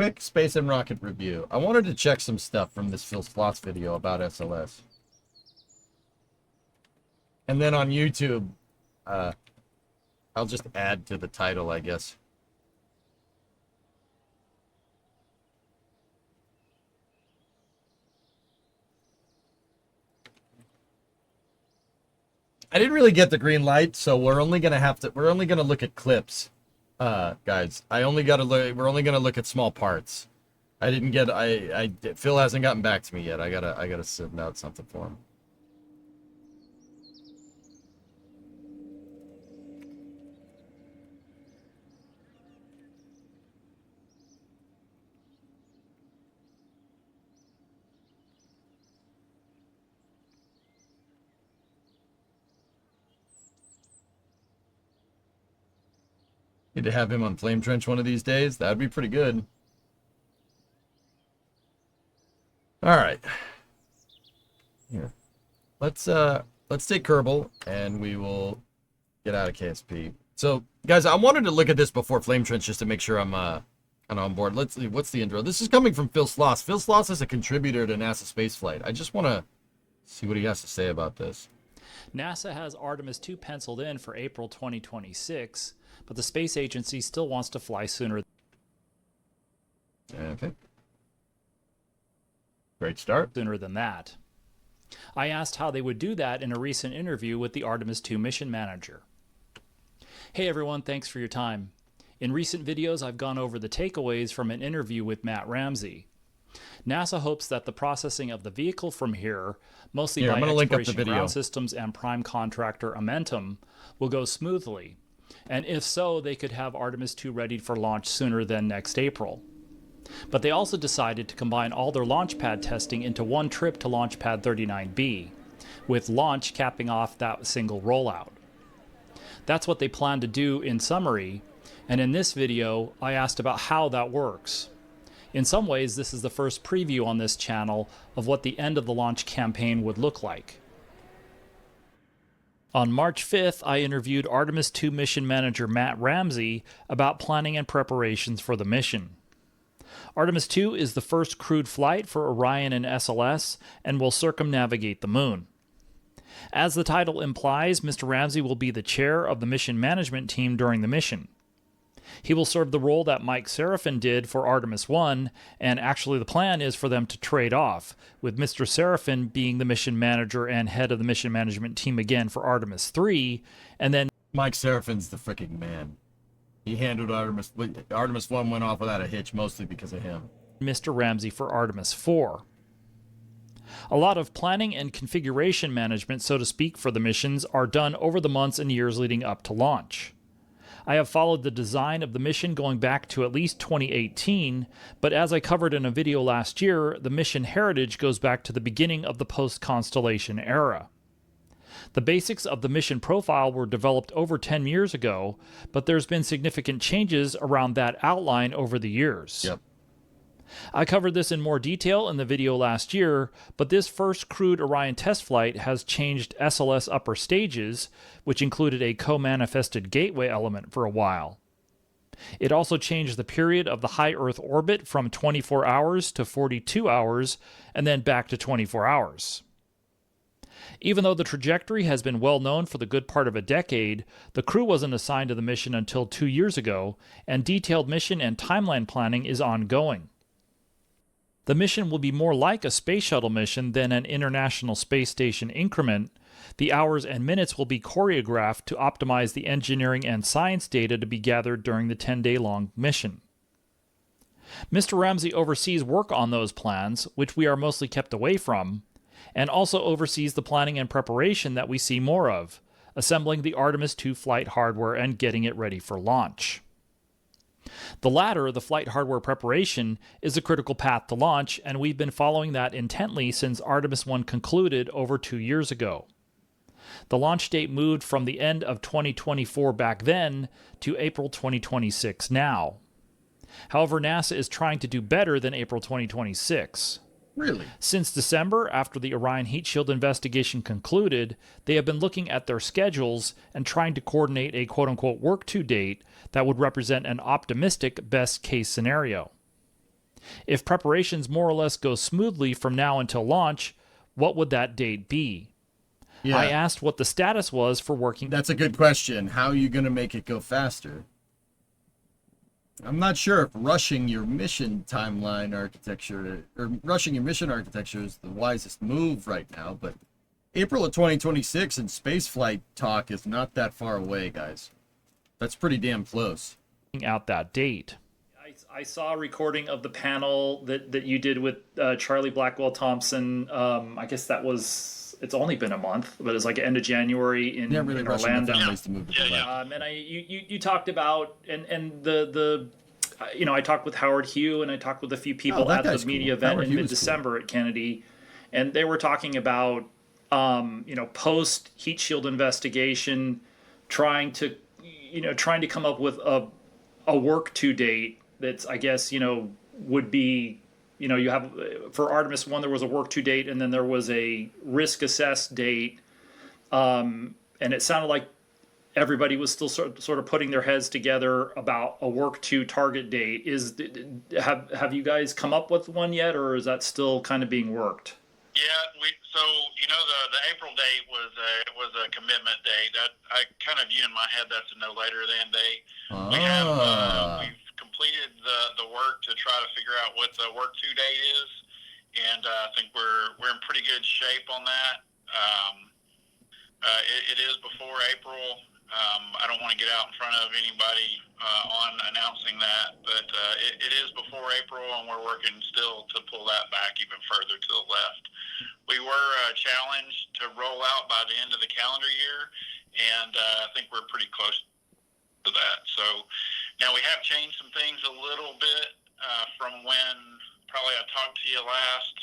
Quick space and rocket review. I wanted to check some stuff from this Phil Sloss video about SLS. And then on YouTube, I'll just add to the title, I guess. I didn't really get the green light, so we're only gonna look at clips. Guys, we're only gonna look at small parts. I didn't get, Phil hasn't gotten back to me yet. I gotta send out something for him. Need to have him on Flame Trench one of these days. That'd be pretty good. All right. Here. Let's take Kerbal and we will get out of KSP. So, guys, I wanted to look at this before Flame Trench just to make sure I'm kind of on board. Let's see, what's the intro? This is coming from Phil Sloss. Phil Sloss is a contributor to NASA Spaceflight. I just want to see what he has to say about this. NASA has Artemis 2 penciled in for April 2026, but the space agency still wants to fly sooner. Okay. Great start. Sooner than that. I asked how they would do that in a recent interview with the Artemis 2 mission manager. Hey everyone, thanks for your time. In recent videos, I've gone over the takeaways from an interview with Matt Ramsey. NASA hopes that the processing of the vehicle from here, mostly by exploration ground systems and prime contractor Amentum, will go smoothly. And if so, they could have Artemis 2 ready for launch sooner than next April. But they also decided to combine all their launch pad testing into one trip to Launch Pad 39B, with launch capping off that single rollout. That's what they plan to do in summary, and in this video, I asked about how that works. In some ways, this is the first preview on this channel of what the end of the launch campaign would look like. On March 5th, I interviewed Artemis 2 mission manager Matt Ramsey about planning and preparations for the mission. Artemis 2 is the first crewed flight for Orion and SLS and will circumnavigate the moon. As the title implies, Mr. Ramsey will be the chair of the mission management team during the mission. He will serve the role that Mike Serafin did for Artemis 1, and actually the plan is for them to trade off, with Mr. Serafin being the mission manager and head of the mission management team again for Artemis 3, and then Mike Serafin's the freaking man. He handled Artemis 1 went off without a hitch, mostly because of him. Mr. Ramsey for Artemis 4. A lot of planning and configuration management, so to speak, for the missions are done over the months and years leading up to launch. I have followed the design of the mission going back to at least 2018, but as I covered in a video last year, the mission heritage goes back to the beginning of the post-Constellation era. The basics of the mission profile were developed over 10 years ago, but there's been significant changes around that outline over the years. Yep. I covered this in more detail in the video last year, but this first crewed Orion test flight has changed SLS upper stages, which included a co-manifested gateway element for a while. It also changed the period of the high Earth orbit from 24 hours to 42 hours, and then back to 24 hours. Even though the trajectory has been well known for the good part of a decade, the crew wasn't assigned to the mission until 2 years ago, and detailed mission and timeline planning is ongoing. The mission will be more like a space shuttle mission than an International Space Station increment. The hours and minutes will be choreographed to optimize the engineering and science data to be gathered during the 10-day-long mission. Mr. Ramsey oversees work on those plans, which we are mostly kept away from, and also oversees the planning and preparation that we see more of, assembling the Artemis 2 flight hardware and getting it ready for launch. The latter, the flight hardware preparation, is a critical path to launch, and we've been following that intently since Artemis 1 concluded over 2 years ago. The launch date moved from the end of 2024 back then to April 2026 now. However, NASA is trying to do better than April 2026. Really? Since December, after the Orion heat shield investigation concluded, they have been looking at their schedules and trying to coordinate a quote-unquote work-to date that would represent an optimistic best-case scenario. If preparations more or less go smoothly from now until launch, what would that date be? Yeah, I asked what the status was for working. that's a good question. How are you going to make it go faster? I'm not sure if rushing your mission timeline architecture or rushing your mission architecture is the wisest move right now, but April of 2026 and spaceflight talk is not that far away, guys. That's pretty damn close. Out that date. I saw a recording of the panel that you did with Charlie Blackwell Thompson. I guess that was, it's only been a month, but it's like end of January in Orlando. To move to the left. And you talked about and the I talked with Howard Hugh and I talked with a few people at the media event in mid-December at Kennedy, and they were talking about post heat shield investigation, trying to come up with a work to date that's, I guess, would be, you have for Artemis 1 there was a work to date and then there was a risk assessed date, and it sounded like everybody was still sort of putting their heads together about a work to target date. Have you guys come up with one yet, or is that still kind of being worked? Yeah, the April date was a commitment date. I kind of view in my head that's a no later than date. We've completed the work to try to figure out what the work to date is, and I think we're in pretty good shape on that. It is before April. I don't want to get out in front of anybody on announcing that, but it is before April, and we're working still to pull that back even further to the left. We were challenged to roll out by the end of the calendar year, and I think we're pretty close to that. So now we have changed some things a little bit from when probably I talked to you last.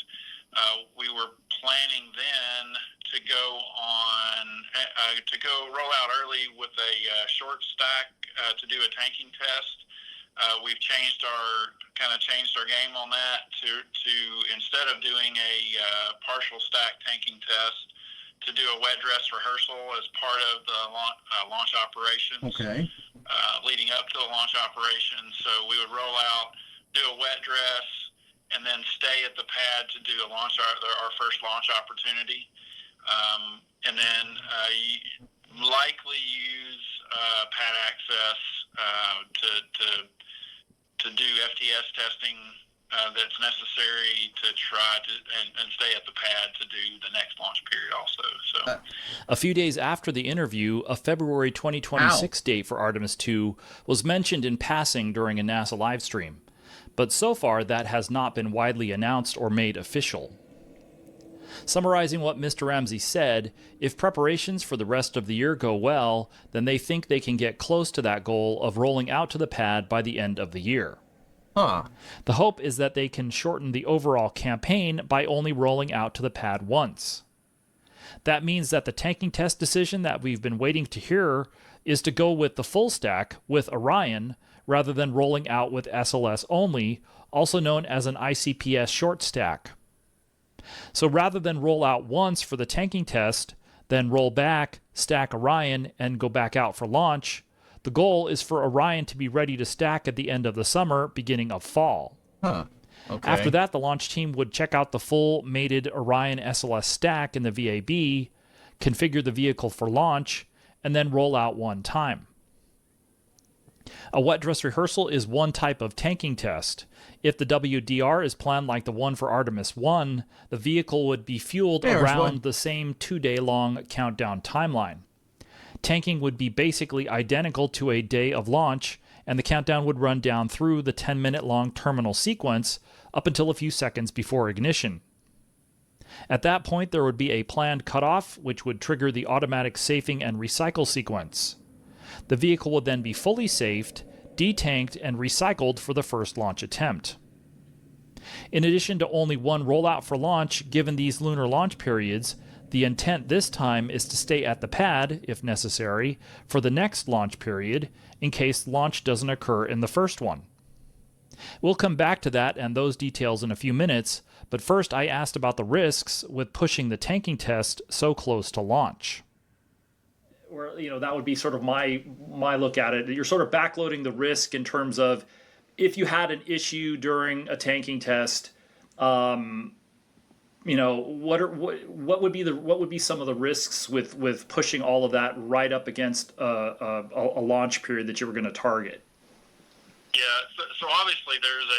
We were planning then to go roll out early with a short stack to do a tanking test. We've changed our game on that to instead of doing a partial stack tanking test, to do a wet dress rehearsal as part of the launch operations. Okay. Leading up to the launch operations, so we would roll out, do a wet dress, and then stay at the pad to do our first launch opportunity, and then likely use pad access to do FTS testing that's necessary to try to and stay at the pad to do the next launch period also. So a few days after the interview, a February 2026 date for Artemis 2 was mentioned in passing during a NASA live stream, but so far that has not been widely announced or made official. Summarizing what Mr. Ramsey said, if preparations for the rest of the year go well, then they think they can get close to that goal of rolling out to the pad by the end of the year. The hope is that they can shorten the overall campaign by only rolling out to the pad once. That means that the tanking test decision that we've been waiting to hear is to go with the full stack with Orion rather than rolling out with SLS only, also known as an ICPS short stack. So rather than roll out once for the tanking test, then roll back, stack Orion, and go back out for launch, the goal is for Orion to be ready to stack at the end of the summer, beginning of fall. Okay. After that, the launch team would check out the full mated Orion SLS stack in the VAB, configure the vehicle for launch, and then roll out one time. A wet dress rehearsal is one type of tanking test. If the WDR is planned like the one for Artemis 1, the vehicle would be fueled around the same 2-day-long countdown timeline. Tanking would be basically identical to a day of launch, and the countdown would run down through the 10-minute-long terminal sequence up until a few seconds before ignition. At that point, there would be a planned cutoff, which would trigger the automatic safing and recycle sequence. The vehicle would then be fully safed, detanked, and recycled for the first launch attempt. In addition to only one rollout for launch, given these lunar launch periods, the intent this time is to stay at the pad, if necessary, for the next launch period, in case launch doesn't occur in the first one. We'll come back to that and those details in a few minutes, but first I asked about the risks with pushing the tanking test so close to launch. Or, that would be sort of my look at it. You're sort of backloading the risk in terms of if you had an issue during a tanking test, what would be some of the risks with pushing all of that right up against a launch period that you were going to target? Yeah, so obviously there's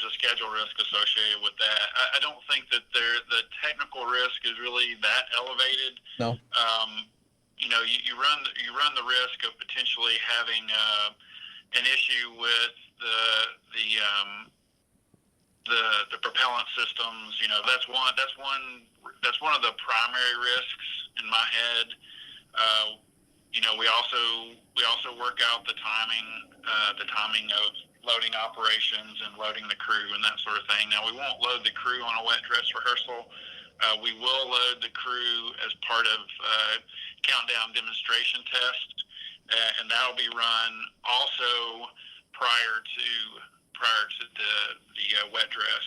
a schedule risk associated with that. I don't think that the technical risk is really that elevated. No. You run the risk of potentially having an issue with the propellant systems. That's one of the primary risks in my head. We also work out the timing of loading operations and loading the crew and that sort of thing. Now, we won't load the crew on a wet dress rehearsal. We will load the crew as part of countdown demonstration test, and that'll be run also prior to the wet dress.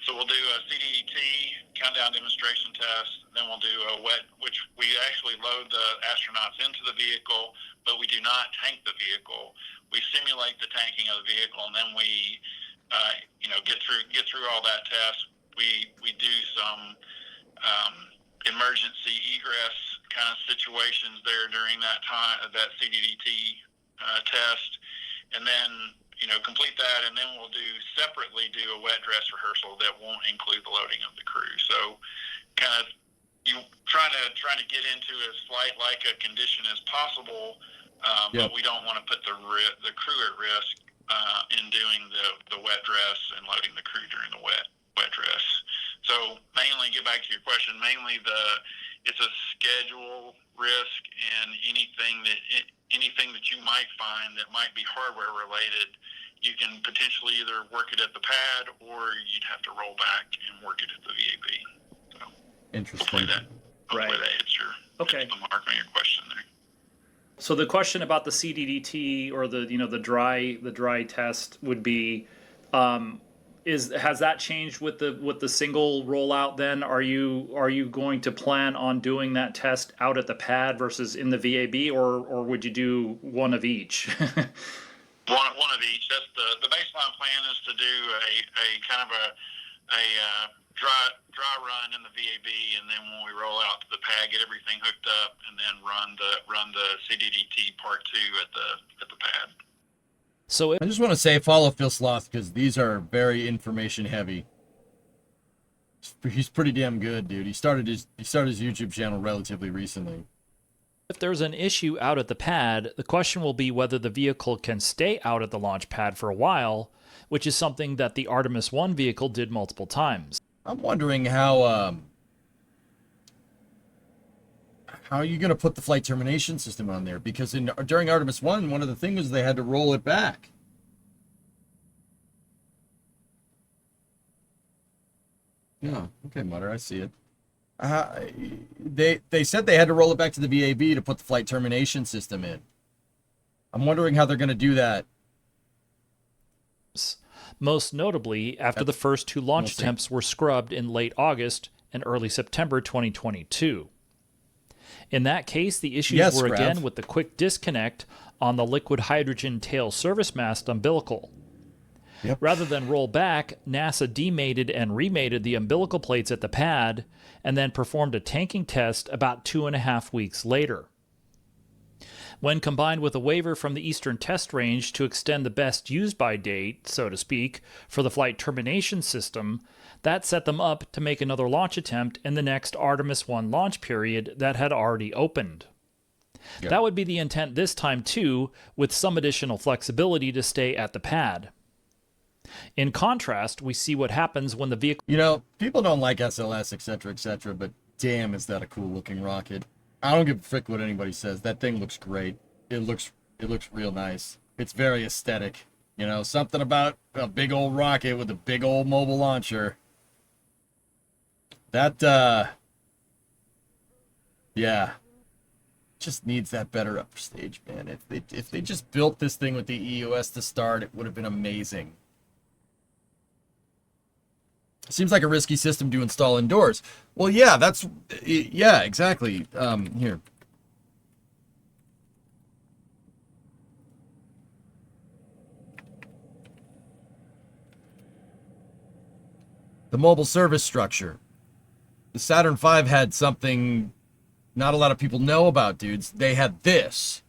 So we'll do a CDT countdown demonstration test, then we'll do a wet, which we actually load the astronauts into the vehicle, but we do not tank the vehicle. We simulate the tanking of the vehicle, and then we get through all that test. We do some emergency egress kind of situations there during that time, that CDT test, and then complete that, and then we'll separately do a wet dress rehearsal that won't include the loading of the crew. So kind of you trying to get into as slight like a condition as possible, but we don't want to put the crew at risk in doing the wet dress and loading the crew during the wet dress. So mainly, get back to your question, it's a schedule risk, and anything that you might find that might be hardware related, you can potentially either work it at the pad or you'd have to roll back and work it at the VAB. So Interesting. Hopefully that hits the mark on your question there. So the question about the CDDT or the dry test would be, has that changed with the single rollout? Then are you going to plan on doing that test out at the pad versus in the VAB, or would you do one of each? One of each. That's the baseline plan is to do a kind of a dry run in the VAB, and then when we roll out to the pad, get everything hooked up, and then run the CDDT part 2 at the pad. So I just want to say follow Phil Sloth because these are very information heavy. He's pretty damn good, dude. He started his YouTube channel relatively recently. if there's an issue out at the pad, the question will be whether the vehicle can stay out at the launch pad for a while, which is something that the Artemis 1 vehicle did multiple times. I'm wondering how are you going to put the flight termination system on there? Because during Artemis 1, one of the things was they had to roll it back. Yeah, okay, Mutter, I see it. They said they had to roll it back to the VAB to put the flight termination system in. I'm wondering how they're going to do that. Most notably, after the first two launch attempts were scrubbed in late August and early September 2022. In that case, the issues were again with the quick disconnect on the liquid hydrogen tail service mast umbilical. Yep. Rather than roll back, NASA demated and remated the umbilical plates at the pad and then performed a tanking test about 2.5 weeks later. When combined with a waiver from the Eastern Test Range to extend the best use-by date, so to speak, for the flight termination system, that set them up to make another launch attempt in the next Artemis 1 launch period that had already opened. Yep. That would be the intent this time too, with some additional flexibility to stay at the pad. In contrast, we see what happens when the vehicle... You know, people don't like SLS, etc., but damn, is that a cool looking rocket. I don't give a frick what anybody says. That thing looks great. It looks real nice. It's very aesthetic. You know, something about a big old rocket with a big old mobile launcher. That, yeah. Just needs that better upper stage, man. If they just built this thing with the EOS to start, it would have been amazing. Seems like a risky system to install indoors. Well, yeah, yeah, exactly. Here. The mobile service structure. The Saturn V had something not a lot of people know about, dudes. They had this.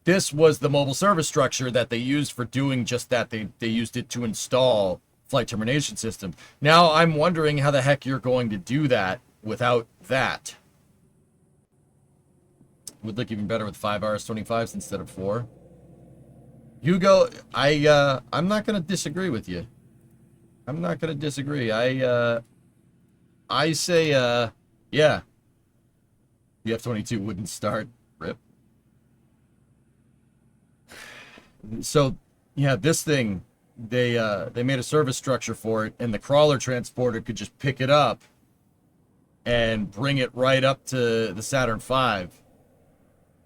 This was the mobile service structure that they used for doing just that. They used it to install flight termination system. Now I'm wondering how the heck you're going to do that without that. Would look even better with 5 RS-25s instead of 4. Hugo, I'm not going to disagree with you. I'm not going to disagree. I say, yeah. The F-22 wouldn't start. Rip. So, yeah, this thing, they made a service structure for it, and the crawler transporter could just pick it up and bring it right up to the Saturn V.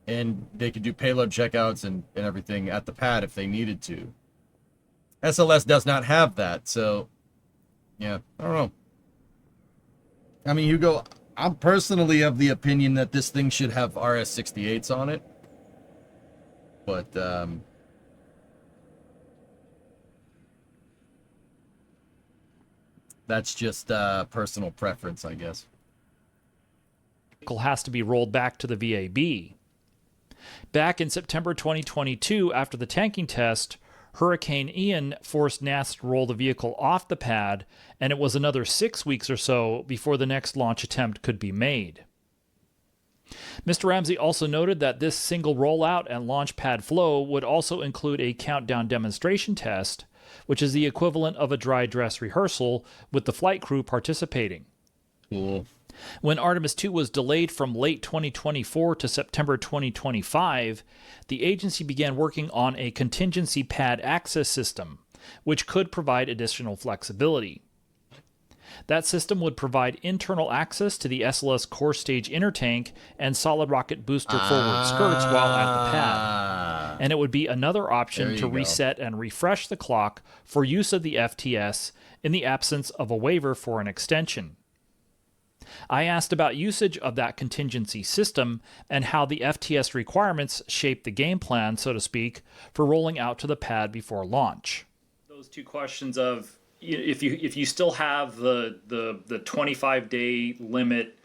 And they could do payload checkouts and everything at the pad if they needed to. SLS does not have that, so, yeah, I don't know. I mean, Hugo, I'm personally of the opinion that this thing should have RS-68s on it. But, that's just personal preference, I guess. Vehicle has to be rolled back to the VAB. Back in September 2022, after the tanking test, Hurricane Ian forced NASA to roll the vehicle off the pad, and it was another 6 weeks or so before the next launch attempt could be made. Mr. Ramsey also noted that this single rollout and launch pad flow would also include a countdown demonstration test, which is the equivalent of a dry dress rehearsal with the flight crew participating. Cool. When Artemis II was delayed from late 2024 to September 2025, the agency began working on a contingency pad access system, which could provide additional flexibility. That system would provide internal access to the SLS core stage inner tank and solid rocket booster forward skirts while at the pad. And it would be another option to reset and refresh the clock for use of the FTS in the absence of a waiver for an extension. I asked about usage of that contingency system and how the FTS requirements shape the game plan, so to speak, for rolling out to the pad before launch. Those two questions of if you still have the 25-day limit,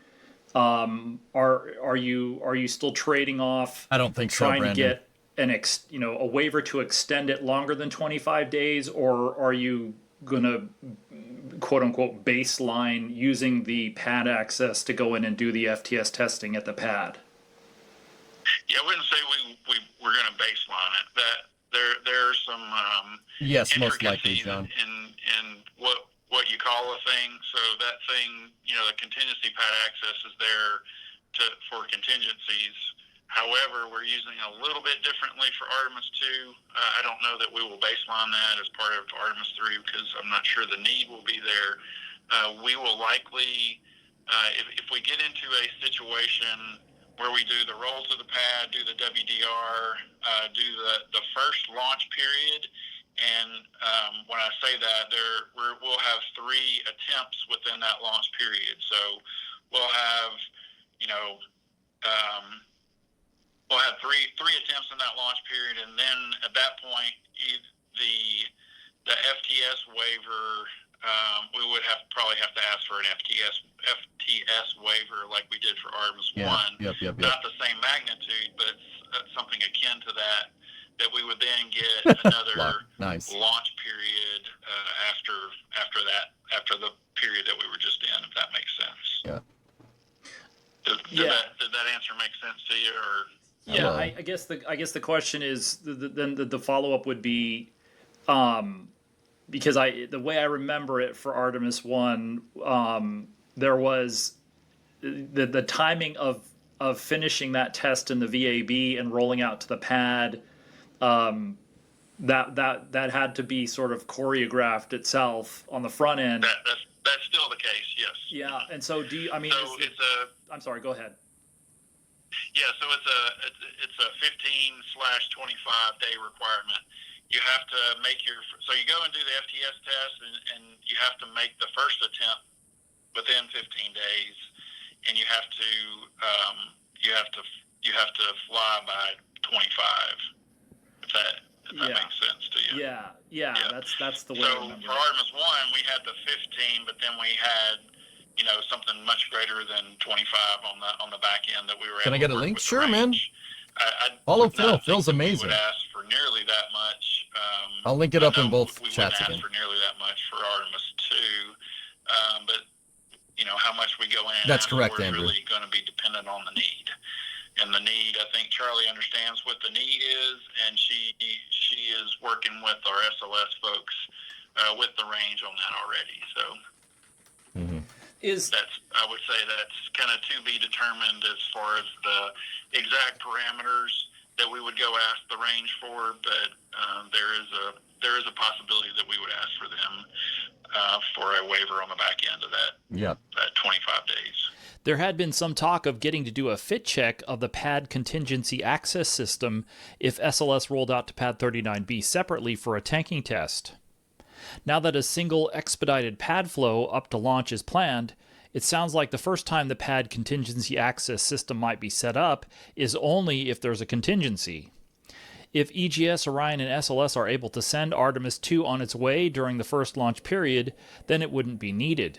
are you still trading off? I don't think so, trying Brandon. to get a waiver to extend it longer than 25 days, or are you gonna quote unquote baseline using the pad access to go in and do the FTS testing at the pad? Yeah, I wouldn't say we're going to baseline it. That there's some yes, most likely, John. in what you call a thing. So that thing, the contingency pad access is there for contingencies. However, we're using a little bit differently for Artemis 2. I don't know that we will baseline that as part of Artemis 3 because I'm not sure the need will be there. We will likely, if we get into a situation where we do the roll to the pad, do the WDR, do the first launch period, and when I say that, we'll have 3 attempts within that launch period. So we'll have, we'll have three attempts in that launch period, and then at that point, the FTS waiver, we would probably have to ask for an FTS waiver like we did for Artemis 1. Yep. Not the same magnitude, but something akin to that we would then get another nice launch period after the period that we were just in, if that makes sense. Yeah. Did that answer make sense to you, or? Yeah, I guess the question is then the follow up would be, because the way I remember it for Artemis 1, there was the timing of finishing that test in the VAB and rolling out to the pad. That had to be sort of choreographed itself on the front end. That's still the case, yes. Yeah, and so do you? I mean, so I'm sorry. Go ahead. Yeah, so it's a 15/25 day requirement. You have to so you go and do the FTS test, and you have to make the first attempt within 15 days, and you have to fly by 25. if that makes sense to you. Yeah. That's the way So I remember for Artemis 1, we had the 15, but then we had, something much greater than 25 on the back end that we were Can I able get to a work link? with the Sure, man. range. I Follow would Phil. not think Phil's that we amazing. would ask for nearly that much. I'll link it I up in know both we chats wouldn't again. ask for nearly that much for Artemis 2, but how much we go in and That's ask correct, for is Andrew. really going to be dependent on the need. And the need, I think Charlie understands what the need is, and she is working with our SLS folks with the range on that already. So I would say that's kind of to be determined as far as the exact parameters that we would go ask the range for, but there is a possibility that we would ask for them for a waiver on the back end of that. Yep. That 25 days. There had been some talk of getting to do a fit check of the pad contingency access system if SLS rolled out to pad 39B separately for a tanking test. Now that a single expedited pad flow up to launch is planned, it sounds like the first time the pad contingency access system might be set up is only if there's a contingency. If EGS, Orion, and SLS are able to send Artemis 2 on its way during the first launch period, then it wouldn't be needed.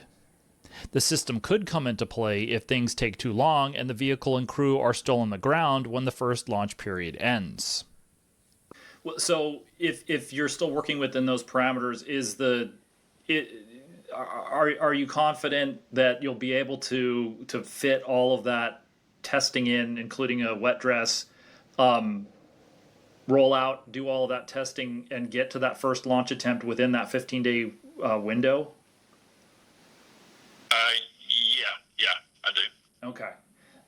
The system could come into play if things take too long and the vehicle and crew are still on the ground when the first launch period ends. Well, so if you're still working within those parameters, are you confident that you'll be able to fit all of that testing in, including a wet dress, roll out, do all of that testing, and get to that first launch attempt within that 15-day window? Yeah, I do.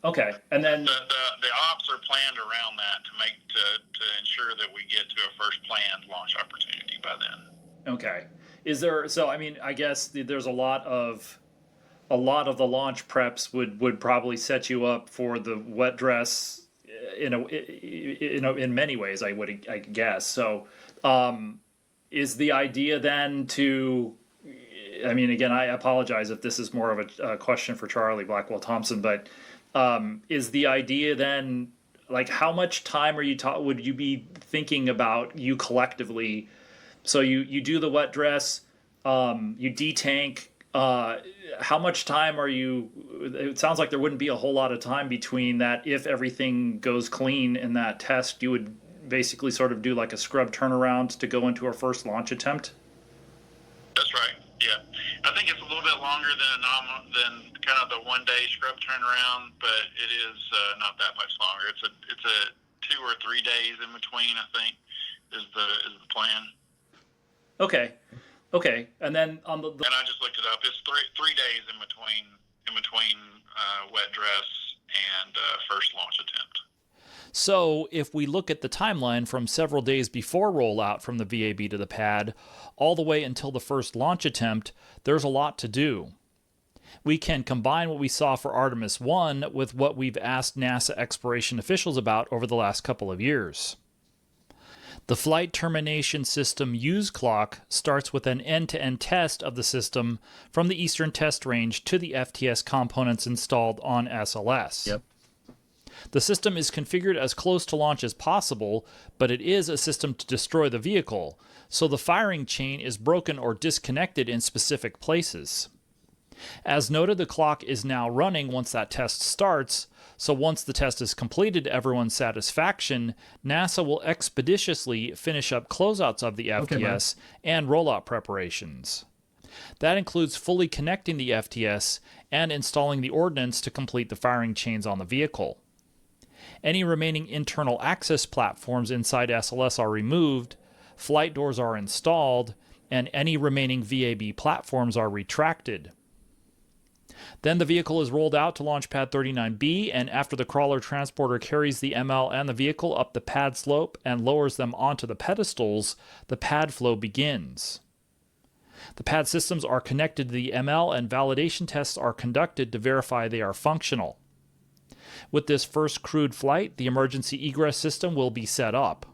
Okay, and then the ops are planned around that to ensure that we get to a first planned launch opportunity by then. Okay, is there? So I mean, I guess there's a lot of the launch preps would probably set you up for the wet dress in many ways. I guess so. Is the idea then to? I mean, again, I apologize if this is more of a question for Charlie Blackwell Thompson, but is the idea then, like, how much time would you be thinking about you collectively? So you do the wet dress, you detank. How much time are you? It sounds like there wouldn't be a whole lot of time between that. If everything goes clean in that test, you would basically sort of do like a scrub turnaround to go into our first launch attempt. That's right. Yeah, I think it's a little bit longer than kind of the 1 day scrub turnaround, but it is not that much longer. It's a 2 or 3 days in between, I think, is the plan. Okay, and then on the and I just looked it up. It's 3 days in between wet dress and first launch attempt. So if we look at the timeline from several days before rollout from the VAB to the pad, all the way until the first launch attempt, there's a lot to do. We can combine what we saw for Artemis 1 with what we've asked NASA exploration officials about over the last couple of years. The Flight Termination System use clock starts with an end-to-end test of the system from the Eastern Test Range to the FTS components installed on SLS. Yep. The system is configured as close to launch as possible, but it is a system to destroy the vehicle, so the firing chain is broken or disconnected in specific places. As noted, the clock is now running once that test starts, so once the test is completed to everyone's satisfaction, NASA will expeditiously finish up closeouts of the FTS and rollout preparations. That includes fully connecting the FTS and installing the ordnance to complete the firing chains on the vehicle. Any remaining internal access platforms inside SLS are removed, flight doors are installed, and any remaining VAB platforms are retracted. Then the vehicle is rolled out to launch pad 39B, and after the crawler transporter carries the ML and the vehicle up the pad slope and lowers them onto the pedestals, the pad flow begins. The pad systems are connected to the ML, and validation tests are conducted to verify they are functional. With this first crewed flight, the emergency egress system will be set up,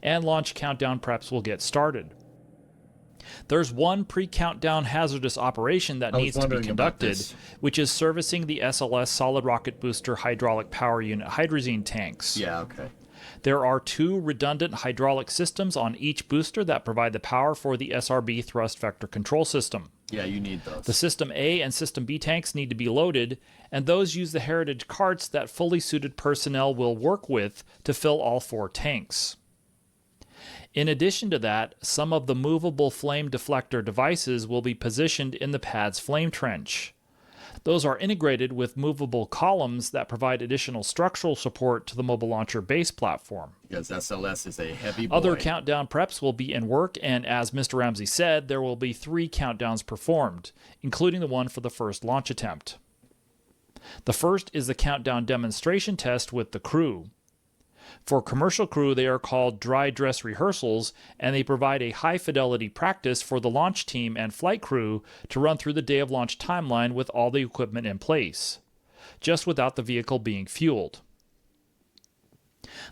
and launch countdown preps will get started. There's one pre-countdown hazardous operation that needs to be conducted, which is servicing the SLS solid rocket booster hydraulic power unit hydrazine tanks. Yeah, okay. There are 2 redundant hydraulic systems on each booster that provide the power for the SRB thrust vector control system. Yeah, you need those. The System A and System B tanks need to be loaded, and those use the Heritage carts that fully suited personnel will work with to fill all 4 tanks. In addition to that, some of the movable flame deflector devices will be positioned in the pad's flame trench. Those are integrated with movable columns that provide additional structural support to the mobile launcher base platform. Because SLS is a heavy boy. Other countdown preps will be in work, and as Mr. Ramsey said, there will be 3 countdowns performed, including the one for the first launch attempt. The first is the countdown demonstration test with the crew. For commercial crew, they are called dry dress rehearsals, and they provide a high-fidelity practice for the launch team and flight crew to run through the day of launch timeline with all the equipment in place, just without the vehicle being fueled.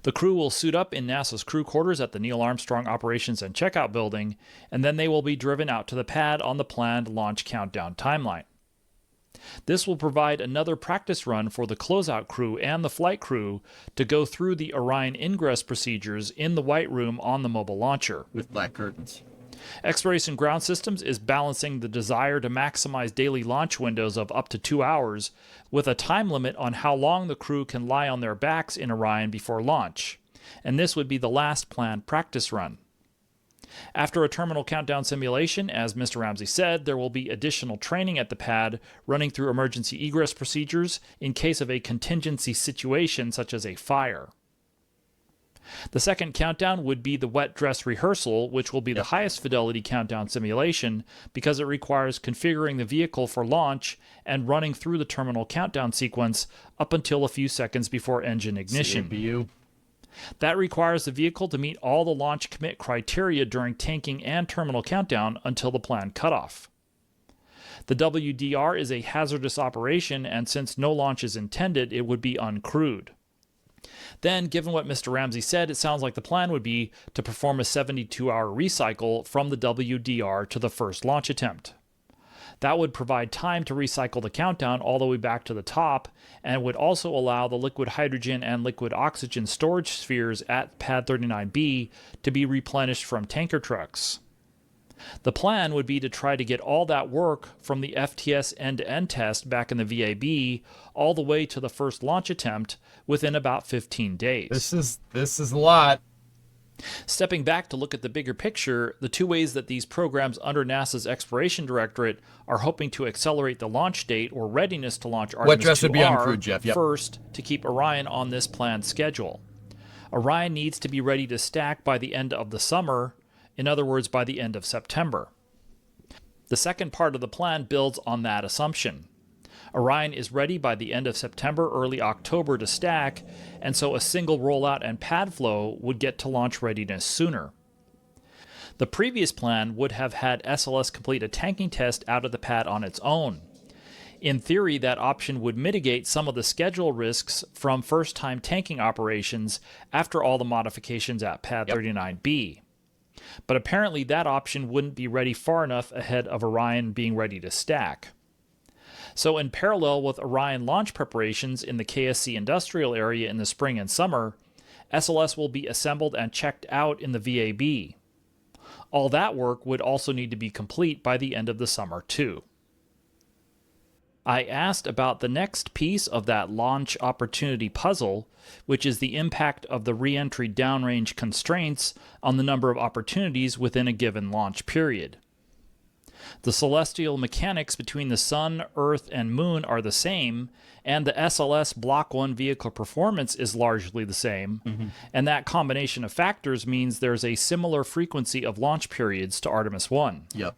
The crew will suit up in NASA's crew quarters at the Neil Armstrong Operations and Checkout Building, and then they will be driven out to the pad on the planned launch countdown timeline. This will provide another practice run for the closeout crew and the flight crew to go through the Orion ingress procedures in the White Room on the mobile launcher. With black curtains. Exploration Ground Systems is balancing the desire to maximize daily launch windows of up to 2 hours with a time limit on how long the crew can lie on their backs in Orion before launch, and this would be the last planned practice run. After a terminal countdown simulation, as Mr. Ramsey said, there will be additional training at the pad running through emergency egress procedures in case of a contingency situation such as a fire. The second countdown would be the wet dress rehearsal, which will be the highest fidelity countdown simulation because it requires configuring the vehicle for launch and running through the terminal countdown sequence up until a few seconds before engine ignition. CPU. That requires the vehicle to meet all the launch commit criteria during tanking and terminal countdown until the planned cutoff. The WDR is a hazardous operation, and since no launch is intended, it would be uncrewed. Then, given what Mr. Ramsey said, it sounds like the plan would be to perform a 72-hour recycle from the WDR to the first launch attempt. That would provide time to recycle the countdown all the way back to the top, and would also allow the liquid hydrogen and liquid oxygen storage spheres at Pad 39B to be replenished from tanker trucks. The plan would be to try to get all that work from the FTS end-to-end test back in the VAB all the way to the first launch attempt within about 15 days. This is a lot. Stepping back to look at the bigger picture, the 2 ways that these programs under NASA's Exploration Directorate are hoping to accelerate the launch date or readiness to launch Artemis Wet dress would be 2R, uncrewed, Jeff. Yep. First, to keep Orion on this planned schedule. Orion needs to be ready to stack by the end of the summer, in other words, by the end of September. The second part of the plan builds on that assumption. Orion is ready by the end of September, early October to stack, and so a single rollout and pad flow would get to launch readiness sooner. The previous plan would have had SLS complete a tanking test out of the pad on its own. In theory, that option would mitigate some of the schedule risks from first-time tanking operations after all the modifications at Pad 39B. But apparently that option wouldn't be ready far enough ahead of Orion being ready to stack. So in parallel with Orion launch preparations in the KSC industrial area in the spring and summer, SLS will be assembled and checked out in the VAB. All that work would also need to be complete by the end of the summer too. I asked about the next piece of that launch opportunity puzzle, which is the impact of the re-entry downrange constraints on the number of opportunities within a given launch period. The celestial mechanics between the Sun, Earth, and Moon are the same, and the SLS Block 1 vehicle performance is largely the same, and that combination of factors means there's a similar frequency of launch periods to Artemis 1. Yep.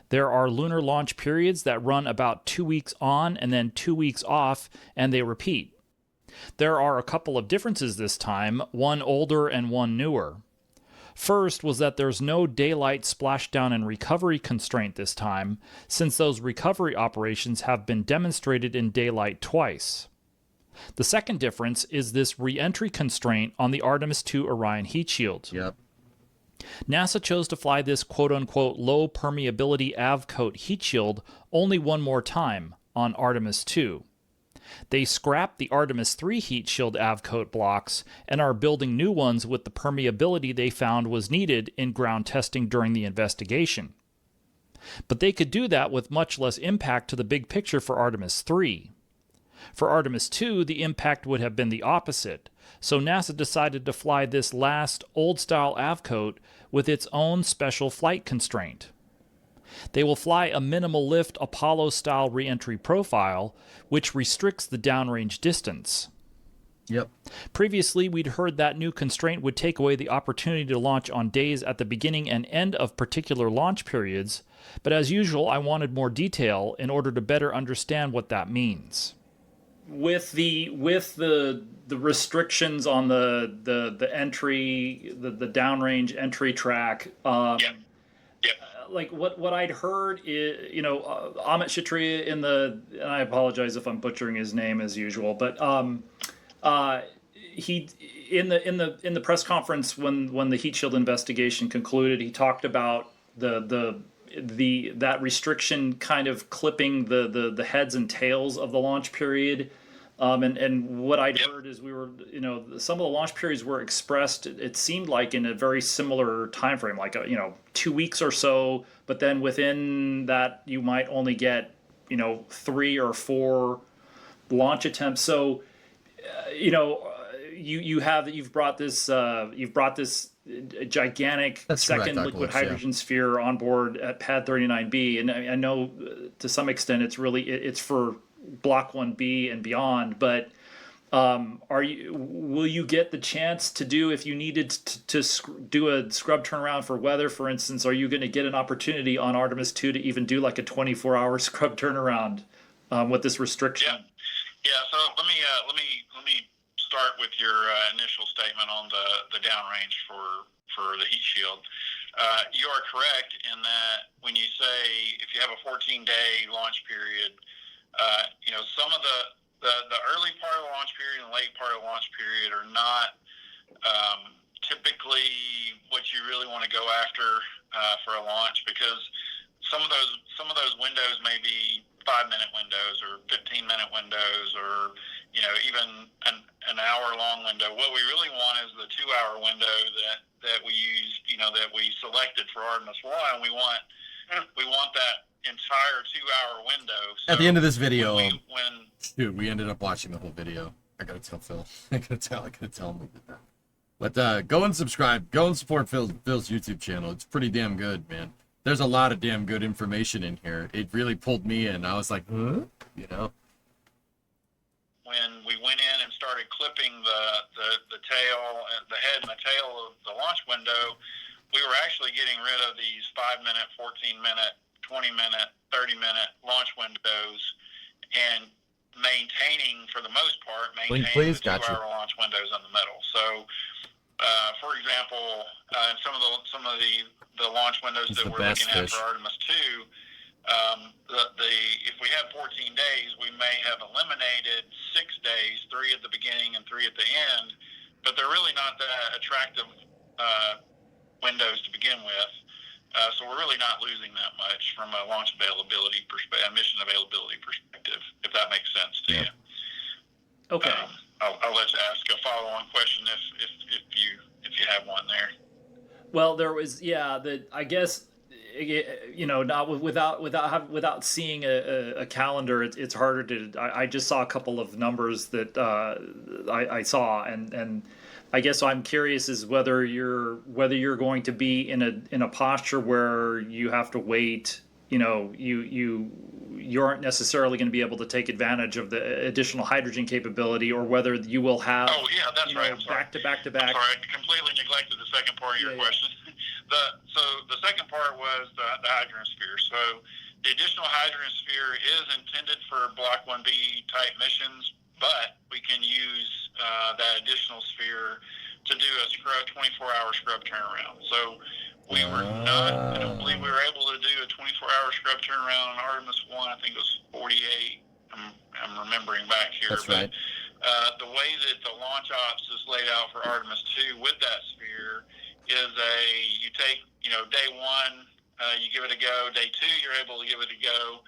There are lunar launch periods that run about 2 weeks on and then 2 weeks off, and they repeat. There are a couple of differences this time, one older and one newer. First was that there's no daylight splashdown and recovery constraint this time, since those recovery operations have been demonstrated in daylight twice. The second difference is this re-entry constraint on the Artemis II Orion heat shield. Yep. NASA chose to fly this quote-unquote low permeability AVCOAT heat shield only one more time, on Artemis II. They scrapped the Artemis 3 heat shield avcoat blocks and are building new ones with the permeability they found was needed in ground testing during the investigation. But they could do that with much less impact to the big picture for Artemis 3. For Artemis 2, the impact would have been the opposite, so NASA decided to fly this last old-style avcoat with its own special flight constraint. They will fly a minimal lift Apollo-style reentry profile, which restricts the downrange distance. Yep. Previously, we'd heard that new constraint would take away the opportunity to launch on days at the beginning and end of particular launch periods, but as usual, I wanted more detail in order to better understand what that means. With the restrictions on the entry, the downrange entry track, Yep. like what I'd heard is, Amit Kshatriya and I apologize if I'm butchering his name as usual, but he in the press conference when the heat shield investigation concluded, he talked about that restriction kind of clipping the heads and tails of the launch period. And what I'd heard is some of the launch periods were expressed, it seemed like, in a very similar time frame, like 2 weeks or so, but then within that you might only get 3 or 4 launch attempts. So you've brought this gigantic second liquid hydrogen sphere on board at Pad 39B, and I know to some extent it's for Block 1B and beyond, but will you get the chance to do, if you needed to do a scrub turnaround for weather, for instance, are you going to get an opportunity on Artemis 2 to even do like a 24-hour scrub turnaround with this restriction? Yeah. So let me start with your initial statement on the downrange for the heat shield. You are correct in that when you say if you have a 14-day launch period, some of the early part of the launch period and late part of the launch period are not typically what you really want to go after for a launch, because some of those windows may be 5-minute windows or 15-minute windows, or even an hour-long window. What we really want is the 2-hour window that we used, that we selected for Artemis 1. We want that entire 2-hour window. So at the end of this video, we ended up watching the whole video. I gotta tell Phil. I gotta tell him we did that. But go and subscribe. Go and support Phil's YouTube channel. It's pretty damn good, man. There's a lot of damn good information in here. It really pulled me in. I was like, huh? When we went in and started clipping the tail, the head and the tail of the launch window, we were actually getting rid of these 5-minute, 14-minute, 20-minute, 30-minute launch windows and maintaining, for the most part, the 2-hour launch windows in the middle. So, for example, some of the launch windows that we're looking at for Artemis 2, if we have 14 days, we may have eliminated 6 days, 3 at the beginning and 3 at the end, but they're really not that attractive windows to begin with. So we're really not losing that much from a launch availability perspective, mission availability perspective, if that makes sense to you. Okay. I'll let you ask a follow-on question if you have one there. Well, there was, I guess, not without seeing a calendar, it's harder to. I just saw a couple of numbers that I saw, and I guess I'm curious is whether you're going to be in a posture where you have to wait. You aren't necessarily going to be able to take advantage of the additional hydrogen capability, or whether you will have. Oh yeah, that's right. Back to back. I'm sorry, I completely neglected the second part of your question. So the second part was the hydrogen sphere. So the additional hydrogen sphere is intended for Block 1B type missions, but we can use that additional sphere to do a 24-hour scrub turnaround. So we were not, I don't believe we were able to do a 24-hour scrub turnaround on Artemis 1. I think it was 48. I'm remembering back here. That's right. The way that the launch ops is laid out for Artemis 2 with that sphere is you take, day 1, you give it a go. Day 2, you're able to give it a go.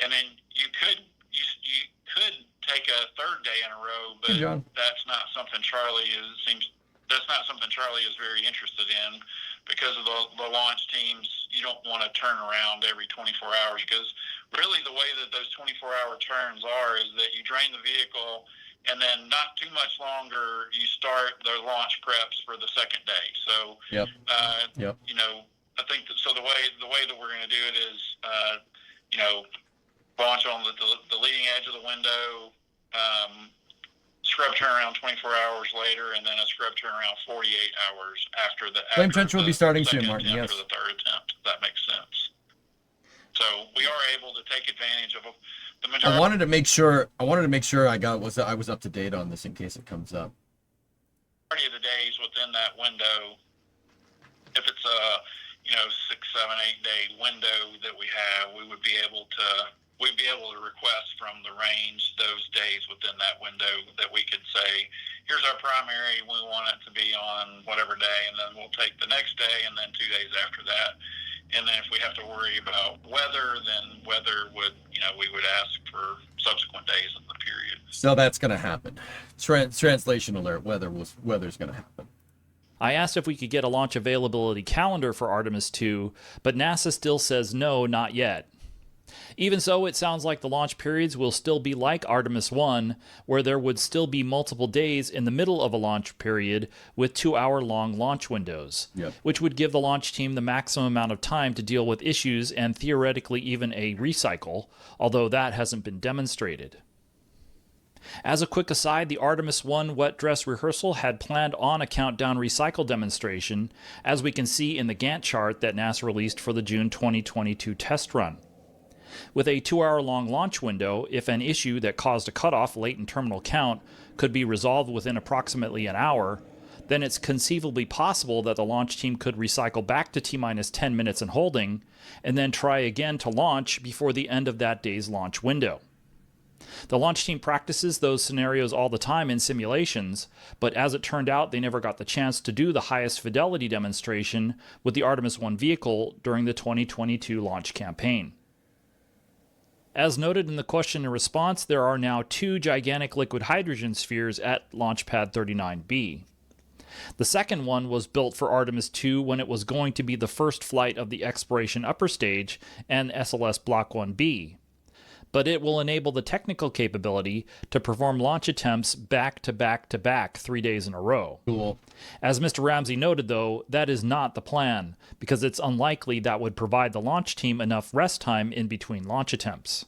And then you could you could take a third day in a row, but Hey, John. that's not something Charlie is very interested in because of the launch teams. You don't want to turn around every 24 hours because really the way that those 24-hour turns are is that you drain the vehicle and then not too much longer you start the launch preps for the second day. So, Yep. you know, I think that, so the way that we're going to do it is, you know, launch on the leading edge of the window, scrub turnaround 24 hours later, and then a scrub turnaround 48 hours after the Flame Trench will be starting soon, Martin. Yes. After the third attempt, if that makes sense. So we are able to take advantage of the majority. I wanted to make sure I was up to date on this in case it comes up. Of the days within that window, if it's a 6, 7, 8 day window that we have, we'd be able to request from the range those days within that window that we could say, here's our primary, we want it to be on whatever day, and then we'll take the next day and then 2 days after that. And then if we have to worry about weather, then weather would, we would ask for subsequent days in the period. So that's going to happen. Translation alert, weather's going to happen. I asked if we could get a launch availability calendar for Artemis 2, but NASA still says no, not yet. Even so, it sounds like the launch periods will still be like Artemis 1, where there would still be multiple days in the middle of a launch period with 2-hour-long launch windows, which would give the launch team the maximum amount of time to deal with issues and theoretically even a recycle, although that hasn't been demonstrated. As a quick aside, the Artemis 1 wet dress rehearsal had planned on a countdown recycle demonstration, as we can see in the Gantt chart that NASA released for the June 2022 test run. With a 2-hour-long launch window, if an issue that caused a cutoff late in terminal count could be resolved within approximately an hour, then it's conceivably possible that the launch team could recycle back to T-minus 10 minutes and holding, and then try again to launch before the end of that day's launch window. The launch team practices those scenarios all the time in simulations, but as it turned out, they never got the chance to do the highest fidelity demonstration with the Artemis 1 vehicle during the 2022 launch campaign. As noted in the question and response, there are now 2 gigantic liquid hydrogen spheres at Launch Pad 39B. The second one was built for Artemis 2 when it was going to be the first flight of the Exploration Upper Stage and SLS Block 1B. But it will enable the technical capability to perform launch attempts back to back to back 3 days in a row. Cool. As Mr. Ramsey noted, though, that is not the plan, because it's unlikely that would provide the launch team enough rest time in between launch attempts.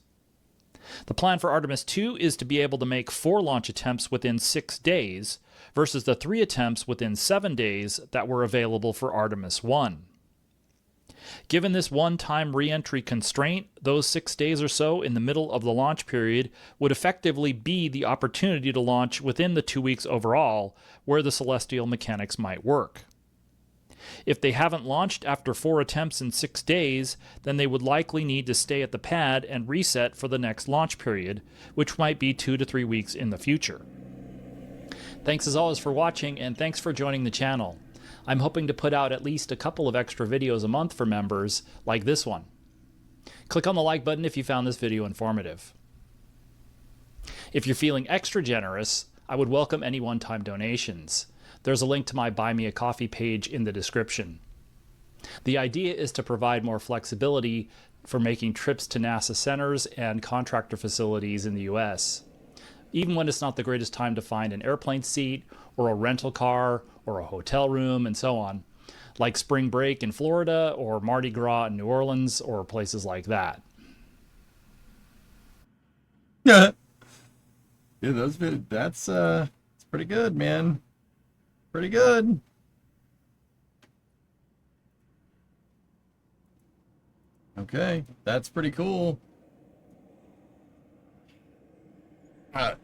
The plan for Artemis 2 is to be able to make 4 launch attempts within 6 days, versus the 3 attempts within 7 days that were available for Artemis 1. Given this one-time re-entry constraint, those 6 days or so in the middle of the launch period would effectively be the opportunity to launch within the 2 weeks overall, where the celestial mechanics might work. If they haven't launched after 4 attempts in 6 days, then they would likely need to stay at the pad and reset for the next launch period, which might be 2 to 3 weeks in the future. Thanks as always for watching, and thanks for joining the channel. I'm hoping to put out at least a couple of extra videos a month for members, like this one. Click on the like button if you found this video informative. If you're feeling extra generous, I would welcome any one-time donations. There's a link to my Buy Me a Coffee page in the description. The idea is to provide more flexibility for making trips to NASA centers and contractor facilities in the US, even when it's not the greatest time to find an airplane seat or a rental car or a hotel room and so on, like spring break in Florida or Mardi Gras in New Orleans or places like that. Yeah. Dude, that's it's pretty good, man. Pretty good. Okay, that's pretty cool.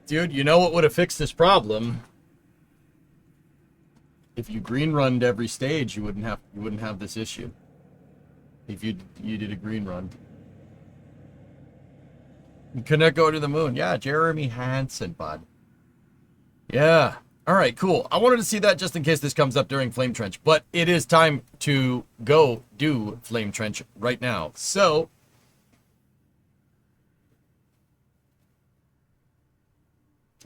Dude, you know what would have fixed this problem? If you green runned every stage, you wouldn't have this issue. If you did a green run. You couldn't go to the moon. Yeah, Jeremy Hansen, bud. Yeah. All right, cool. I wanted to see that just in case this comes up during Flame Trench, but it is time to go do Flame Trench right now. So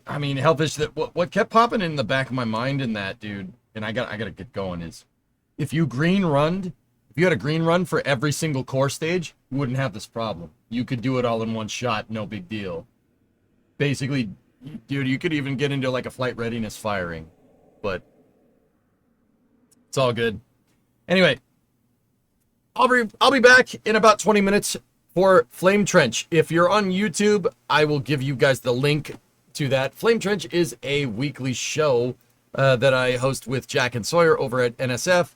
I mean, Hellfish, that what kept popping in the back of my mind in that, dude, and I gotta get going, is if you if you had a green run for every single core stage, you wouldn't have this problem. You could do it all in one shot, no big deal. Basically, dude, you could even get into like a flight readiness firing, but it's all good. Anyway, I'll be back in about 20 minutes for Flame Trench. If you're on YouTube, I will give you guys the link to that. Flame Trench is a weekly show that I host with Jack and Sawyer over at NSF.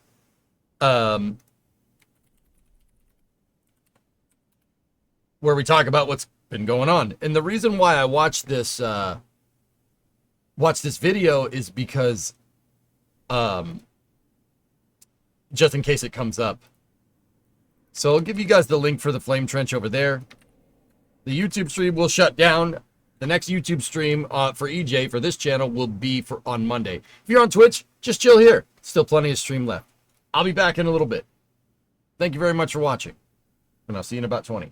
Where we talk about what's been going on. And the reason why I watched this video is because just in case it comes up. So I'll give you guys the link for the Flame Trench over there. The YouTube stream will shut down. The next YouTube stream for EJ for this channel will be on Monday. If you're on Twitch, just chill here. Still plenty of stream left. I'll be back in a little bit. Thank you very much for watching. And I'll see you in about 20.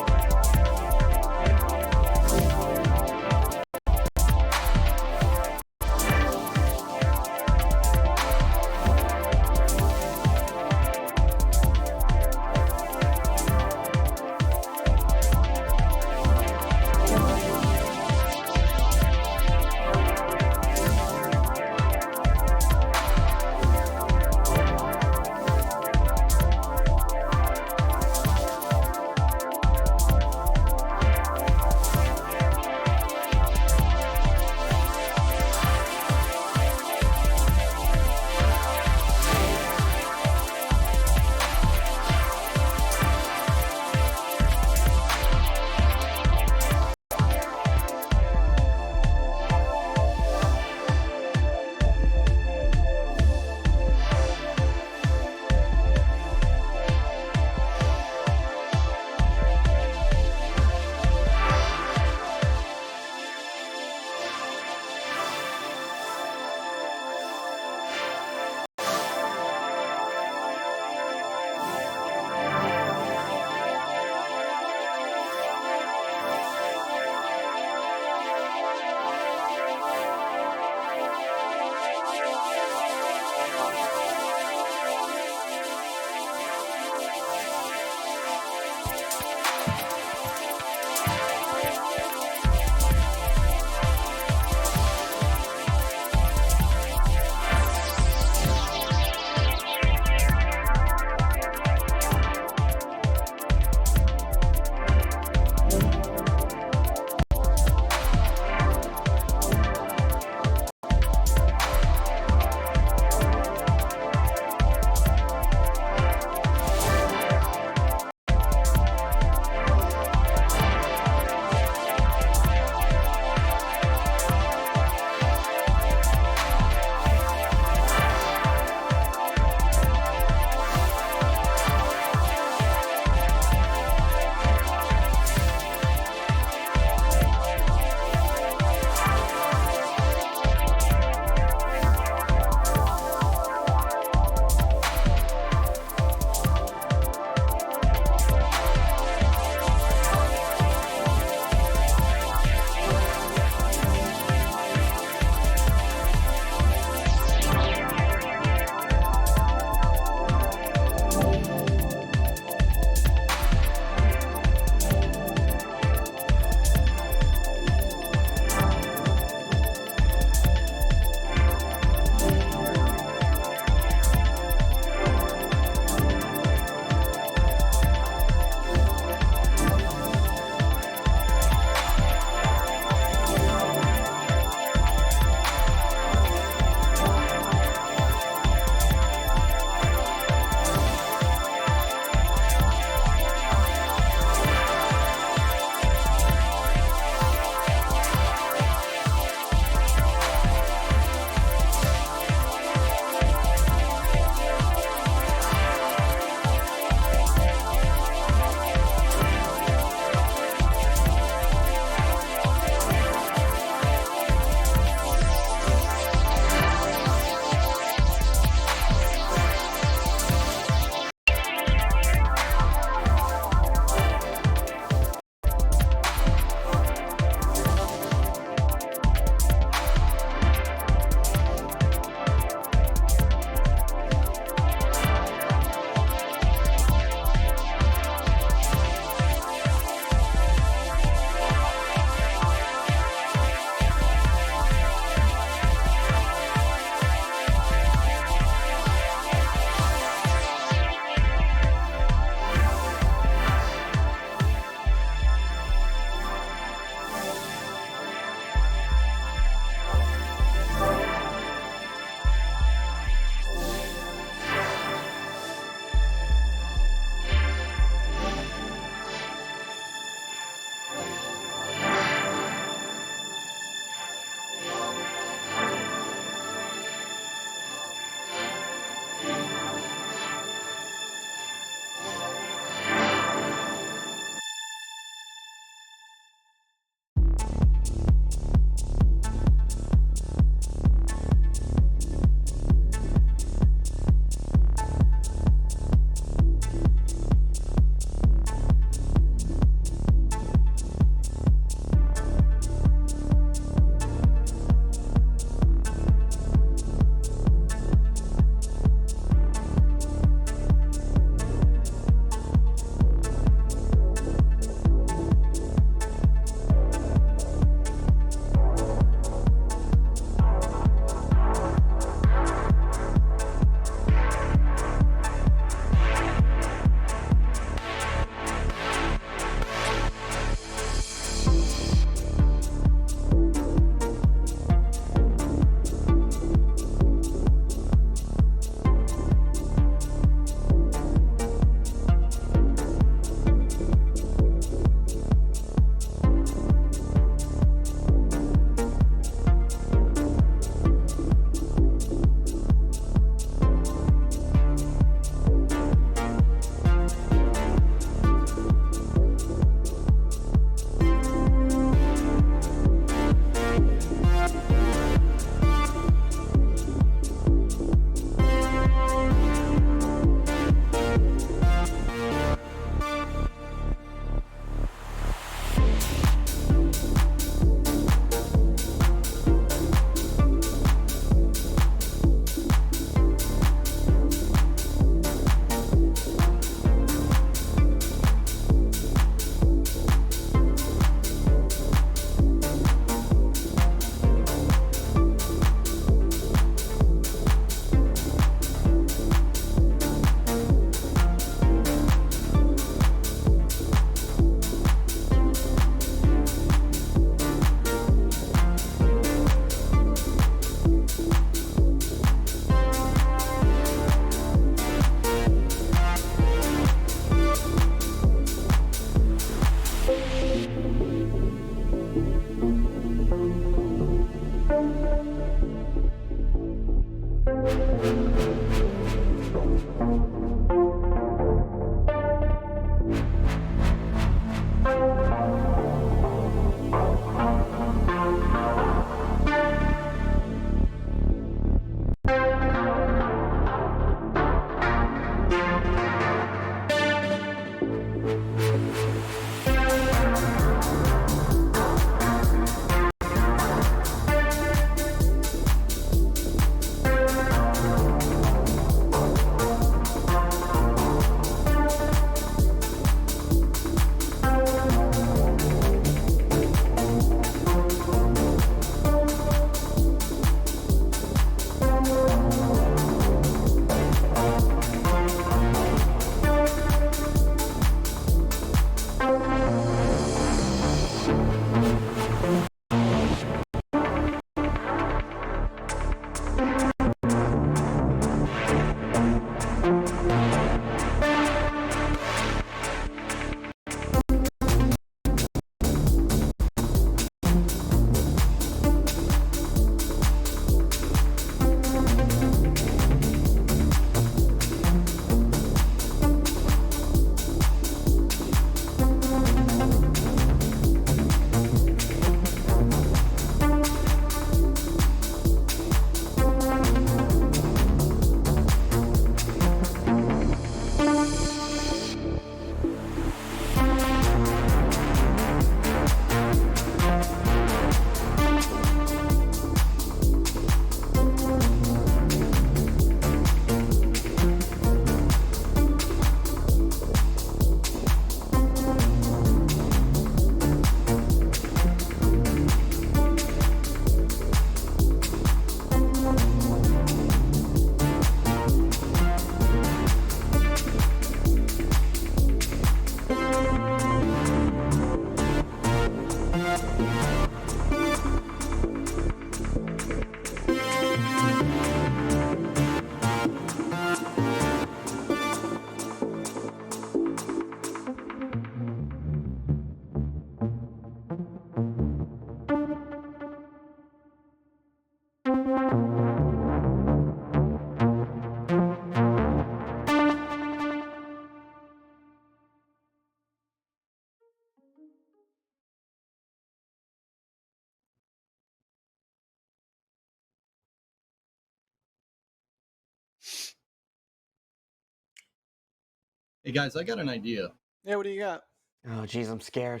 Hey guys, I got an idea. Yeah, what do you got? Oh, geez, I'm scared.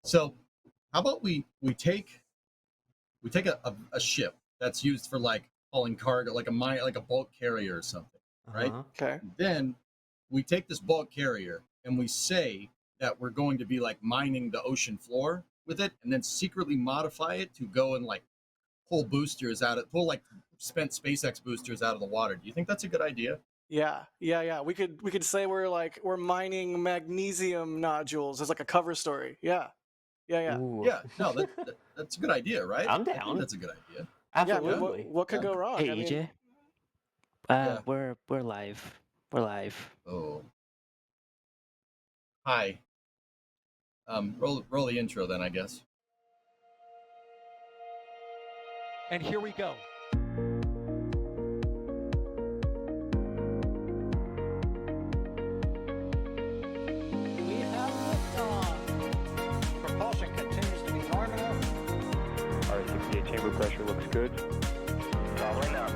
So, how about we take a ship that's used for like hauling cargo, like a bulk carrier or something, right? Uh-huh. Okay. Then we take this bulk carrier and we say that we're going to be like mining the ocean floor with it, and then secretly modify it to go and like pull like spent SpaceX boosters out of the water. Do you think that's a good idea? Yeah. We could say we're mining magnesium nodules as like a cover story. Yeah. Ooh. Yeah, no, that's a good idea, right? I'm I think down. that's a good idea. Yeah. Absolutely. What could Yeah. go wrong? Hey, I mean, EJ. Yeah. We're live. We're live. Oh, hi. Roll the intro then, I guess. And here we go. We have liftoff. Propulsion continues to be nominal. R68 chamber pressure looks good. Rolling up.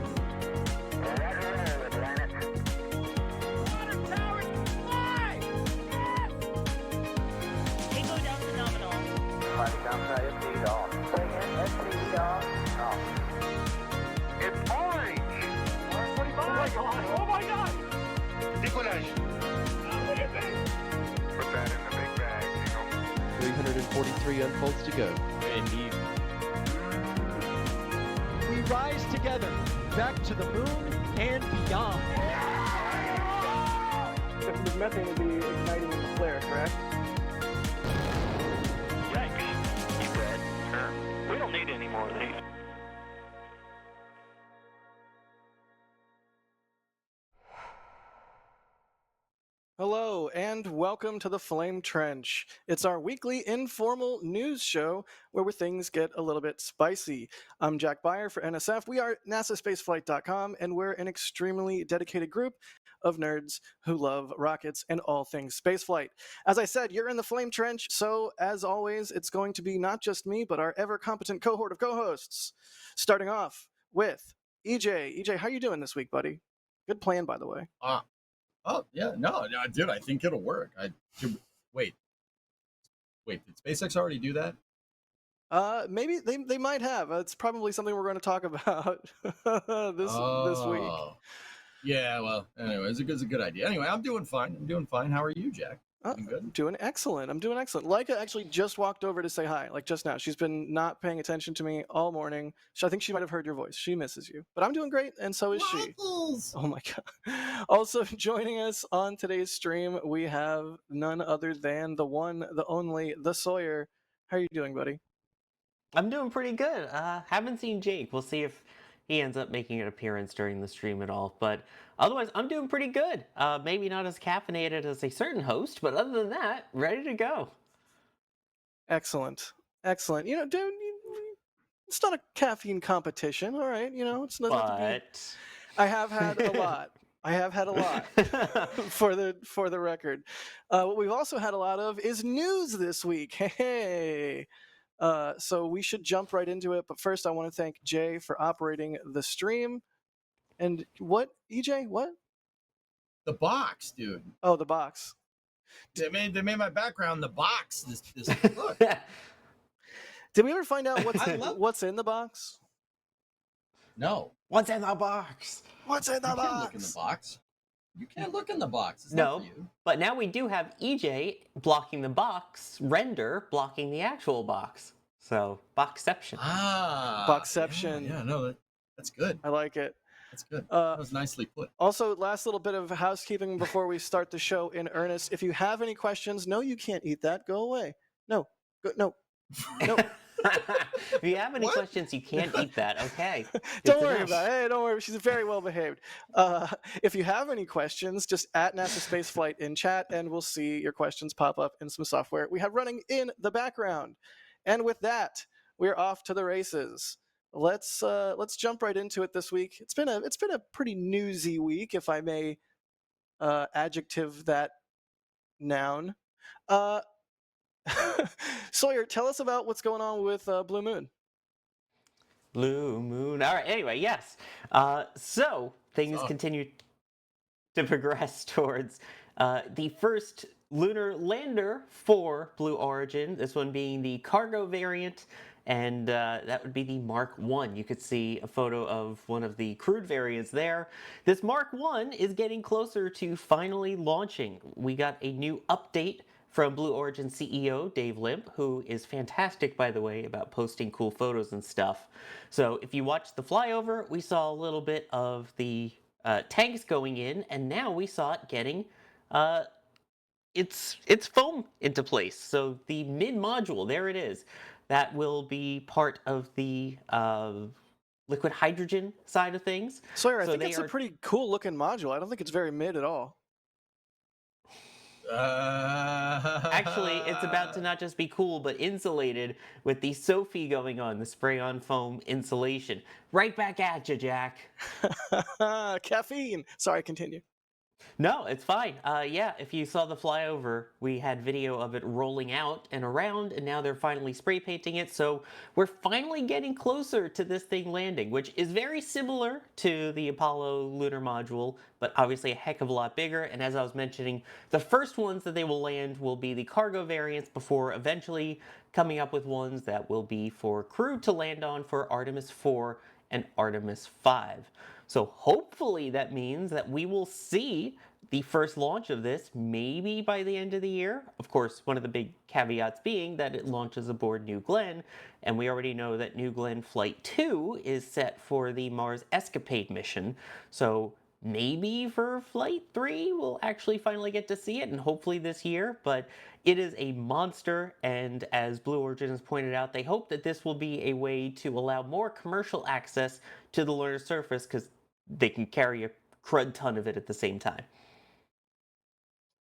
Water towers fly! Tango down to nominal. Fighting downside FD off. Bring in FD off. It's orange! R45. Oh my god! Oh my god! Decollage. What is it? Put that in the big bag, Eagle. 343 unfolds to go. We rise together, back to the moon and beyond. this methane would be igniting in the flare, correct? Yikes. You bet. Sure. We don't need any more of these. Hello, and welcome to the Flame Trench. It's our weekly informal news show where things get a little bit spicy. I'm Jack Beyer for NSF. We are NASAspaceflight.com, and we're an extremely dedicated group of nerds who love rockets and all things spaceflight. As I said, you're in the Flame Trench, so as always, it's going to be not just me, but our ever-competent cohort of co-hosts. Starting off with EJ. EJ, how you doing this week, buddy? Good plan, by the way. Oh yeah, no, dude, I think it'll work. Wait, did SpaceX already do that? Maybe they might have. It's probably something we're going to talk about this week. Yeah, well, anyway, it's a good idea. Anyway, I'm doing fine. How are you, Jack? Doing good? I'm doing excellent. Leica actually just walked over to say hi, like just now. She's been not paying attention to me all morning. So I think she might have heard your voice. She misses you. But I'm doing great, and so is she. Waffles! Oh my god. Also joining us on today's stream, we have none other than the one, the only, the Sawyer. How are you doing, buddy? I'm doing pretty good. Haven't seen Jake. We'll see if he ends up making an appearance during the stream at all. But otherwise, I'm doing pretty good. Maybe not as caffeinated as a certain host, but other than that, ready to go. Excellent. You know, dude, it's not a caffeine competition, all right? You know, it's not. But I have had a lot. for the record. What we've also had a lot of is news this week. Hey. So we should jump right into it. But first, I want to thank Jay for operating the stream. And what, EJ? What? The box, dude. Oh, the box. They made my background the box. This look. Did we ever find out what's in the box? No. What's in the box? What's in the You box? can't look in the box. You can't look in the box. It's No, not for you. but now we do have EJ blocking the box, Render blocking the actual box. So, boxception. Boxception. Yeah, no, that's good. I like it. That's good. That was nicely put. Also, last little bit of housekeeping before we start the show in earnest. If you have any questions, no, you can't eat that. Go away. No. No. If you have any questions, you can't eat that. Okay. Don't worry about it. Hey, don't worry. She's very well behaved. If you have any questions, just at NASA Spaceflight in chat, and we'll see your questions pop up in some software we have running in the background. And with that, we're off to the races. Let's jump right into it this week. It's been a pretty newsy week, if I may adjective that noun. Sawyer, tell us about what's going on with Blue Moon. Blue Moon. All right. Anyway, yes. So things continue. to progress towards the first lunar lander for Blue Origin, this one being the cargo variant, and that would be the Mark 1. You could see a photo of one of the crewed variants there. This Mark 1 is getting closer to finally launching. We got a new update from Blue Origin CEO Dave Limp, who is fantastic, by the way, about posting cool photos and stuff. So if you watched the flyover, we saw a little bit of the tanks going in, and now we saw it getting its foam into place. So the mid module, there it is, that will be part of the liquid hydrogen side of things. Sawyer, I So think they it's are a pretty cool looking module. I don't think it's very mid at all. actually, it's about to not just be cool, but insulated with the Sophie going on, the spray-on foam insulation. Right back at you, Jack. Caffeine. Sorry, continue. No, it's fine. Yeah, if you saw the flyover, we had video of it rolling out and around, and now they're finally spray painting it. So we're finally getting closer to this thing landing, which is very similar to the Apollo lunar module, but obviously a heck of a lot bigger. And as I was mentioning, the first ones that they will land will be the cargo variants before eventually coming up with ones that will be for crew to land on for Artemis 4 and Artemis 5. So hopefully that means that we will see the first launch of this maybe by the end of the year. Of course, one of the big caveats being that it launches aboard New Glenn, and we already know that New Glenn Flight 2 is set for the Mars Escapade mission. So maybe for Flight 3 we'll actually finally get to see it, and hopefully this year, but it is a monster, and as Blue Origin has pointed out, they hope that this will be a way to allow more commercial access to the lunar surface because they can carry a crud ton of it at the same time.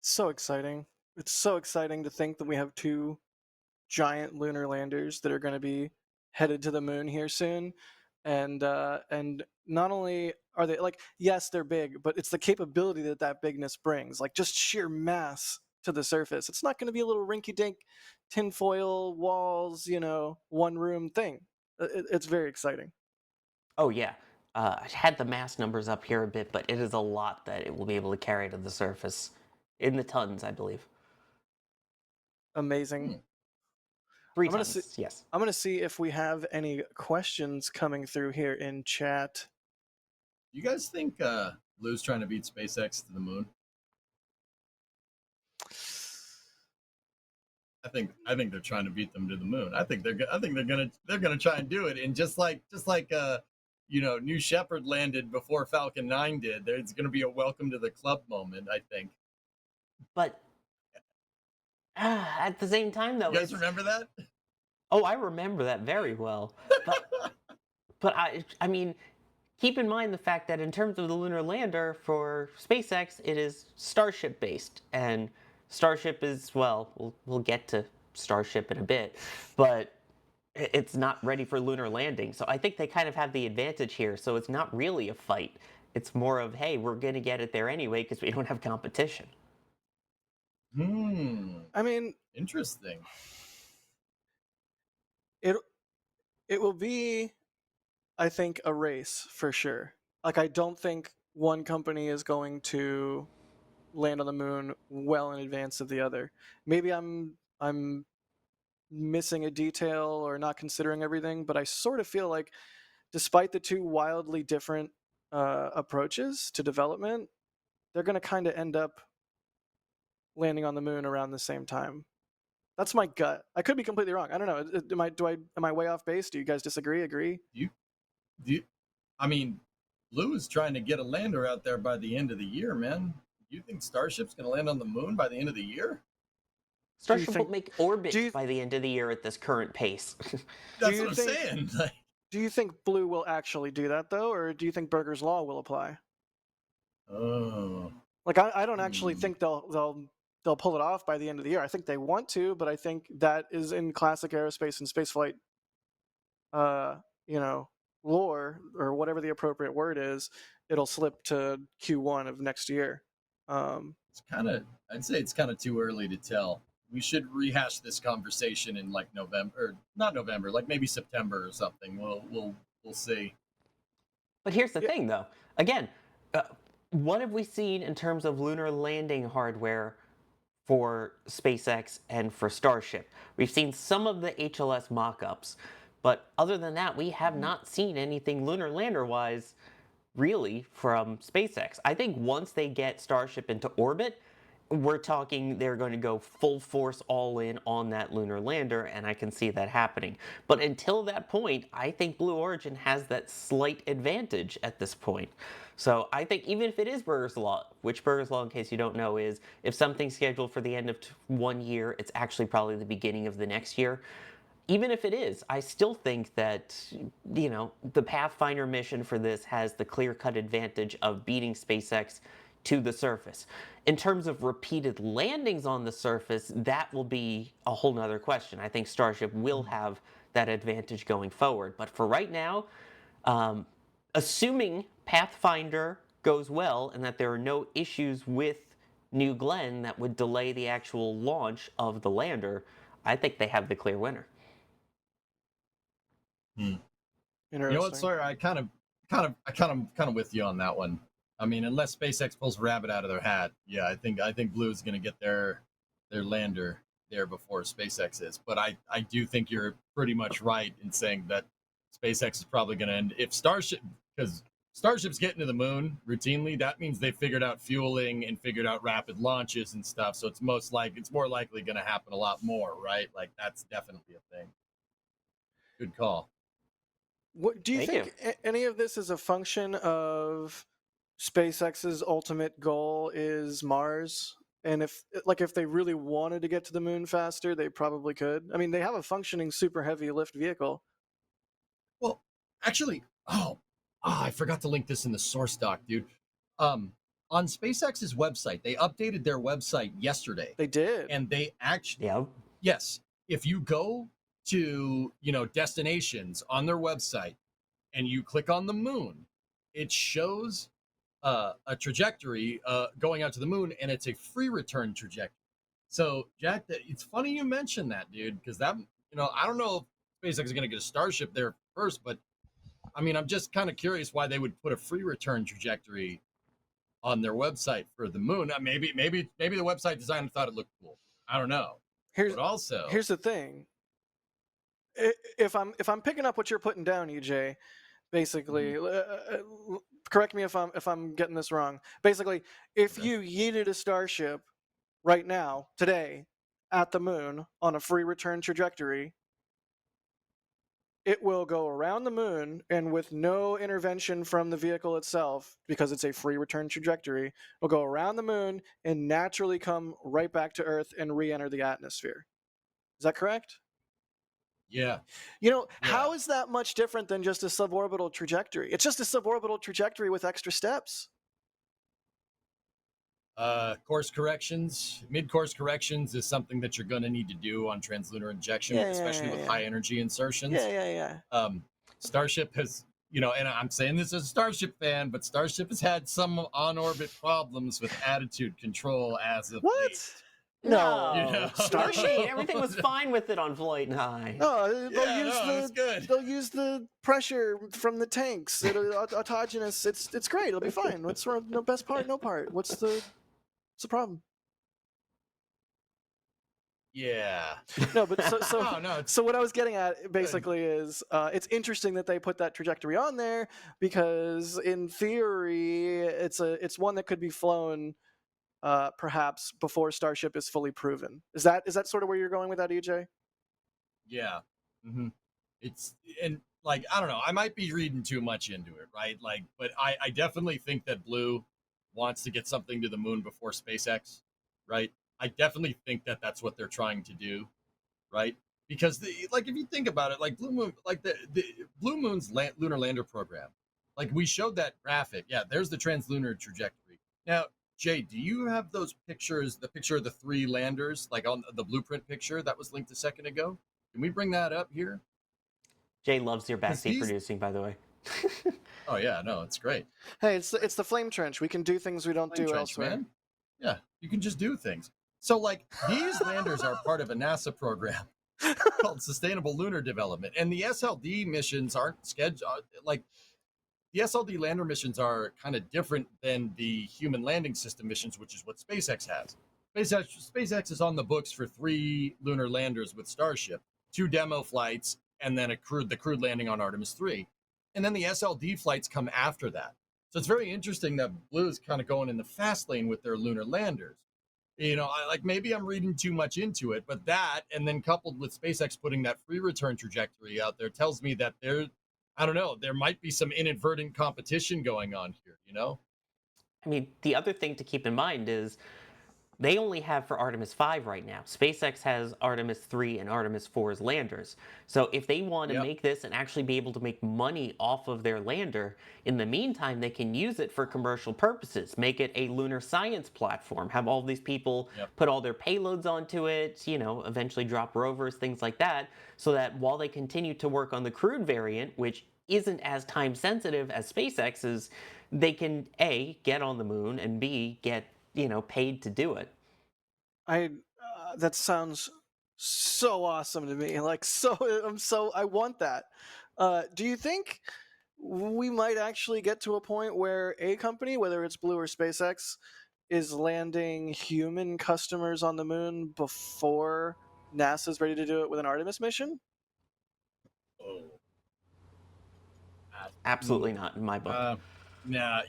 So exciting. It's so exciting to think that we have two giant lunar landers that are going to be headed to the moon here soon. And not only are they like, yes, they're big, but it's the capability that that bigness brings, like just sheer mass to the surface. It's not going to be a little rinky-dink tinfoil walls, one room thing. It's very exciting. Oh yeah, I had the mass numbers up here a bit, but it is a lot that it will be able to carry to the surface, in the tons, I believe. Amazing. 3 I'm gonna tons, see. yes. I'm gonna see if we have any questions coming through here in chat. You guys think Blue's trying to beat SpaceX to the moon? I think they're trying to beat them to the moon. I think they're gonna try and do it. And just like New Shepard landed before Falcon 9 did. There's gonna be a welcome to the club moment, I think. But at the same time, though, You guys remember that? Oh, I remember that very well. But I mean, keep in mind the fact that in terms of the lunar lander for SpaceX, it is Starship based, and Starship is, well, we'll get to Starship in a bit, but it's not ready for lunar landing. So I think they kind of have the advantage here. So it's not really a fight. It's more of, hey, we're going to get it there anyway because we don't have competition. I mean, interesting. It will be, I think, a race for sure. Like, I don't think one company is going to land on the moon well in advance of the other. Maybe I'm missing a detail or not considering everything, but I sort of feel like, despite the two wildly different approaches to development, they're going to kind of end up landing on the moon around the same time. That's my gut. I could be completely wrong. I don't know. Am I way off base? Do you guys disagree? Agree? I mean, Blue is trying to get a lander out there by the end of the year, man. Do you think Starship's going to land on the moon by the end of the year? Starship will make orbit by the end of the year at this current pace. That's what I'm saying. Do you think Blue will actually do that, though, or do you think Berger's Law will apply? Oh. Like, I don't actually think they'll pull it off by the end of the year. I think they want to, but I think that is in classic aerospace and spaceflight, lore, or whatever the appropriate word is. It'll slip to Q1 of next year. I'd say it's kind of too early to tell. We should rehash this conversation in like November, or not November, like maybe September or something. We'll see. But here's the thing, though. Again, what have we seen in terms of lunar landing hardware for SpaceX and for Starship? We've seen some of the HLS mock-ups, but other than that, we have not seen anything lunar lander-wise really from SpaceX. I think once they get Starship into orbit, we're talking they're going to go full force all in on that lunar lander, and I can see that happening. But until that point, I think Blue Origin has that slight advantage at this point. So I think even if it is Burger's Law, which Burger's Law, in case you don't know, is if something's scheduled for the end of 1 year, it's actually probably the beginning of the next year. Even if it is, I still think that, the Pathfinder mission for this has the clear-cut advantage of beating SpaceX to the surface. In terms of repeated landings on the surface, that will be a whole nother question. I think Starship will have that advantage going forward. But for right now, assuming Pathfinder goes well and that there are no issues with New Glenn that would delay the actual launch of the lander, I think they have the clear winner. You Interesting. know what, Sawyer? I kind of with you on that one. I mean, unless SpaceX pulls a rabbit out of their hat, yeah, I think Blue's going to get their lander there before SpaceX is. But I do think you're pretty much right in saying that SpaceX is probably going to end if Starship, because Starship's getting to the moon routinely. That means they figured out fueling and figured out rapid launches and stuff. So it's more likely going to happen a lot more, right? Like that's definitely a thing. Good call. What do you Thank think any of this is a function of SpaceX's ultimate goal is Mars? And if they really wanted to get to the moon faster, they probably could. I mean, they have a functioning super heavy lift vehicle. Well, actually, I forgot to link this in the source doc, dude. On SpaceX's website, they updated their website yesterday. They did. And they actually, Yeah. yes, if you go to, destinations on their website and you click on the moon, it shows a trajectory going out to the moon, and it's a free return trajectory. So, Jack, it's funny you mentioned that, dude, because that, I don't know if SpaceX is going to get a Starship there first, but I mean, I'm just kind of curious why they would put a free return trajectory on their website for the moon. Maybe the website designer thought it looked cool. I don't know. Here's the thing. If I'm picking up what you're putting down, EJ, basically, correct me if I'm getting this wrong. Basically, if you yeeted a Starship right now, today, at the moon on a free return trajectory, it will go around the moon, and with no intervention from the vehicle itself, because it's a free return trajectory, will go around the moon and naturally come right back to Earth and re-enter the atmosphere. Is that correct? Yeah. How is that much different than just a suborbital trajectory? It's just a suborbital trajectory with extra steps. Course corrections, mid-course corrections is something that you're going to need to do on translunar injection, especially with high energy insertions. Starship has, and I'm saying this as a Starship fan, but Starship has had some on-orbit problems with attitude control as of late. No, Starship. Everything was fine with it on Flight 9. No, they'll use the pressure from the tanks. Autogenous. It's great. It'll be fine. What's wrong? No best part, no part. What's the problem? Yeah. No, but so what I was getting at basically is it's interesting that they put that trajectory on there because in theory it's one that could be flown perhaps before Starship is fully proven. Is that sort of where you're going with that, EJ? Yeah. Mm-hmm. I don't know. I might be reading too much into it, right? But I definitely think that Blue wants to get something to the moon before SpaceX, right? I definitely think that that's what they're trying to do, right? Because if you think about it, Blue Moon, the Blue Moon's lunar lander program, we showed that graphic. Yeah, there's the translunar trajectory. Now, Jay, do you have those pictures? The picture of the 3 landers, on the blueprint picture that was linked a second ago. Can we bring that up here? Jay loves your backseat producing, by the way. Oh yeah, no, it's great. Hey, it's the flame trench. We can do things we don't do elsewhere. Man. Yeah, you can just do things. So these landers are part of a NASA program called Sustainable Lunar Development, and the SLD missions aren't scheduled. the SLD lander missions are kind of different than the human landing system missions, which is what SpaceX has. SpaceX is on the books for 3 lunar landers with Starship, 2 demo flights, and then the crewed landing on Artemis 3. And then the SLD flights come after that. So it's very interesting that Blue is kind of going in the fast lane with their lunar landers. Maybe I'm reading too much into it, but that, and then coupled with SpaceX putting that free return trajectory out there, tells me that I don't know, there might be some inadvertent competition going on here. I mean, the other thing to keep in mind is they only have for Artemis 5 right now. SpaceX has Artemis 3 and Artemis 4's landers. So if they want to Yep. make this and actually be able to make money off of their lander, in the meantime, they can use it for commercial purposes. Make it a lunar science platform. Have all these people put all their payloads onto it, eventually drop rovers, things like that, so that while they continue to work on the crewed variant, which isn't as time sensitive as SpaceX's, they can A, get on the moon, and B, get paid to do it. That sounds so awesome to me. I want that. Do you think we might actually get to a point where a company, whether it's Blue or SpaceX, is landing human customers on the moon before NASA's ready to do it with an Artemis mission? Oh. Absolutely not in my book. Yeah.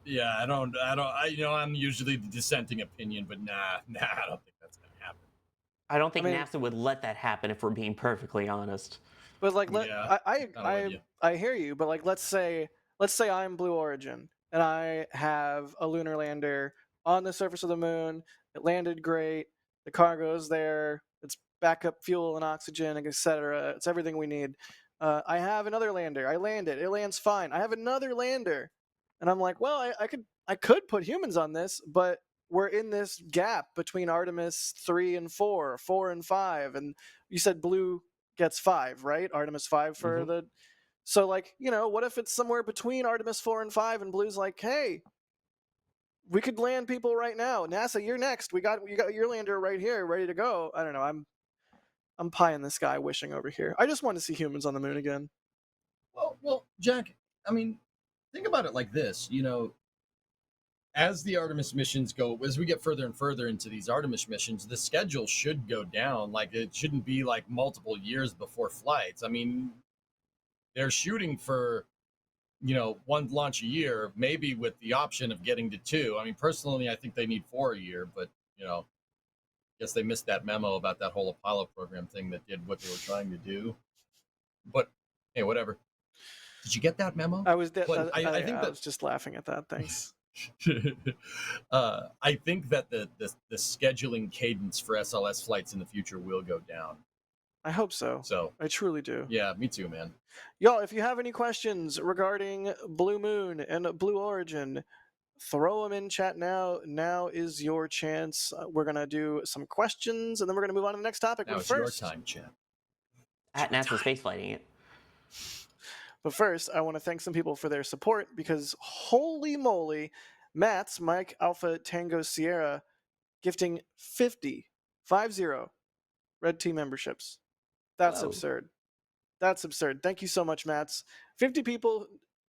I'm usually the dissenting opinion, but nah, I don't think that's gonna happen. I don't think NASA would let that happen if we're being perfectly honest. But Yeah, I hear you. But let's say I'm Blue Origin and I have a lunar lander on the surface of the moon. It landed great. The cargo's there. It's backup fuel and oxygen, etc. It's everything we need. I have another lander. I land it. It lands fine. I have another lander, and I'm like, well, I could put humans on this, but we're in this gap between Artemis 3 and 4, 4 and 5, and you said Blue gets 5, right? Artemis 5 for the. So what if it's somewhere between Artemis 4 and 5, and Blue's like, hey, we could land people right now. NASA, you're next. You got your lander right here, ready to go. I don't know. I'm pie in the sky wishing over here. I just want to see humans on the moon again. Well, Jack, I mean, think about it like this. As the Artemis missions go, as we get further and further into these Artemis missions, the schedule should go down. Like, it shouldn't be like multiple years before flights. I mean, they're shooting for, 1 launch a year, maybe with the option of getting to 2. I mean, personally, I think they need 4 a year, but, guess they missed that memo about that whole Apollo program thing that did what they were trying to do. But hey, whatever. Did you get that memo? I was I was just laughing at that. Thanks. I think that the scheduling cadence for SLS flights in the future will go down. I hope so. So I truly do. Yeah, me too, man. Y'all, if you have any questions regarding Blue Moon and Blue Origin, throw them in chat now. Now is your chance. We're gonna do some questions, and then we're gonna move on to the next topic. Now but it's first, your time, chat. At NASA Spaceflighting it. But first, I want to thank some people for their support because holy moly, Matt's Mike Alpha Tango Sierra gifting 50 Red Team memberships. That's Whoa. absurd. That's absurd. Thank you so much, Mats. 50 people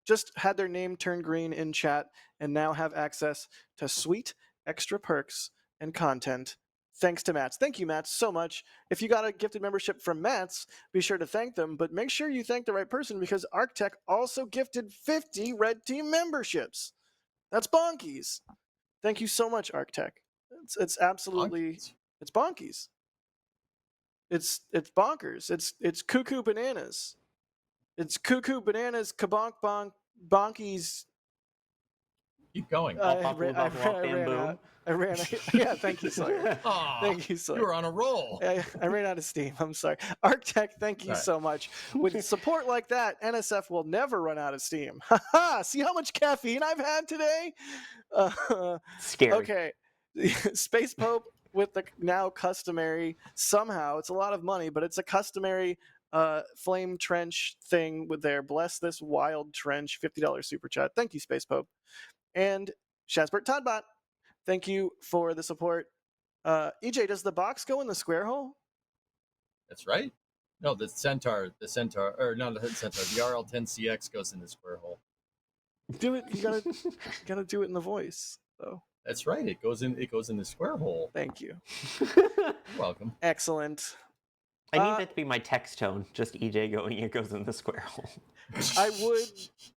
just had their name turned green in chat and now have access to sweet extra perks and content. Thanks to Mats. Thank you, Mats, so much. If you got a gifted membership from Mats, be sure to thank them, but make sure you thank the right person because ArcTech also gifted 50 Red Team memberships. That's bonkies. Thank you so much, ArcTech. It's absolutely it's bonkies. It's bonkers. It's cuckoo bananas. It's cuckoo bananas, kabonk bonk bonkies. Keep going. I ran out. Yeah, thank you, Sawyer. Thank you, Sawyer. You were on a roll. I ran out of steam. I'm sorry. ArcTech, thank you so much. With support like that, NSF will never run out of steam. See how much caffeine I've had today? Scary. Okay. Space Pope with the now customary, somehow, it's a lot of money, but it's a customary flame trench thing with their bless this wild trench $50 super chat. Thank you, Space Pope. And Shazbert Toddbot, thank you for the support. EJ, does the box go in the square hole? That's right. No, the Centaur, or no, the Centaur, the RL10CX goes in the square hole. Do it. You gotta do it in the voice. So That's right. It goes in the square hole. thank you. You're welcome. Excellent. I need that to be my text tone. Just EJ going, it goes in the square hole.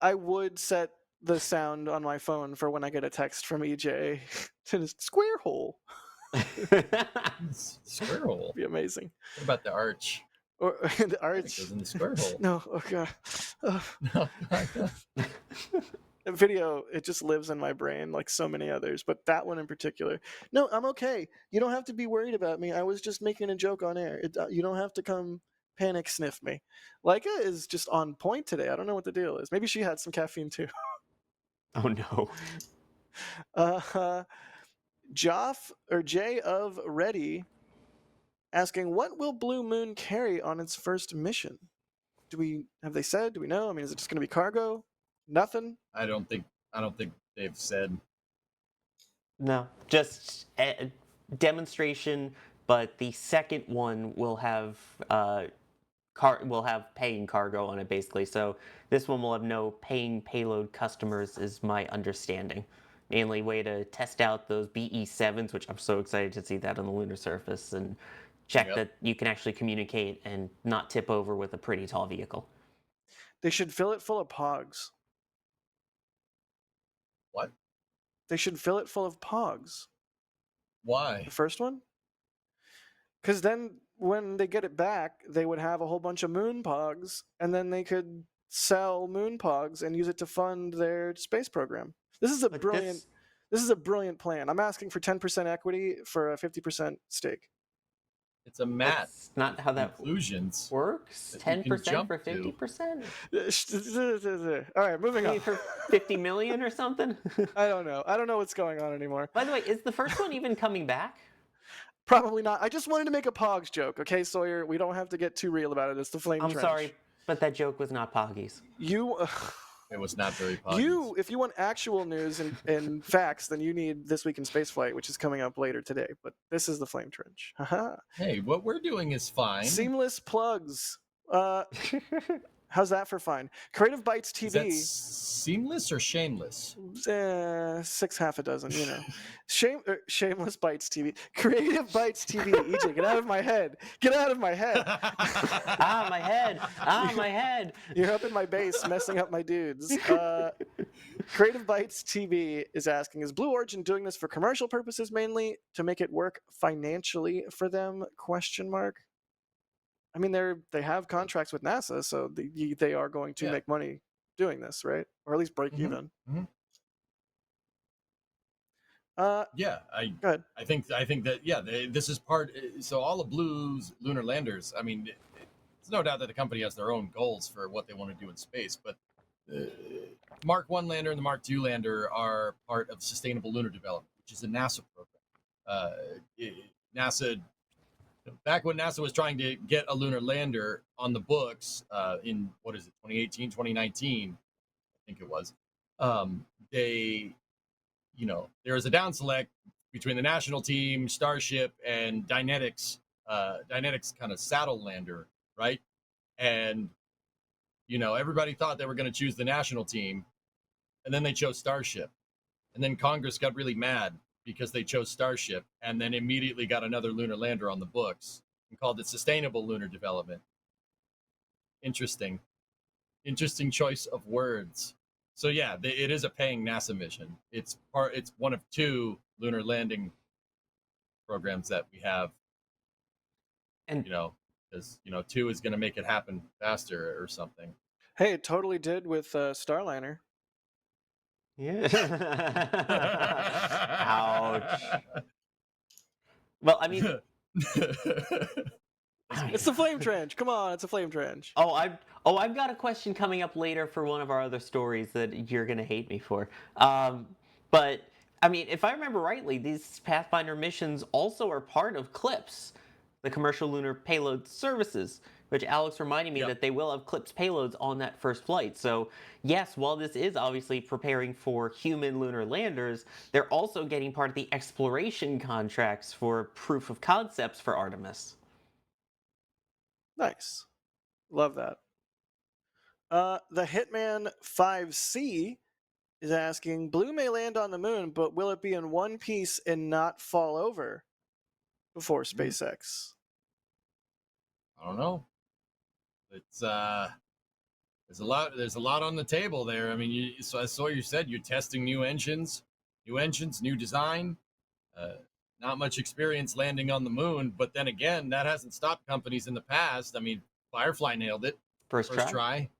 I would set the sound on my phone for when I get a text from EJ to the square hole. Square hole. Be amazing. What about the arch? Or the It arch. goes in the square hole. No, oh god. No, no. Video, it just lives in my brain like so many others, but that one in particular. No, I'm okay. You don't have to be worried about me. I was just making a joke on air. You don't have to come panic sniff me. Leica is just on point today. I don't know what the deal is. Maybe she had some caffeine too. Oh no. Joff or Jay of Ready asking, what will Blue Moon carry on its first mission? Have they said? Do we know? I mean, is it just going to be cargo? Nothing. I don't think they've said. No, just a demonstration. But the second one will have paying cargo on it basically. So this one will have no paying payload customers, is my understanding. Mainly way to test out those BE7s, which I'm so excited to see that on the lunar surface and check that you can actually communicate and not tip over with a pretty tall vehicle. They should fill it full of pogs. What? They should fill it full of pogs. Why? The first one? Because then when they get it back, they would have a whole bunch of moon pogs, and then they could sell moon pogs and use it to fund their space program. This is a brilliant plan. I'm asking for 10% equity for a 50% stake. It's a mat. That's not how that conclusions works. 10% for 50%. All right, moving on. For 50 million or something. I don't know. I don't know what's going on anymore. By the way, is the first one even coming back? Probably not. I just wanted to make a Pogs joke, okay, Sawyer? We don't have to get too real about it. It's the Flame Trench. I'm sorry, but that joke was not Poggies. It was not very Poggies. If you want actual news and facts, then you need This Week in Spaceflight, which is coming up later today. But this is the Flame Trench. Hey, what we're doing is fine. Seamless plugs. How's that for fine? Creative Bytes TV. Is that seamless or shameless? 6 half a dozen, you know. Shameless Bytes TV. Creative Bytes TV. EJ, get out of my head. Get out of my head. My head. My head. You're up in my base, messing up my dudes. Creative Bytes TV is asking, is Blue Origin doing this for commercial purposes mainly to make it work financially for them? Question mark. I mean, they have contracts with NASA, so they are going to make money doing this, right? Or at least break even. Mm-hmm. Go ahead. I think that this is part. So all of Blue's lunar landers. I mean, it's no doubt that the company has their own goals for what they want to do in space, but Mark I lander and the Mark II lander are part of Sustainable Lunar Development, which is a NASA program. NASA. Back when NASA was trying to get a lunar lander on the books in, 2018, 2019, I think it was, there was a down select between the national team, Starship, and Dynetics kind of saddle lander, right? And, everybody thought they were going to choose the national team, and then they chose Starship. And then Congress got really mad because they chose Starship, and then immediately got another lunar lander on the books and called it Sustainable Lunar Development. Interesting choice of words. So yeah, it is a paying NASA mission. It's one of 2 lunar landing programs that we have, and because 2 is going to make it happen faster or something. Hey, it totally did with Starliner. Yeah. Ouch. Well, I mean, it's the Flame Trench. Come on, it's a Flame Trench. I've got a question coming up later for one of our other stories that you're gonna hate me for. But I mean, if I remember rightly, these Pathfinder missions also are part of CLIPS, the Commercial Lunar Payload Services, which Alex reminded me that they will have CLIPS payloads on that first flight. So yes, while this is obviously preparing for human lunar landers, they're also getting part of the exploration contracts for proof of concepts for Artemis. Nice. Love that. The Hitman 5C is asking, Blue may land on the moon, but will it be in one piece and not fall over before SpaceX? I don't know. It's there's a lot on the table there. I mean, so I saw you said you're testing new engines, new design. Uh, Not much experience landing on the moon, but then again, that hasn't stopped companies in the past. I mean, Firefly nailed it First try.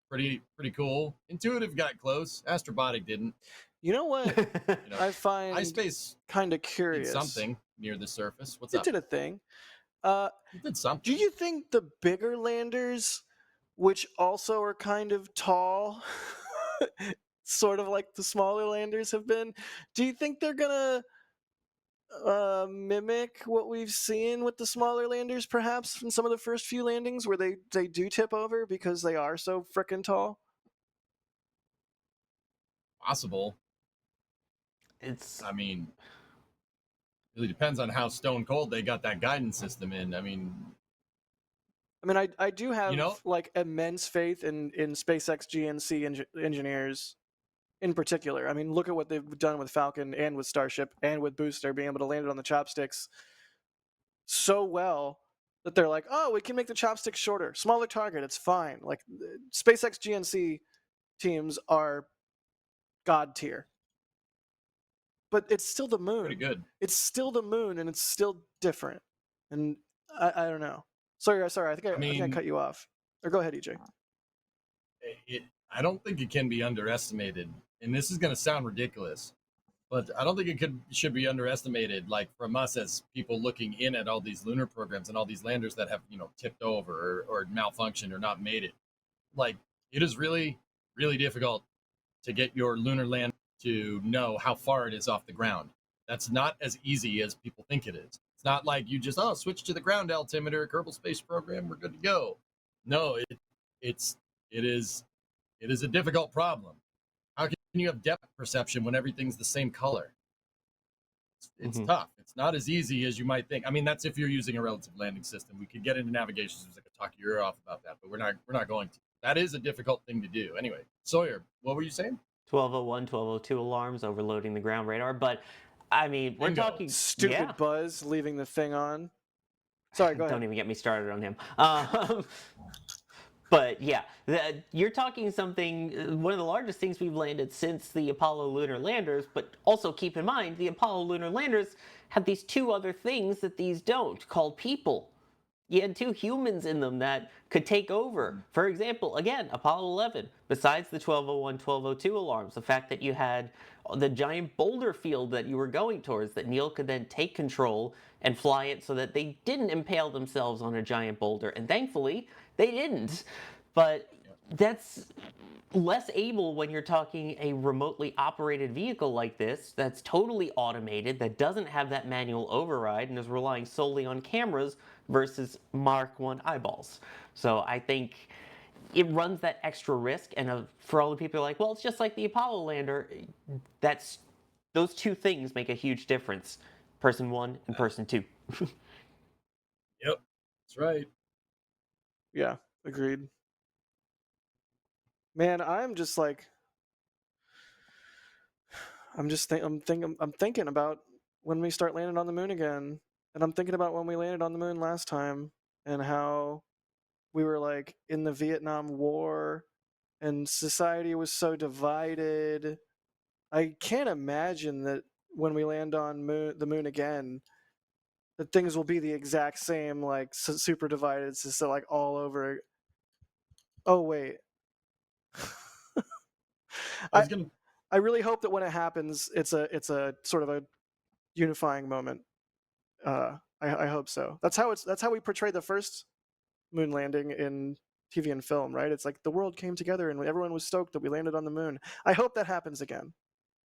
Pretty cool. Intuitive got close. Astrobotic didn't. You know what You know, I find iSpace kind of did curious? something near the surface. What's It up? did a thing. It did something. Do you think the bigger landers, which also are kind of tall, sort of like the smaller landers have been, do you think they're gonna mimic what we've seen with the smaller landers, perhaps in some of the first few landings, where they do tip over because they are so frickin' tall? Possible. It's I mean, really depends on how stone cold they got that guidance system in. I mean, I do have you know, like immense faith in SpaceX GNC engineers in particular. I mean, look at what they've done with Falcon and with Starship and with Booster, being able to land it on the chopsticks so well that they're like, oh, we can make the chopsticks shorter, smaller target, it's fine. Like SpaceX GNC teams are god tier. But it's still the moon. pretty good. It's still the moon, and it's still different. And I don't know. Sorry. I think I mean, cut you off. Or go ahead, EJ. I don't think it can be underestimated. And this is going to sound ridiculous, but I don't think it should be underestimated. Like from us as people looking in at all these lunar programs and all these landers that have tipped over or malfunctioned or not made it. Like it is really really difficult to get your lunar land to know how far it is off the ground. That's not as easy as people think it is. It's not like you just switch to the ground altimeter, Kerbal Space Program, we're good to go. No, it's it is it is a difficult problem. How can you have depth perception when everything's the same color? It's tough. It's not as easy as you might think. I mean, that's if you're using a relative landing system. We could get into navigation systems. I could talk your ear off about that, but we're not going to. That is a difficult thing to do. Anyway, Sawyer, what were you saying? 1201, 1202 alarms overloading the ground radar. But I mean, we're Bingo. talking Stupid Buzz leaving the thing on. Sorry, go ahead. Don't even get me started on him. But yeah, you're talking something, one of the largest things we've landed since the Apollo lunar landers, but also keep in mind, the Apollo lunar landers had these two other things that these don't, called people. You had two humans in them that could take over. For example, again, Apollo 11, besides the 1201, 1202 alarms, the fact that you had the giant boulder field that you were going towards, that Neil could then take control and fly it so that they didn't impale themselves on a giant boulder. And thankfully, they didn't. But that's less able when you're talking a remotely operated vehicle like this that's totally automated, that doesn't have that manual override and is relying solely on cameras versus Mark 1 eyeballs. So I think it runs that extra risk, and for all the people who are like, well, it's just like the Apollo lander, those two things make a huge difference. Person 1 and person 2. Yep, that's right. Yeah, agreed. Man, I'm just like, I'm thinking about when we start landing on the moon again, and I'm thinking about when we landed on the moon last time and how we were like in the Vietnam War and society was so divided. I can't imagine that when we land on the moon again, that things will be the exact same, like super divided, so like all over. Oh wait. I really hope that when it happens, it's a sort of a unifying moment. I hope so. That's how we portray the first moon landing in TV and film, right? It's like the world came together and everyone was stoked that we landed on the moon. I hope that happens again.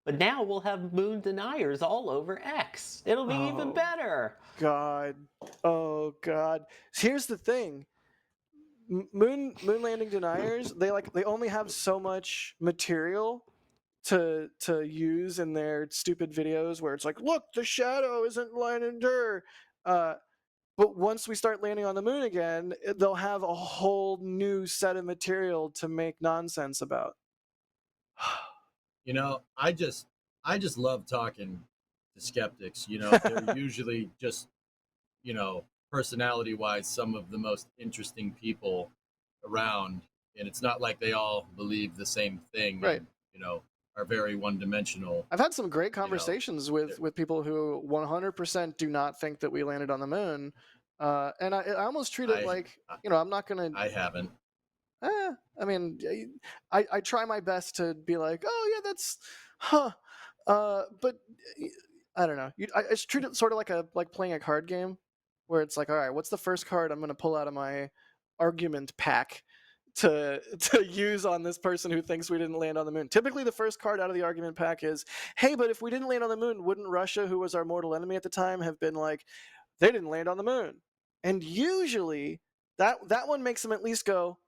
But now we'll have moon deniers all over X. It'll be even better. God. Oh God. Here's the thing. Moon landing deniers, they only have so much material to use in their stupid videos where it's like, look, the shadow isn't landing her. But once we start landing on the moon again, they'll have a whole new set of material to make nonsense about. You know, I just love talking to skeptics. You know, they're usually just, you know, personality wise, some of the most interesting people around. And it's not like they all believe the same thing Right. and, you know, are very one dimensional. I've had some great You know, conversations with people who 100% do not think that we landed on the moon, and I almost treat it I like, you know, I'm not gonna. I haven't. I mean, I try my best to be like, oh yeah, that's, huh, but I don't know. I just treat it sort of like playing a card game, where it's like, all right, what's the first card I'm gonna pull out of my argument pack to use on this person who thinks we didn't land on the moon. Typically, the first card out of the argument pack is, hey, but if we didn't land on the moon, wouldn't Russia, who was our mortal enemy at the time, have been like, they didn't land on the moon? And usually, that one makes them at least go,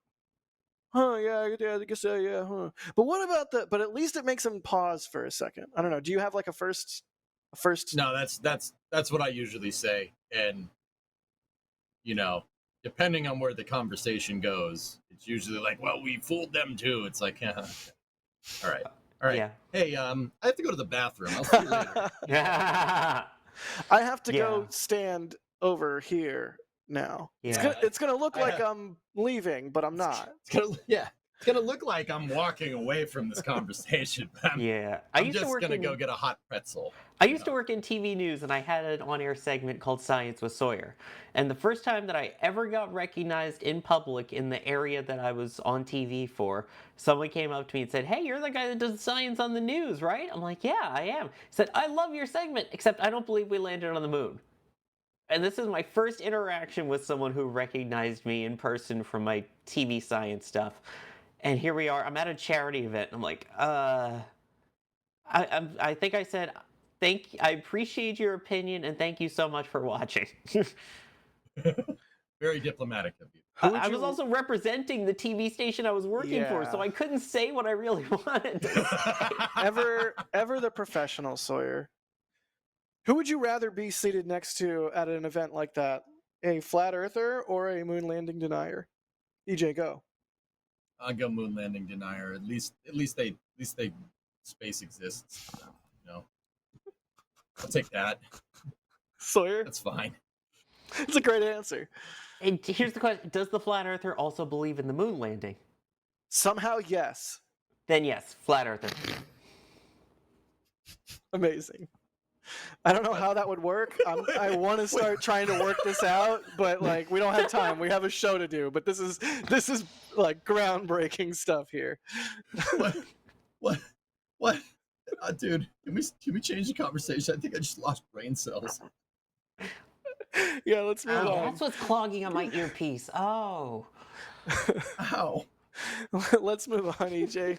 huh, yeah, I guess, yeah, huh. But what about the? But at least it makes them pause for a second. I don't know. Do you have like a first? No, that's what I usually say. And, you know, depending on where the conversation goes, it's usually like, well, we fooled them too. It's like, yeah, all right. All right. Yeah. Hey, I have to go to the bathroom. I'll see you later. Yeah. I have to go Yeah. stand over here now. Yeah. It's gonna look I like have- I'm leaving, but I'm not. It's gonna look like I'm walking away from this conversation. But Yeah. I'm just gonna go get a hot pretzel. I used to work in TV news, and I had an on-air segment called Science with Sawyer. And the first time that I ever got recognized in public in the area that I was on TV for, someone came up to me and said, "Hey, you're the guy that does science on the news, right?" I'm like, "Yeah, I am." He said, "I love your segment, except I don't believe we landed on the moon." And this is my first interaction with someone who recognized me in person from my TV science stuff. And here we are. I'm at a charity event. And I'm like, I think I said, I appreciate your opinion and thank you so much for watching. Very diplomatic of you. I was also representing the TV station I was working for, so Yeah. I couldn't say what I really wanted to say. Ever the professional, Sawyer. Who would you rather be seated next to at an event like that? A flat earther or a moon landing denier? EJ, go. I'll go moon landing denier. At least they space exists. So, you know, I'll take that. Sawyer? That's fine. It's a great answer. And here's the question: does the flat earther also believe in the moon landing? Somehow, yes. Then yes, flat earther. Amazing. I don't know how that would work. I want to start trying to work this out, but like we don't have time. We have a show to do. But this is like groundbreaking stuff here. What? Dude, can we change the conversation? I think I just lost brain cells. Yeah, let's move Oh, on. that's what's clogging on my earpiece. Oh. Ow. Let's move on, EJ.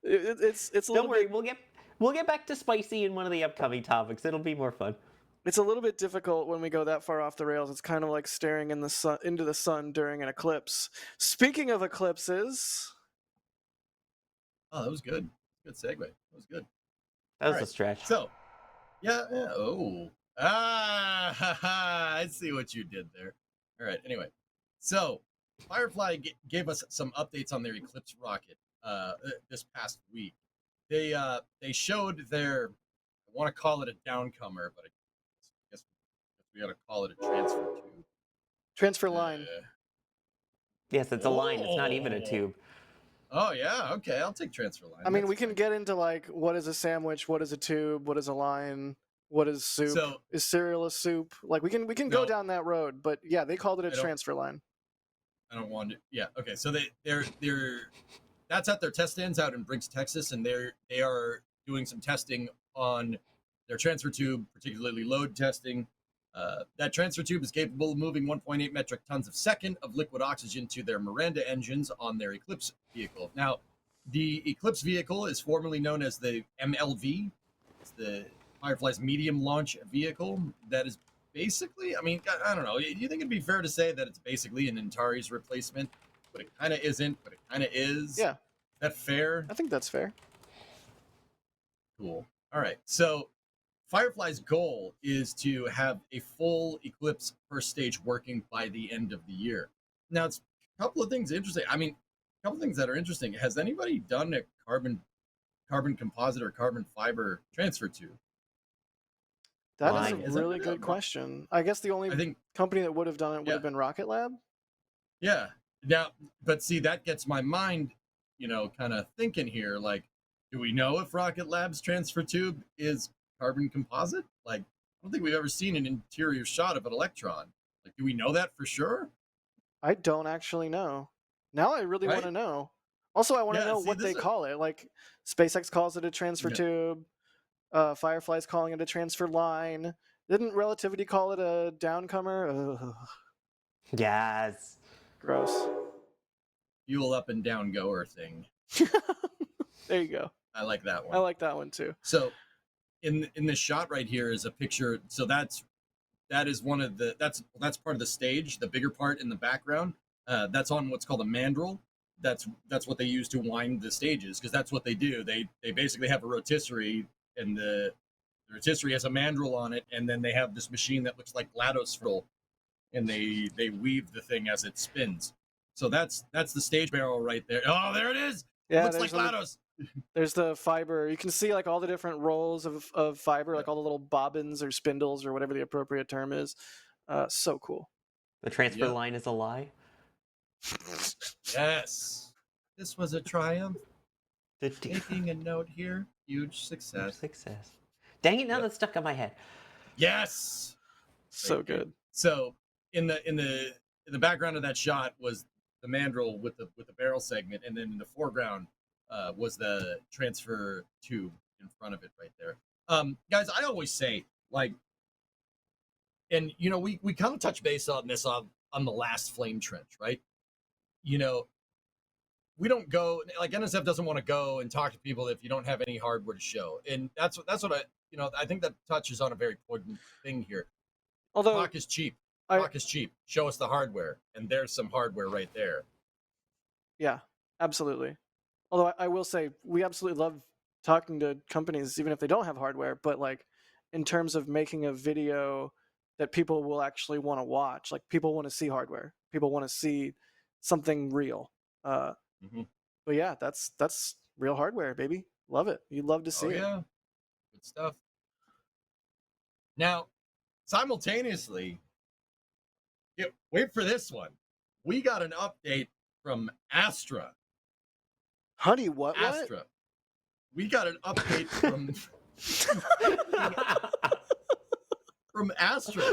It's a Don't little worry, bit, we'll get back to spicy in one of the upcoming topics. It'll be more fun. it's a little bit difficult when we go that far off the rails. It's kind of like staring in the sun into the sun during an eclipse. Speaking of eclipses, Oh, that was good. Good segue. That was good. That was All a right. stretch. So, yeah. Oh. I see what you did there. All right. Anyway, so Firefly gave us some updates on their Eclipse rocket this past week. They showed their, I want to call it a downcomer, but I guess we got to call it a transfer tube. transfer line. Yes, it's a line. It's not even a tube. Oh yeah. Okay, I'll take transfer line. I mean, That's we can fine. get into like what is a sandwich, what is a tube, what is a line, what is soup, So- is cereal a soup? Like we can go No. down that road, but yeah, they called it a I don't- transfer line. I don't want to. Yeah. Okay. So they're that's at their test stands out in Brinks, Texas, and they are doing some testing on their transfer tube, particularly load testing. That transfer tube is capable of moving 1.8 metric tons a second of liquid oxygen to their Miranda engines on their Eclipse vehicle. Now, the Eclipse vehicle is formerly known as the MLV. It's the Firefly's medium launch vehicle that is basically, I mean, I don't know. Do you think it'd be fair to say that it's basically an Antares replacement? But it kind of isn't, but it kind of is. Yeah. Is that fair? I think that's fair. Cool. All right. So Firefly's goal is to have a full Eclipse first stage working by the end of the year. Now, it's a couple of things interesting. I mean, a couple of things that are interesting. Has anybody done a carbon carbon composite or carbon fiber transfer tube? That Why? is a Is that really really good wrong? question. I guess the only I think, company that would have done it would yeah, have been Rocket Lab. yeah. Now, but see, that gets my mind, kind of thinking here. Like, do we know if Rocket Lab's transfer tube is carbon composite? Like, I don't think we've ever seen an interior shot of an Electron. Like, do we know that for sure? I don't actually know. Now I really want Right? to know. Also, I want to Yeah. know See, what this they is call it. Like SpaceX calls it a transfer yeah. tube. Firefly's calling it a transfer line. Didn't Relativity call it a downcomer? Ugh, Yes. gross. Fuel up and down goer thing. There you go. I like that I one. like that one too. So in this shot right here is a picture. So that is one of the that's part of the stage. The bigger part in the background, that's on what's called a mandrel. That's what they use to wind the stages, because that's what they do. They basically have a rotisserie, and the rotisserie has a mandrel on it, and then they have this machine that looks like GLaDOS roll, and they weave the thing as it spins. So that's the stage barrel right there. Oh, there it is. Yeah, Looks like GLaDOS. there's the fiber. You can see like all the different rolls of fiber, like all the little bobbins or spindles or whatever the appropriate term is. So cool. The transfer Yep. line is a lie. Yes. This was a triumph. Did you- Making a note here. Huge Huge success. success. Dang it! Now Yep. that's stuck in my head. Yes. So Thank you. good. So in the background of that shot was the mandrel with the barrel segment, and then in the foreground was the transfer tube in front of it right there. Guys, I always say, like, and we kind of touch base on this on the last Flame Trench, right? We don't go, like, NSF doesn't want to go and talk to people if you don't have any hardware to show, and that's what I think that touches on a very important thing here. Although Talk is cheap. Talk is cheap. Show us the hardware, and there's some hardware right there. yeah, absolutely. Although I will say we absolutely love talking to companies, even if they don't have hardware. But like, in terms of making a video that people will actually want to watch, like people want to see hardware. People want to see something real. Mhm. But yeah, that's real hardware, baby. Love it. You'd love to see Oh it. yeah, good stuff. Now, simultaneously, wait for this one. We got an update from Astra. Honey, what? Astra. We got an update from Astra,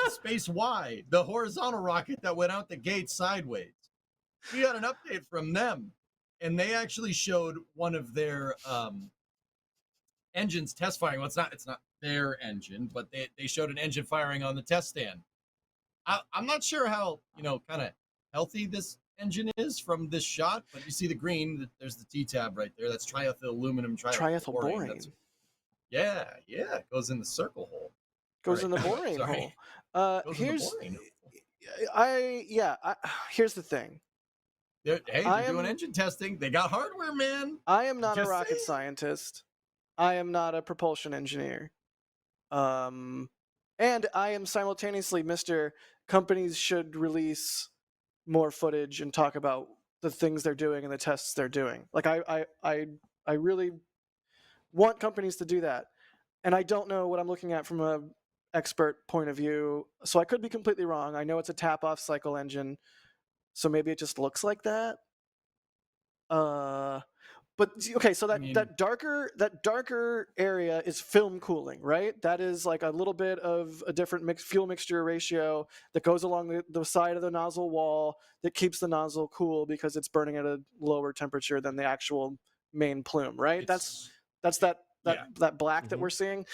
Space Y, the horizontal rocket that went out the gate sideways. We got an update from them, and they actually showed one of their engines test firing. Well, it's not their engine, but they showed an engine firing on the test stand. I'm not sure how kind of healthy this engine is from this shot, but you see the green. There's the T tab right there. That's triethyl aluminum Triethyl borane. Yeah, it goes in the circle hole. Goes Right. in the borane Sorry. hole. Goes in the Here's borane here's the thing. Hey, they're doing engine testing. They got hardware, man. I am not a Just rocket saying. scientist. I am not a propulsion engineer. And I am simultaneously Mr. Companies should release more footage and talk about the things they're doing and the tests they're doing. Like I really want companies to do that. And I don't know what I'm looking at from a expert point of view. So I could be completely wrong. I know it's a tap off cycle engine, so maybe it just looks like that. But okay, so that darker area is film cooling, right? That is like a little bit of a different fuel mixture ratio that goes along the side of the nozzle wall that keeps the nozzle cool because it's burning at a lower temperature than the actual main plume, right? That's that black that we're seeing.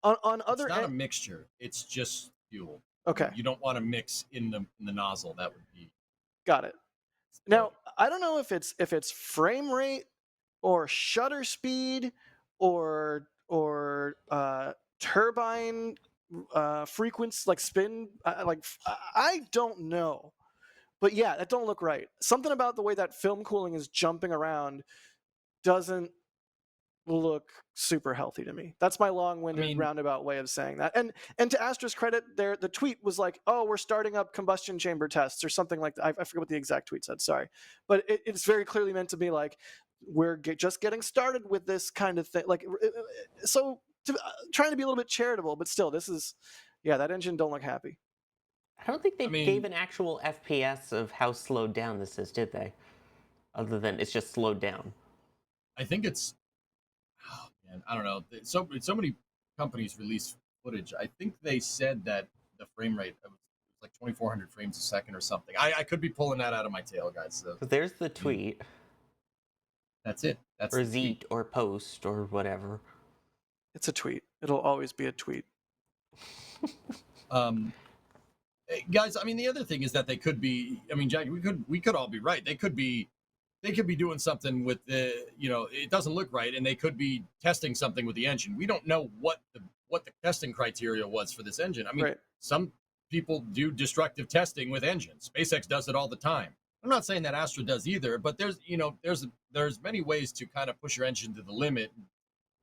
On other, it's not a mixture. It's just fuel. Okay. You don't want to mix in the nozzle. That would be. Got it. Now I don't know if it's frame rate or shutter speed or turbine frequency, like spin, I don't know, but yeah, that don't look right. Something about the way that film cooling is jumping around doesn't look super healthy to me. That's my long-winded roundabout way of saying that. And to Astra's credit, the tweet was like, "Oh, we're starting up combustion chamber tests" or something like that. I forget what the exact tweet said. Sorry, but it's very clearly meant to be like, we're just getting started with this kind of thing. Like, so trying to be a little bit charitable, but still, this is, yeah, that engine don't look happy. I don't think they I mean- gave an actual FPS of how slowed down this is, did they? Other than it's just slowed down. I think it's, oh man, I don't know. So many companies release footage. I think they said that the frame rate was like 2,400 frames a second or something. I could be pulling that out of my tail, guys. So Because there's the tweet, that's it. That's or the tweet. Zeet, or post, or whatever. It's a tweet. It'll always be a tweet. Guys, I mean, the other thing is that they could be. I mean, Jack, we could all be right. They could be doing something with the, it doesn't look right, and they could be testing something with the engine. We don't know what the testing criteria was for this engine. I mean, Right. Some people do destructive testing with engines. SpaceX does it all the time. I'm not saying that Astra does either, but there's many ways to kind of push your engine to the limit,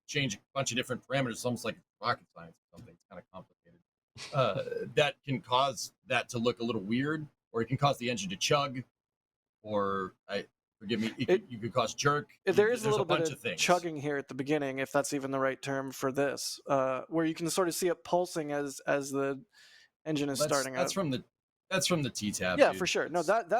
change a bunch of different parameters. It's almost like rocket science or something. It's kind of complicated. That can cause that to look a little weird, or it can cause the engine to chug, or forgive me, you could cause jerk. There is There's a little bunch bit of of things. chugging here at the beginning, if that's even the right term for this, where you can sort of see it pulsing as the engine is starting That's up. from the T-tab. Yeah, dude. for sure. No, that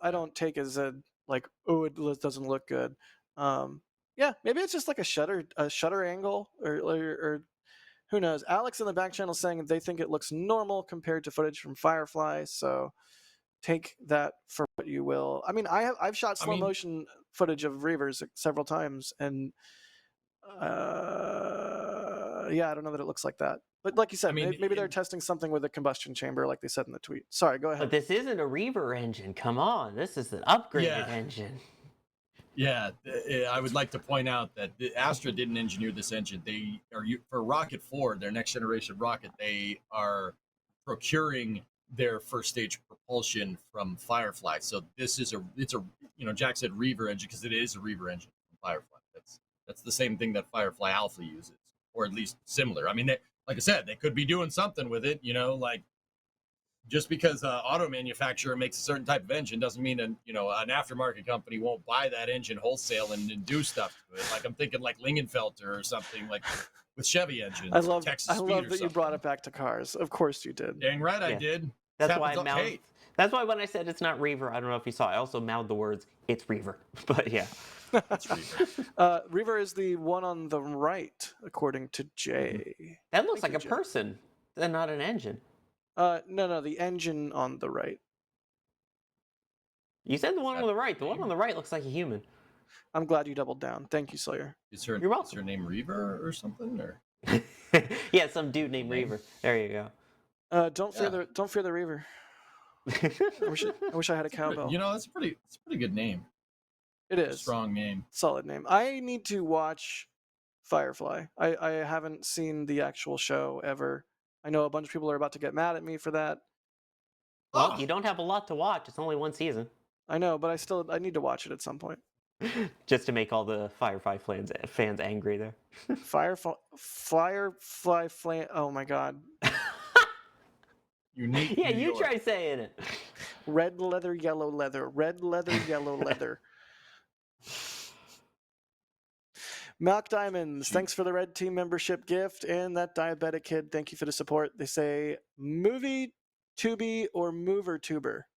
I don't take as a like, oh, it doesn't look good. Yeah, maybe it's just like a shutter angle, or who knows. Alex in the back channel saying they think it looks normal compared to footage from Firefly, so take that for what you will. I mean, I've shot slow motion footage of Reavers several times, and yeah, I don't know that it looks like that. But like you said, maybe they're testing something with a combustion chamber, like they said in the tweet. Sorry, go ahead. But this isn't a Reaver engine. Come on, this is an upgraded engine. Yeah, I would like to point out that Astra didn't engineer this engine. They are for Rocket 4, their next generation rocket. They are procuring their first stage propulsion from Firefly. So it's a Jack said Reaver engine because it is a Reaver engine from Firefly. That's the same thing that Firefly Alpha uses, or at least similar. I mean, like I said, they could be doing something with it. Like, just because an auto manufacturer makes a certain type of engine doesn't mean an aftermarket company won't buy that engine wholesale and do stuff to it. Like, I'm thinking like Lingenfelter or something, like with Chevy engines. I love that you brought it back to cars. Of course you did. Dang right I did. That's why that's why when I said it's not Reaver, I don't know if you saw, I also mouthed the words, it's Reaver. But yeah. It's Reaver. Reaver is the one on the right, according to Jay. That looks like a person, and not an engine. No, the engine on the right. You said the one on the right. The one on the right looks like a human. I'm glad you doubled down. Thank you, Sawyer. You're welcome. Is her name Reaver or something? Or yeah, some dude named Reaver. There you go. Don't fear the Reaver. I wish I had a cowbell. That's a pretty good name. It is. Strong name. Solid name. I need to watch Firefly. I haven't seen the actual show ever. I know a bunch of people are about to get mad at me for that. Well, you don't have a lot to watch. It's only one season. I know, but I need to watch it at some point. Just to make all the Firefly fans angry there. Firefly oh my god. Unique. Yeah, you try saying it. Red leather, yellow leather. Red leather, yellow leather. Malk Diamonds, thanks for the Red Team membership gift. And that Diabetic Kid, thank you for the support. They say movie, tubi, or mover tuber.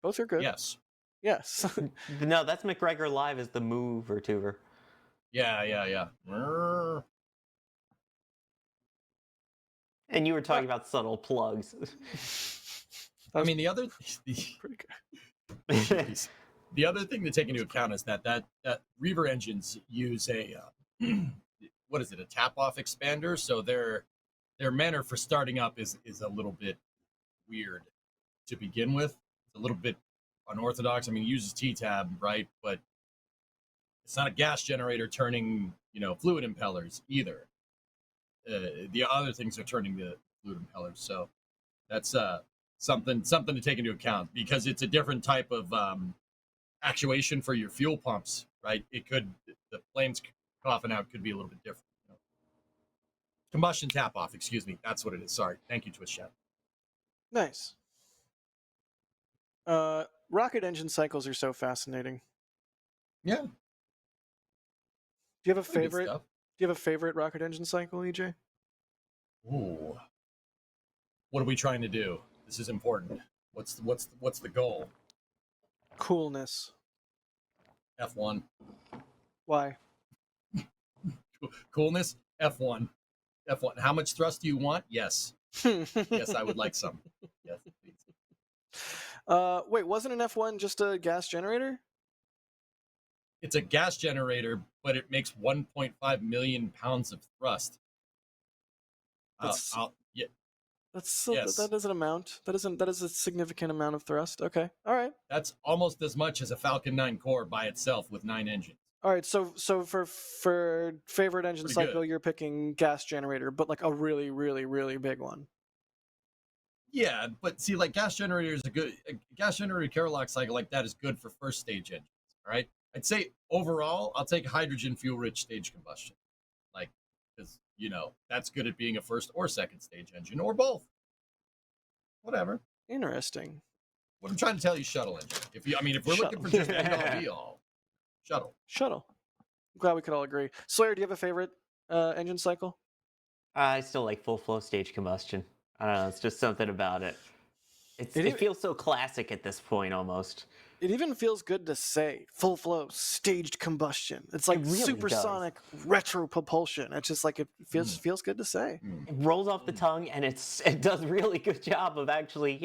Both are good. Yes. Yes. No, that's McGregor Live as the mover tuber. Yeah. And you were talking about subtle plugs. I mean, the other pretty good. The other thing to take into account is that Reaver engines use a what is it? A tap-off expander. So their manner for starting up is a little bit weird to begin with. It's a little bit unorthodox. I mean, it uses T-tab, right? But it's not a gas generator turning, fluid impellers either. The other things are turning the fluid impellers. So that's something to take into account, because it's a different type of actuation for your fuel pumps, right? The flames coughing out could be a little bit different. Combustion tap off, excuse me. That's what it is. Sorry. Thank you, Twitch chat. Nice. Rocket engine cycles are so fascinating. Yeah. Do you have a Pretty good favorite? stuff. Do you have a favorite rocket engine cycle, EJ? Ooh. What are we trying to do? This is important. What's the goal? Coolness. F1. Why? Coolness? F1. F1. How much thrust do you want? Yes. Yes, I would like some. Yes, please. Wait, wasn't an F1 just a gas generator? It's a gas generator, but it makes 1.5 million pounds of thrust. That's Yeah, that's yes. that is an amount. That is a significant amount of thrust. Okay, all right, That's almost as much as a Falcon 9 core by itself with 9 engines. all right. So for favorite engine Pretty cycle, good. you're picking gas generator, but like a really really really big one. Yeah, but see, like gas generator is a gas generator Carolock cycle like that is good for first stage engines. All right, I'd say overall, I'll take hydrogen fuel rich stage combustion, like because that's good at being a first or second stage engine or both. Whatever. Interesting. What I'm trying to tell you, shuttle engine. If we're looking for just end all be all, shuttle. Shuttle. I'm glad we could all agree. Sawyer, do you have a favorite engine cycle? I still like full flow stage combustion. I don't know, it's just something about it. It even- feels so classic at this point almost. It even feels good to say full flow staged combustion. It's like really supersonic retro propulsion. It's just like it feels good to say. It rolls off the tongue and it does really good job of actually,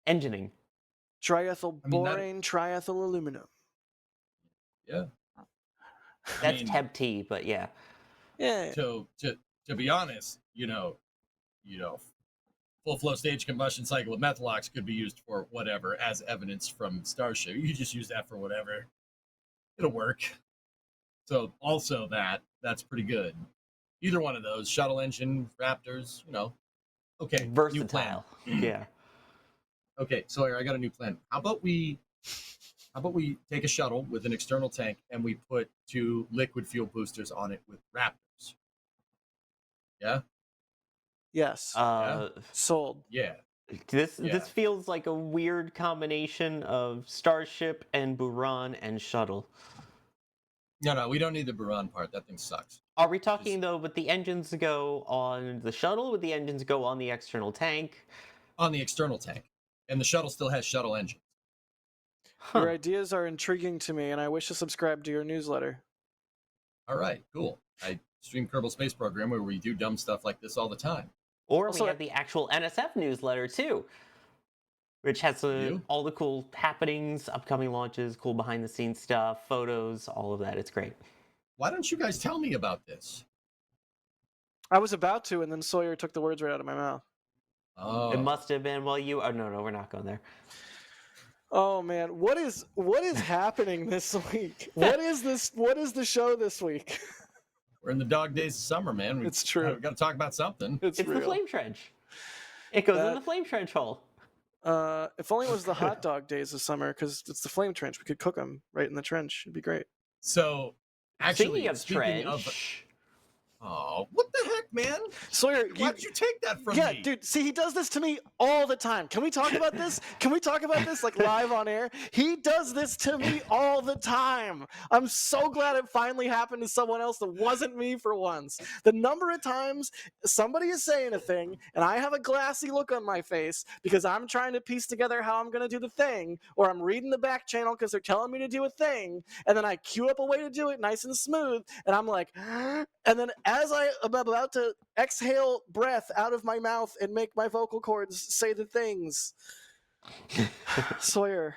engineing. Triethyl borane, triethyl aluminum. Yeah. That's Temp T, but yeah. Yeah. To be honest, full flow stage combustion cycle of methalox could be used for whatever, as evidenced from Starship. You just use that for whatever. It'll work. So also that's pretty good. Either one of those, shuttle engine, Raptors, okay. Versatile. New plan. Yeah. Okay, Sawyer, I got a new plan. How about we take a shuttle with an external tank and we put 2 liquid fuel boosters on it with Raptors? Yeah? Yes. Sold. Yeah. This feels like a weird combination of Starship and Buran and Shuttle. No, we don't need the Buran part. That thing sucks. Are we talking though, would the engines go on the shuttle? Would the engines go on the external tank? On the external tank. And the shuttle still has shuttle engine. Huh. Your ideas are intriguing to me, and I wish to subscribe to your newsletter. All right, cool. I stream Kerbal Space Program where we do dumb stuff like this all the time. Or we have the actual NSF newsletter too, which has all the cool happenings, upcoming launches, cool behind the scenes stuff, photos, all of that. It's great. Why don't you guys tell me about this? I was about to, and then Sawyer took the words right out of my mouth. Oh. It must have been while you. Oh no, we're not going there. Oh man, what is happening this week? What is this? What is the show this week? We're in the dog days of summer, man. It's true. We've got to talk about something. It's the flame trench. It goes in the flame trench hole. If only it was the hot dog days of summer, because it's the flame trench. We could cook them right in the trench. It'd be great. So, actually, speaking of trench. Oh, what the heck, man? Sawyer, why'd you take that from me? Yeah, dude, see, he does this to me all the time. Can we talk about this? Can we talk about this, like, live on air? He does this to me all the time. I'm so glad it finally happened to someone else that wasn't me for once. The number of times somebody is saying a thing, and I have a glassy look on my face because I'm trying to piece together how I'm going to do the thing, or I'm reading the back channel because they're telling me to do a thing, and then I cue up a way to do it nice and smooth, and I'm like, and then as I am about to exhale breath out of my mouth and make my vocal cords say the things, Sawyer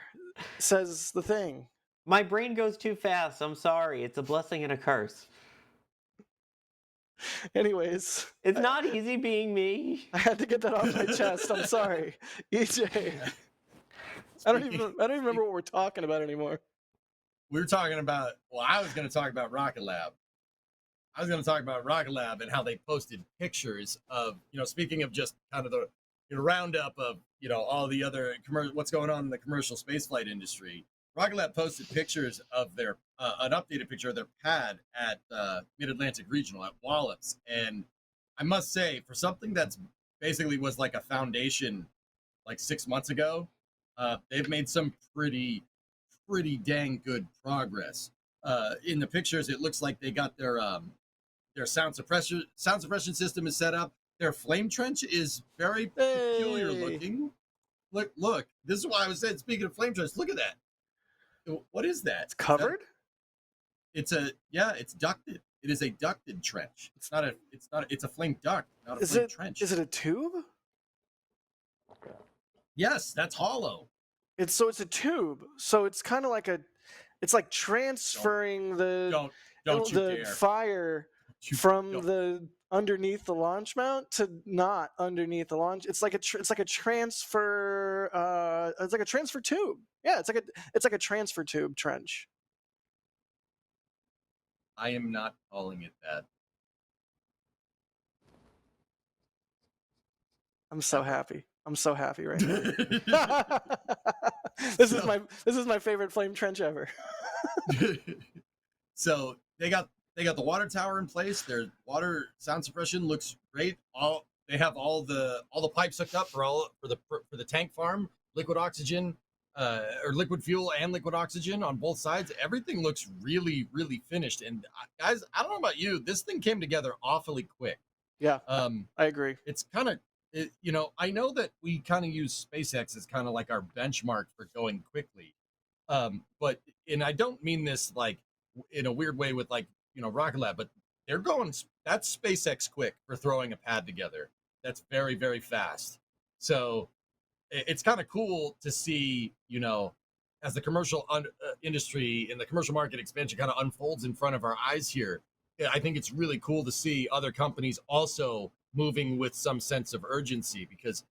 says the thing. My brain goes too fast. I'm sorry. It's a blessing and a curse. Anyways. It's not easy being me. I had to get that off my chest. I'm sorry. EJ. I don't even remember what we're talking about anymore. We were talking about, I was going to talk about Rocket Lab. I was going to talk about Rocket Lab and how they posted pictures of, speaking of just kind of the roundup of, all the other what's going on in the commercial spaceflight industry. Rocket Lab posted pictures of their, an updated picture of their pad at Mid-Atlantic Regional at Wallops. And I must say, for something that's basically was like a foundation like 6 months ago, they've made some pretty pretty dang good progress. In the pictures, it looks like they got their sound suppression system is set up. Their flame trench is very peculiar Hey. looking. Look. This is why I was saying. Speaking of flame trench, look at that. What is that? It's covered? It's ducted. It is a ducted trench. It's a flame duct, not a flame trench. Is it a tube? Yes, that's hollow. It's a tube. So it's kind of like it's like transferring Don't you the dare. fire from the underneath the launch mount to not underneath the launch. It's like a transfer. It's like a transfer tube. Yeah, it's like a transfer tube trench. I am not calling it that. I'm so happy. I'm so happy right now. This is my favorite flame trench ever. So they got the water tower in place. Their water sound suppression looks great. They have all the pipes hooked up for the tank farm, liquid oxygen, or liquid fuel and liquid oxygen on both sides. Everything looks really, really finished. And guys, I don't know about you, this thing came together awfully quick. Yeah, I agree. It's kind of, I know that we kind of use SpaceX as kind of like our benchmark for going quickly. But I don't mean this like in a weird way with like, Rocket Lab, but they're going, that's SpaceX quick for throwing a pad together. That's very, very fast. So it's kind of cool to see, as the commercial industry and the commercial market expansion kind of unfolds in front of our eyes here. I think it's really cool to see other companies also moving with some sense of urgency because,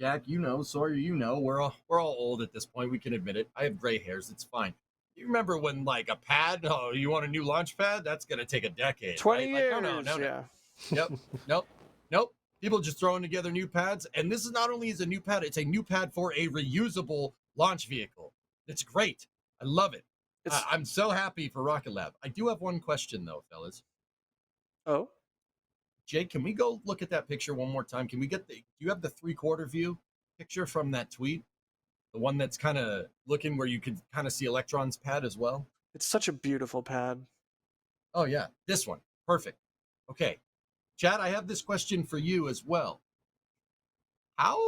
Jack, Sawyer, we're all old at this point. We can admit it. I have gray hairs. It's fine. You remember when like a pad? Oh, you want a new launch pad? That's gonna take a decade. 20 right? years. Like, no. Yeah. Nope. People just throwing together new pads, and this is not only is a new pad; it's a new pad for a reusable launch vehicle. It's great. I love it. I'm so happy for Rocket Lab. I do have one question though, fellas. Oh. Jake, can we go look at that picture one more time? Can we get do you have the 3/4 view picture from that tweet? The one that's kind of looking where you could kind of see Electron's pad as well? It's such a beautiful pad. Oh, yeah. This one. Perfect. Okay. Chad, I have this question for you as well. How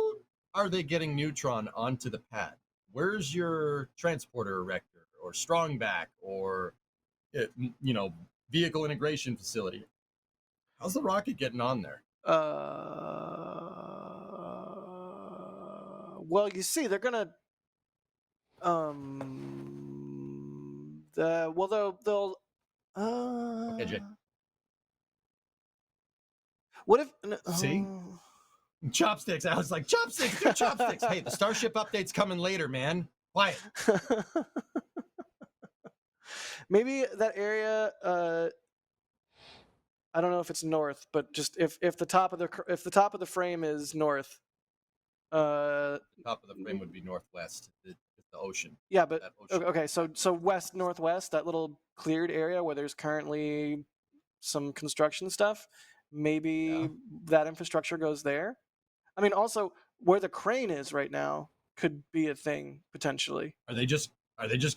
are they getting Neutron onto the pad? Where's your transporter erector or strongback or, vehicle integration facility? How's the rocket getting on there? Well, you see, they're gonna they'll Okay, Jake. What if See? Chopsticks. I was like, chopsticks, do chopsticks. Hey, the Starship update's coming later, man. Quiet. Maybe that area I don't know if it's north, but just if the top of the frame is north, top of the frame would be northwest. It's the ocean. Yeah, but ocean. Okay, so west northwest, that little cleared area where there's currently some construction stuff, maybe that infrastructure goes there. I mean, also where the crane is right now could be a thing potentially. Are they just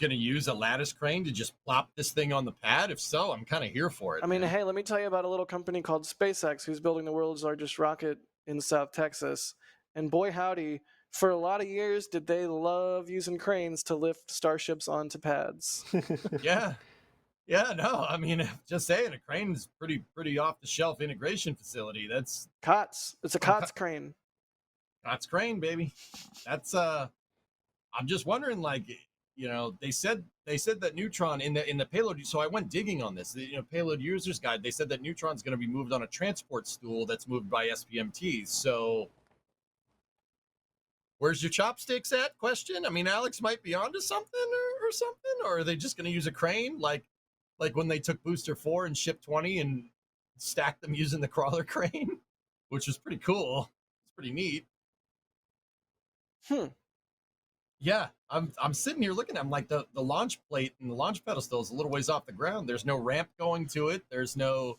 going to use a lattice crane to just plop this thing on the pad? If so, I'm kind of here for it. I mean, hey, let me tell you about a little company called SpaceX who's building the world's largest rocket in South Texas. And boy, howdy, for a lot of years, did they love using cranes to lift starships onto pads. Yeah, no, I mean, just saying, a crane is pretty off-the-shelf integration facility. That's COTS. It's a COTS crane. COTS crane, baby. That's, I'm just wondering, like, they said that Neutron in the payload. So I went digging on this. The payload users guide. They said that Neutron's going to be moved on a transport stool that's moved by SPMTs. So where's your chopsticks at? Question. I mean, Alex might be onto something or something. Or are they just going to use a crane like when they took Booster 4 and Ship 20 and stacked them using the crawler crane, which was pretty cool. It's pretty neat. Yeah, I'm sitting here looking at them like the launch plate and the launch pedestal is a little ways off the ground. There's no ramp going to it. There's no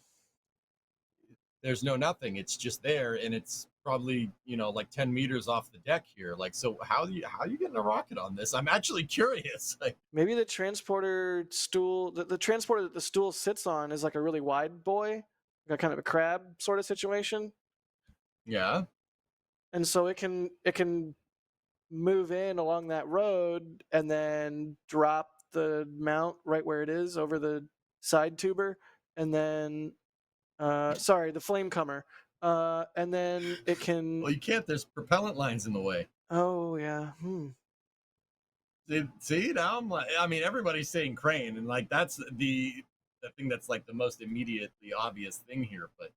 nothing. It's just there, and it's probably, like 10 meters off the deck here. Like, so how are you getting a rocket on this? I'm actually curious. Like, Maybe the transporter stool, the transporter that the stool sits on is like a really wide boy, like a kind of a crab sort of situation. yeah. And so it can move in along that road and then drop the mount right where it is over the side tuber, and then the flame comer, and then it can. Well, you can't. There's propellant lines in the way. Oh yeah. See, now I'm like, I mean, everybody's saying crane, and like that's the thing that's like the most immediately obvious thing here. But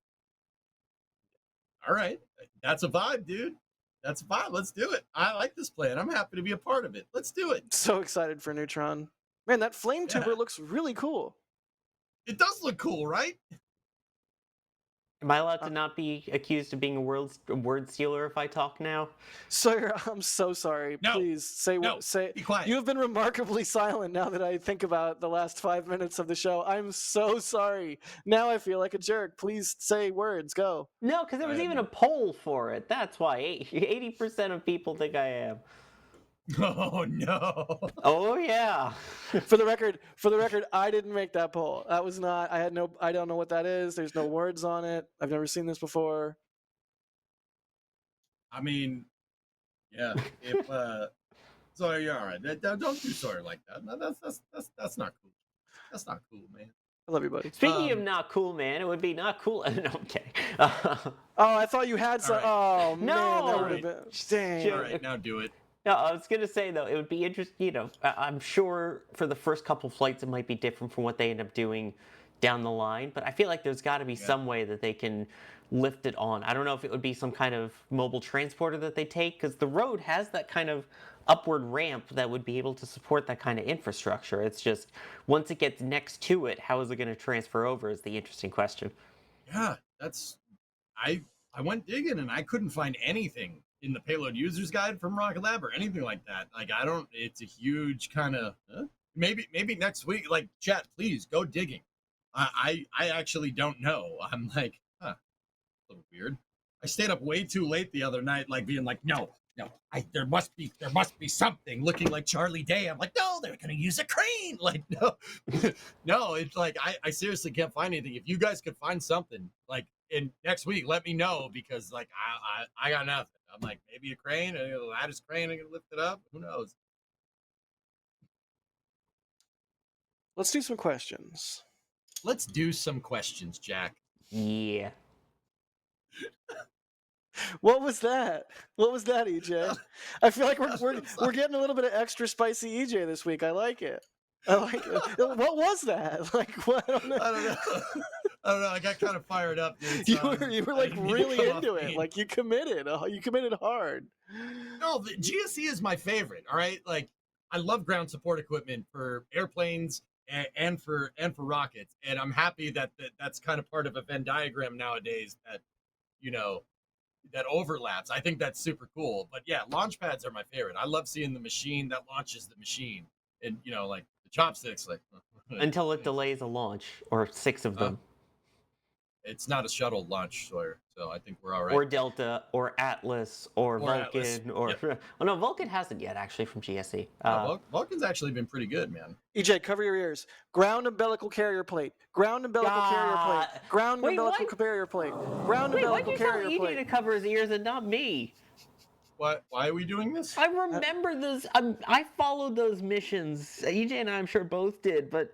all right, that's a vibe, dude. That's a vibe. Let's do it. I like this plan. I'm happy to be a part of it. Let's do it. So excited for Neutron. Man, that flame tuber looks really cool. It does look cool, right? Am I allowed to not be accused of being a word stealer if I talk now? Sawyer, I'm so sorry. No. Please say No. say. Be quiet. You have been remarkably silent now that I think about the last 5 minutes of the show. I'm so sorry. Now I feel like a jerk. Please say words. Go. No, because there was even a poll for it. That's why 80% of people think I am. Oh no. Oh yeah. For the record, I didn't make that poll. That was not. I don't know what that is. There's no words on it. I've never seen this before. I mean, yeah. If so, you're all right. Don't do Sawyer like that. No, that's not cool. That's not cool, man. I love you, buddy. Speaking of not cool, man, it would be not cool. No, I'm kidding. Oh, I thought you had some. Right. Oh No! man, that All would have right. been. Dang. All right, now do it. No, I was gonna say though, it would be interesting. I'm sure for the first couple flights, it might be different from what they end up doing down the line. But I feel like there's got to be some way that they can lift it on. I don't know if it would be some kind of mobile transporter that they take, because the road has that kind of upward ramp that would be able to support that kind of infrastructure. It's just once it gets next to it, how is it going to transfer over? Is the interesting question. Yeah, that's I went digging and I couldn't find anything in the payload users guide from Rocket Lab or anything like that. Like I don't. It's a huge kind of maybe next week. Like chat, please go digging. I actually don't know. I'm like, a little weird. I stayed up way too late the other night, like being like, no. There must be something. Looking like Charlie Day. I'm like, no, they're gonna use a crane. Like, no, no. It's like I seriously can't find anything. If you guys could find something, like in next week, let me know because like I got nothing. I'm like maybe a crane, a lattice crane, I can lift it up. Who knows? Let's do some questions. Let's do some questions, Jack. Yeah. What was that? What was that, EJ? I feel like we're getting a little bit of extra spicy EJ this week. I like it. I like it. What was that? Like what? I don't know. I don't know. I got kind of fired up, dude. You were like really into it. Like you committed. You committed hard. No, the GSE is my favorite. All right, like I love ground support equipment for airplanes and for rockets, and I'm happy that that's kind of part of a Venn diagram nowadays that that overlaps. I think that's super cool. But yeah, launch pads are my favorite. I love seeing the machine that launches the machine, and like the chopsticks, like Until it delays a launch, or 6 of them. It's not a shuttle launch, Sawyer, so I think we're all right. Or Delta, or Atlas, or Vulcan, Atlas. or... Yep. Oh no, Vulcan hasn't yet, actually, from GSE. Vulcan's actually been pretty good, man. EJ, cover your ears. Ground umbilical carrier plate. Ground umbilical carrier plate. Ground umbilical carrier plate. Ground umbilical carrier plate. Why'd you tell EJ to cover his ears and not me? Why are we doing this? I remember those. I followed those missions. EJ and I, I'm sure, both did, but...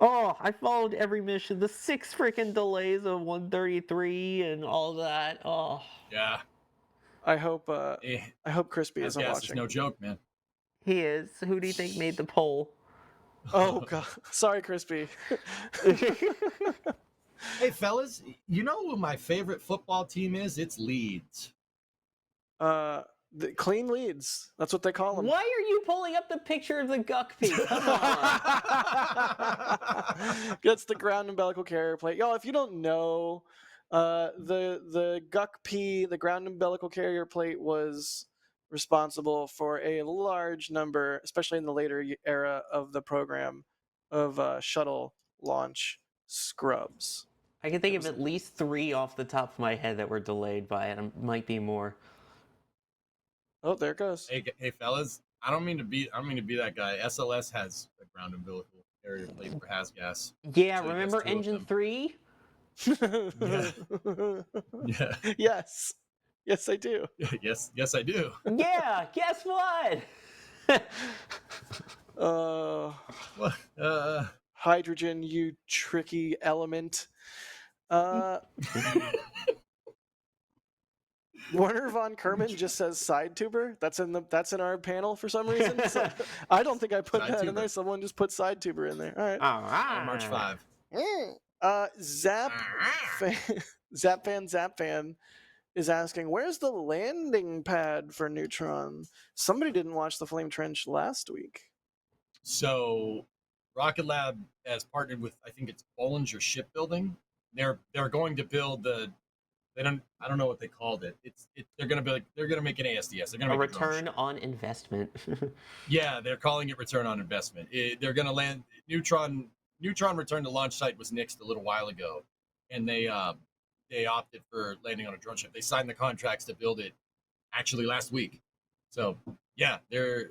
Oh, I followed every mission. The 6 freaking delays of 133 and all that. Oh. Yeah. I hope Crispy isn't watching. It's no joke, man. He is. Who do you think made the poll? Oh god. Sorry, Crispy. Hey fellas, you know who my favorite football team is? It's Leeds. The clean leads. That's what they call them. Why are you pulling up the picture of the Guckpy? Come on. That's the ground umbilical carrier plate. Y'all, if you don't know, the Guckpy, the ground umbilical carrier plate, was responsible for a large number, especially in the later era of the program, of shuttle launch scrubs. I can think of at least 3 off the top of my head that were delayed by it. Might be more. Oh, there it goes. Hey, fellas, I don't mean to be that guy. SLS has a ground umbilical carrier plate for gas. Yeah, So he has remember 2 of Engine them. 3? Yeah. Yeah. Yes. Yes, I do. Yes, I do. Yeah, guess what? What? Hydrogen, you tricky element. Werner von Kerman just says side tuber. That's in our panel for some reason. So, I don't think I put Side that in tuber. there. Someone just put side tuber in there. All right. All right. March 5. Zap fan is asking, where's the landing pad for Neutron? Somebody didn't watch the Flame Trench last week. So, Rocket Lab has partnered with, I think it's Bollinger Shipbuilding. They're going to build I don't know what they called it. They're gonna make an ASDS. They're gonna A make a drone return ship. on investment. Yeah, they're calling it return on investment. They're gonna land Neutron return to launch site was nixed a little while ago, and they opted for landing on a drone ship. They signed the contracts to build it actually last week. So yeah, they're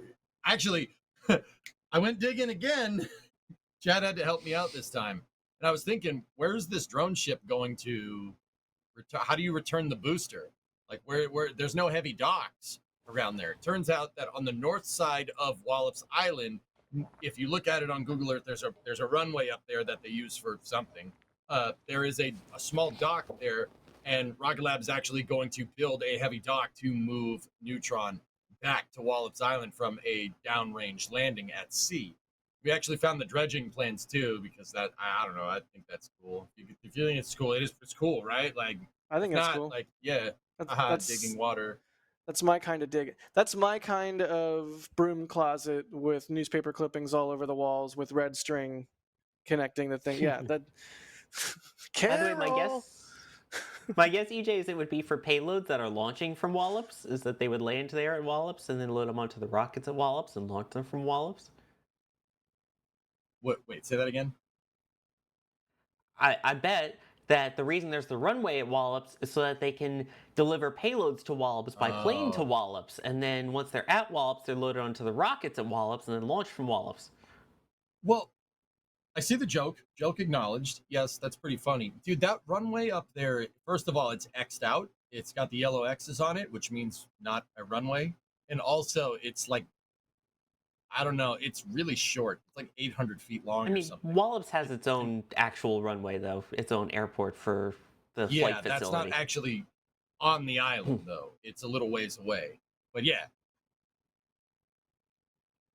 actually. I went digging again. Chad had to help me out this time, and I was thinking, where's this drone ship going to? How do you return the booster? Like where there's no heavy docks around there. It turns out that on the north side of Wallops Island, if you look at it on Google Earth, there's a runway up there that they use for something. There is a small dock there, and Rocket Lab is actually going to build a heavy dock to move Neutron back to Wallops Island from a downrange landing at sea. We actually found the dredging plans too, because that I don't know. I think that's cool. If you think it's cool, it's cool, right? Like I think that's not cool. like yeah, That's digging water. That's my kind of dig. That's my kind of broom closet with newspaper clippings all over the walls with red string connecting the thing. Yeah, that. By the way, Carol! my guess, EJ, is it would be for payloads that are launching from Wallops. Is that they would land there at Wallops and then load them onto the rockets at Wallops and launch them from Wallops? What? Wait, say that again. I bet that the reason there's the runway at Wallops is so that they can deliver payloads to Wallops by plane to Wallops, and then once they're at Wallops, they're loaded onto the rockets at Wallops and then launched from Wallops. Well, I see the joke. Joke acknowledged. Yes, that's pretty funny, dude. That runway up there. First of all, it's X'd out. It's got the yellow X's on it, which means not a runway. And also, it's like I don't know. It's really short. It's like 800 feet long I mean, or something. Wallops has its own actual runway, though, its own airport for the flight facility. That's not actually on the island though. It's a little ways away. But yeah.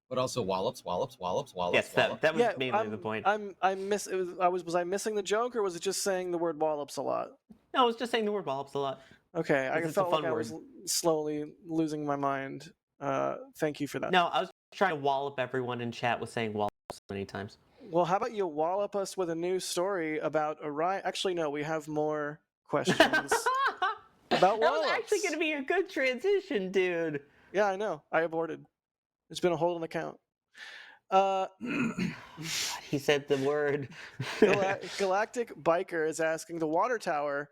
But also Wallops. Yes, that was mainly the point. Was I missing the joke, or was it just saying the word Wallops a lot? No, I was just saying the word Wallops a lot. Okay, I It's felt a like fun I word. was slowly losing my mind. Thank you for that. No, I was trying to wallop everyone in chat with saying Wallops so many times. Well, how about you wallop us with a new story about Orion? Actually, no, we have more questions about Wallops. That was actually going to be a good transition, dude. Yeah, I know. I aborted. It's been a hold on the count. He said the word. Galactic Biker is asking, the water tower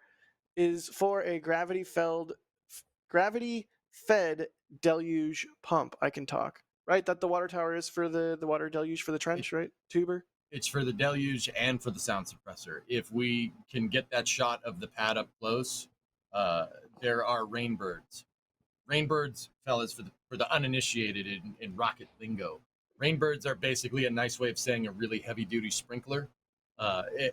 is for a gravity-fed deluge pump. I can talk. Right? That the water tower is for the water deluge for the trench, right? Tuber? It's for the deluge and for the sound suppressor. If we can get that shot of the pad up close, there are rainbirds. Rainbirds, fellas, for the uninitiated in rocket lingo. Rainbirds are basically a nice way of saying a really heavy-duty sprinkler.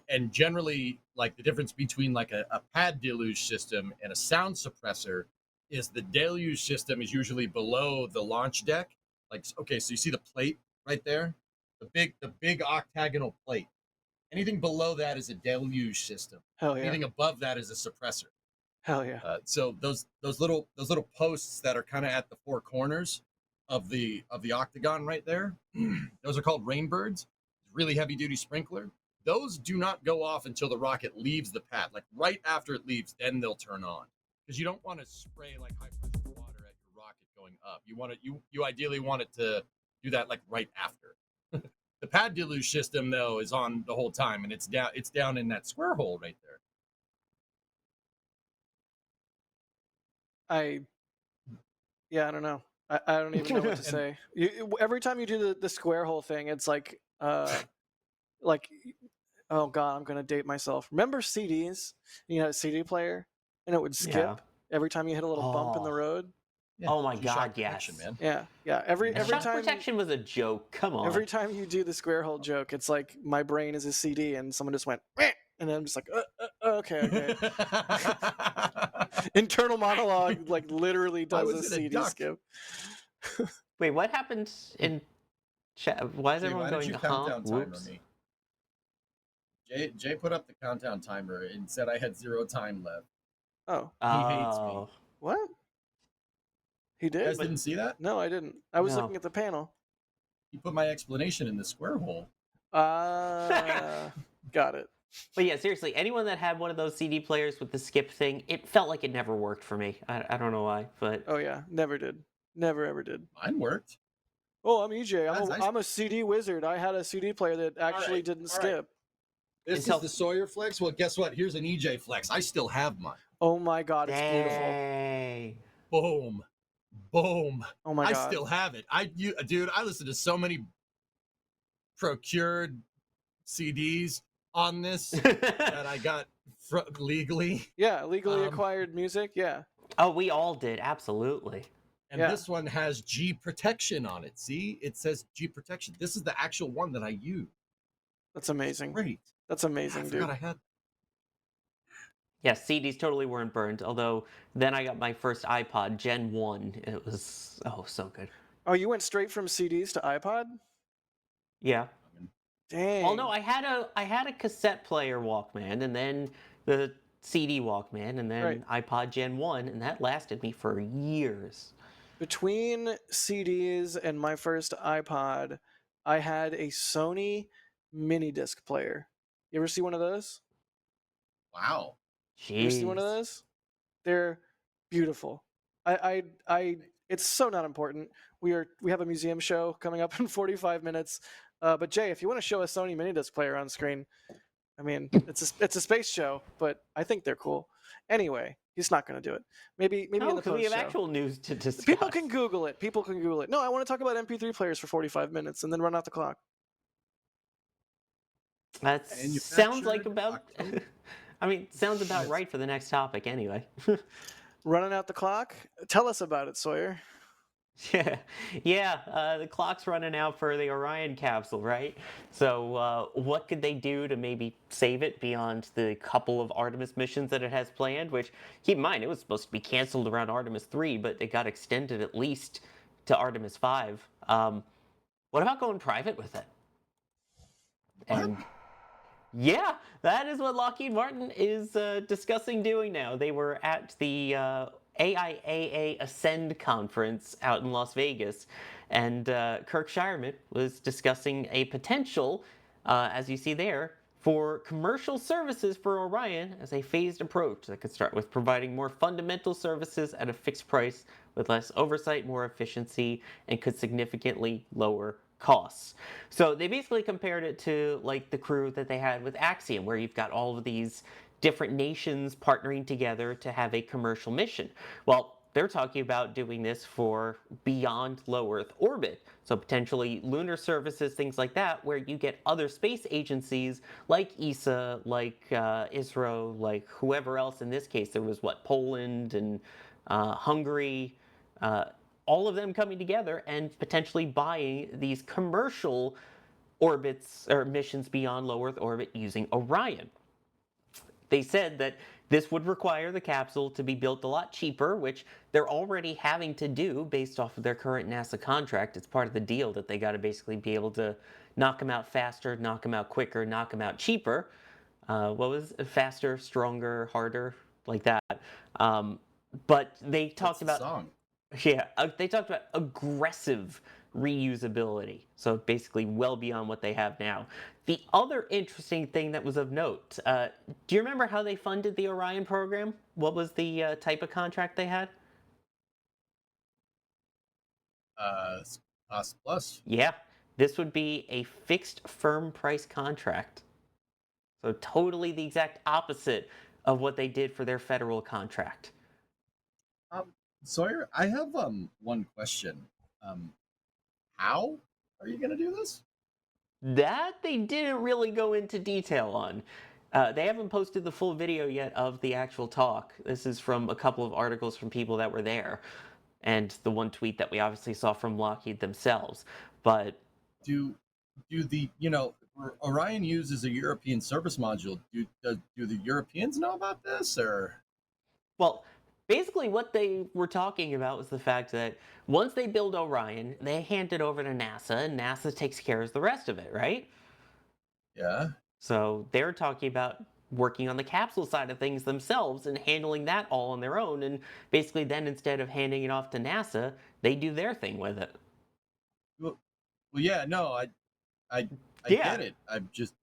And generally, like the difference between like a pad deluge system and a sound suppressor is the deluge system is usually below the launch deck. Like, okay, so you see the plate right there? The big octagonal plate. Anything below that is a deluge system. Hell yeah. Anything above that is a suppressor. Hell yeah. So those little posts that are kind of at the four corners of the octagon right there, those are called rainbirds. Really heavy duty sprinkler. Those do not go off until the rocket leaves the pad. Like right after it leaves, then they'll turn on. Because you don't want to spray like high pressure water at your rocket going up. You ideally want it to do that like right after. The pad deluge system though is on the whole time, and it's down in that square hole right there. Yeah, I don't know. I don't even know what to say. Every time you do the square hole thing, it's like like oh god, I'm gonna date myself. Remember CDs? You had a CD player, and it would skip every time you hit a little bump in the road. Yeah, Oh my G-Shock God, protection, yes. man. Yeah. Every Shock time protection was a joke. Come on. every time you do the square hole joke, it's like my brain is a CD, and someone just went, "Meh," and I'm just like, okay. Internal monologue, like literally Why does a was it a CD duck? skip. Wait, what happened in chat? Why is Jay, everyone why did going, you huh? countdown timer Whoops. me? Jay put up the countdown timer and said I had 0 time left. Oh, He hates me. what? He You did? guys didn't see that? No, I didn't. I was No. looking at the panel. He put my explanation in the square hole. Got it. But yeah, seriously, anyone that had one of those CD players with the skip thing, it felt like it never worked for me. I don't know why, but Oh yeah, never did. Never ever did. Mine worked. Oh, I'm EJ. Guys, I'm a CD wizard. I had a CD player that actually didn't skip. This is the Sawyer Flex. Well, guess what? Here's an EJ Flex. I still have mine. Oh my god, it's beautiful. Dang. Boom. Boom. Oh my god. I still have it. Dude, I listened to so many procured CDs on this that I got legally. Yeah, legally acquired music. Yeah. Oh, we all did. Absolutely. And this one has G protection on it. See, it says G protection. This is the actual one that I use. That's amazing. Great. That's amazing, I dude. forgot I had. Yeah, CDs totally weren't burned. Although then I got my first iPod, Gen 1. It was, so good. Oh, you went straight from CDs to iPod? Yeah. Dang. Well, no, I had a cassette player Walkman, and then the CD Walkman, and then iPod Gen 1, and that lasted me for years. Between CDs and my first iPod, I had a Sony mini disc player. You ever see one of those? Wow. Jeez. You ever see one of those? They're beautiful. It's so not important. We have a museum show coming up in 45 minutes. But Jay, if you want to show a Sony mini disc player on screen, I mean, it's a space show, but I think they're cool. Anyway, he's not going to do it. Maybe in the post-show. We have actual news to discuss. People can Google it. No, I want to talk about MP3 players for 45 minutes and then run out the clock. That sounds like about. Sounds about right for the next topic, anyway. Running out the clock. Tell us about it, Sawyer. Yeah. The clock's running out for the Orion capsule, right? So, what could they do to maybe save it beyond the couple of Artemis missions that it has planned? Which, keep in mind, it was supposed to be canceled around Artemis 3, but it got extended at least to Artemis 5. What about going private with it? And yeah, that is what Lockheed Martin is discussing doing now. They were at the AIAA Ascend conference out in Las Vegas, and Kirk Shireman was discussing a potential, as you see there, for commercial services for Orion as a phased approach that could start with providing more fundamental services at a fixed price with less oversight, more efficiency, and could significantly lower costs. So they basically compared it to like the crew that they had with Axiom, where you've got all of these different nations partnering together to have a commercial mission. Well, they're talking about doing this for beyond low Earth orbit. So potentially lunar services, things like that, where you get other space agencies like ESA, like ISRO, like whoever else. In this case, there was Poland and Hungary, all of them coming together and potentially buying these commercial orbits or missions beyond low Earth orbit using Orion. They said that this would require the capsule to be built a lot cheaper, which they're already having to do based off of their current NASA contract. It's part of the deal that they got to basically be able to knock them out faster, knock them out quicker, knock them out cheaper. What was it? Faster, stronger, harder, like that. But they talked about song. Yeah, they talked about aggressive reusability. So basically well beyond what they have now. The other interesting thing that was of note, do you remember how they funded the Orion program? What was the type of contract they had? Cost plus. Yeah, this would be a fixed firm price contract. So totally the exact opposite of what they did for their federal contract. Sawyer, I have one question. How are you gonna do this? That they didn't really go into detail on. They haven't posted the full video yet of the actual talk. This is from a couple of articles from people that were there, and the one tweet that we obviously saw from Lockheed themselves. But Do the Orion uses a European service module? Do the Europeans know about this or? well, basically what they were talking about was the fact that once they build Orion, they hand it over to NASA, and NASA takes care of the rest of it, right? Yeah. So they're talking about working on the capsule side of things themselves and handling that all on their own. And basically, then instead of handing it off to NASA, they do their thing with it. Well, yeah. No, I Yeah. get it. I'm just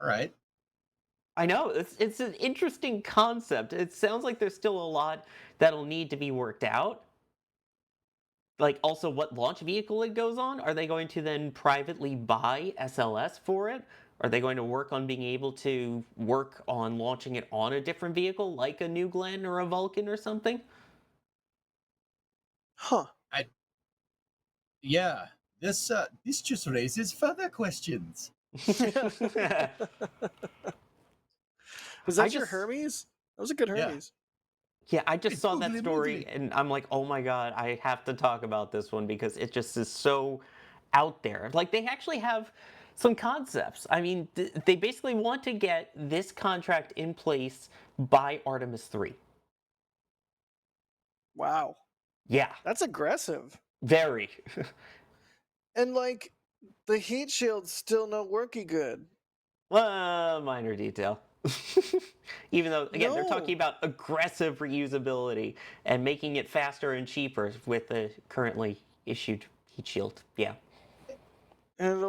all right. I know it's an interesting concept. It sounds like there's still a lot that'll need to be worked out. Like also what launch vehicle it goes on. Are they going to then privately buy SLS for it? Are they going to work on being able to work on launching it on a different vehicle like a New Glenn or a Vulcan or something? Huh. Yeah. This just raises further questions. Was that your Hermes? That was a good Hermes. Yeah, I just It's saw that googly story moogly. and I'm like, oh my god, I have to talk about this one because it just is so out there. Like they actually have some concepts. I mean, they basically want to get this contract in place by Artemis 3. Wow. Yeah, That's aggressive. very. And like the heat shield's still not working good. Minor detail. Even though, again, they're No. talking about aggressive reusability and making it faster and cheaper with the currently issued heat shield. Yeah. And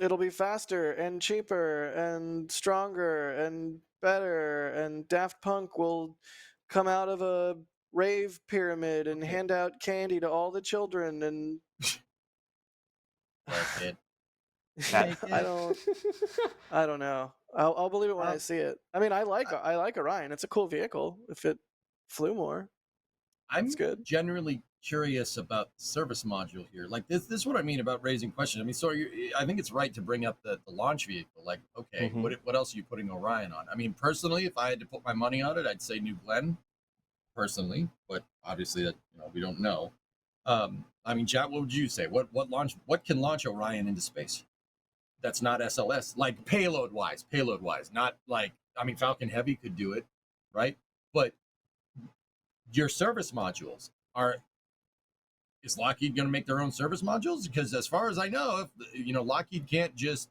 it'll be faster and cheaper and stronger and better, and Daft Punk will come out of a rave pyramid and hand out candy to all the children and Like it. I don't know. I'll believe it when I see it. I mean, I like Orion. It's a cool vehicle. If it flew more, I'm it's good. generally curious about the service module here. Like this is what I mean about raising questions. I mean, so I think it's right to bring up the launch vehicle. Like, okay, what else are you putting Orion on? I mean, personally, if I had to put my money on it, I'd say New Glenn. Personally, but obviously that we don't know. I mean, Jack, what would you say? What can launch Orion into space? That's not SLS, like payload wise, not like, I mean, Falcon Heavy could do it, right? But your service modules is Lockheed going to make their own service modules? Because as far as I know, if Lockheed can't just,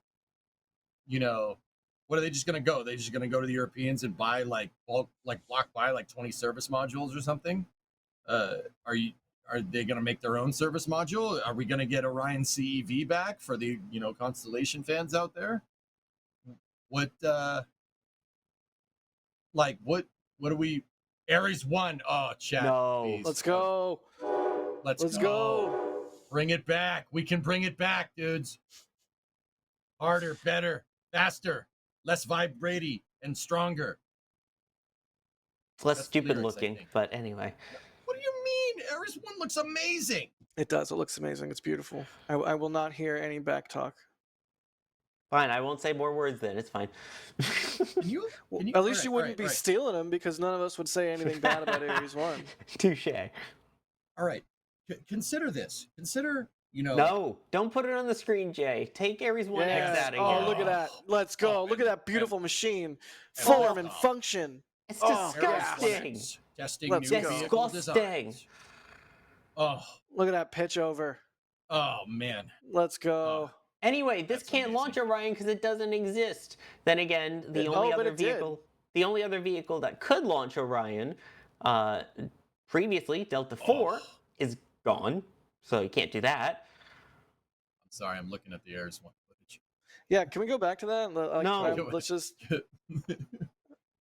what are they just going to go? They just going to go to the Europeans and buy like bulk, like block buy like 20 service modules or something? Are they going to make their own service module? Are we going to get Orion CEV back for the Constellation fans out there? What what do we? Ares 1. Oh, chat. No. Please. Let's go. Let's go. Bring it back. We can bring it back, dudes. Harder, better, faster, less vibratory, and stronger. Less stupid looking, but anyway. What do you mean? Ares 1 looks amazing. It does. It looks amazing. It's beautiful. I will not hear any back talk. Fine, I won't say more words then. It's fine. Can you at least you wouldn't be stealing them, because none of us would say anything bad about Ares 1. Touche. All right. Consider this. Consider, No, don't put it on the screen, Jay. Take Ares 1X out of here. Oh, look at that. Let's go. Look at that beautiful machine. Form and function. It's disgusting. Testing Let's new go. vehicle Disgusting. designs. Oh. Look at that pitch over. Oh, man. Let's go. Anyway, this can't launch Orion because it doesn't exist. Then again, the only other vehicle that could launch Orion, previously Delta 4, is gone, so you can't do that. I'm sorry, I'm looking at the Ares 1 footage. Yeah, can we go back to that? No. Let's just.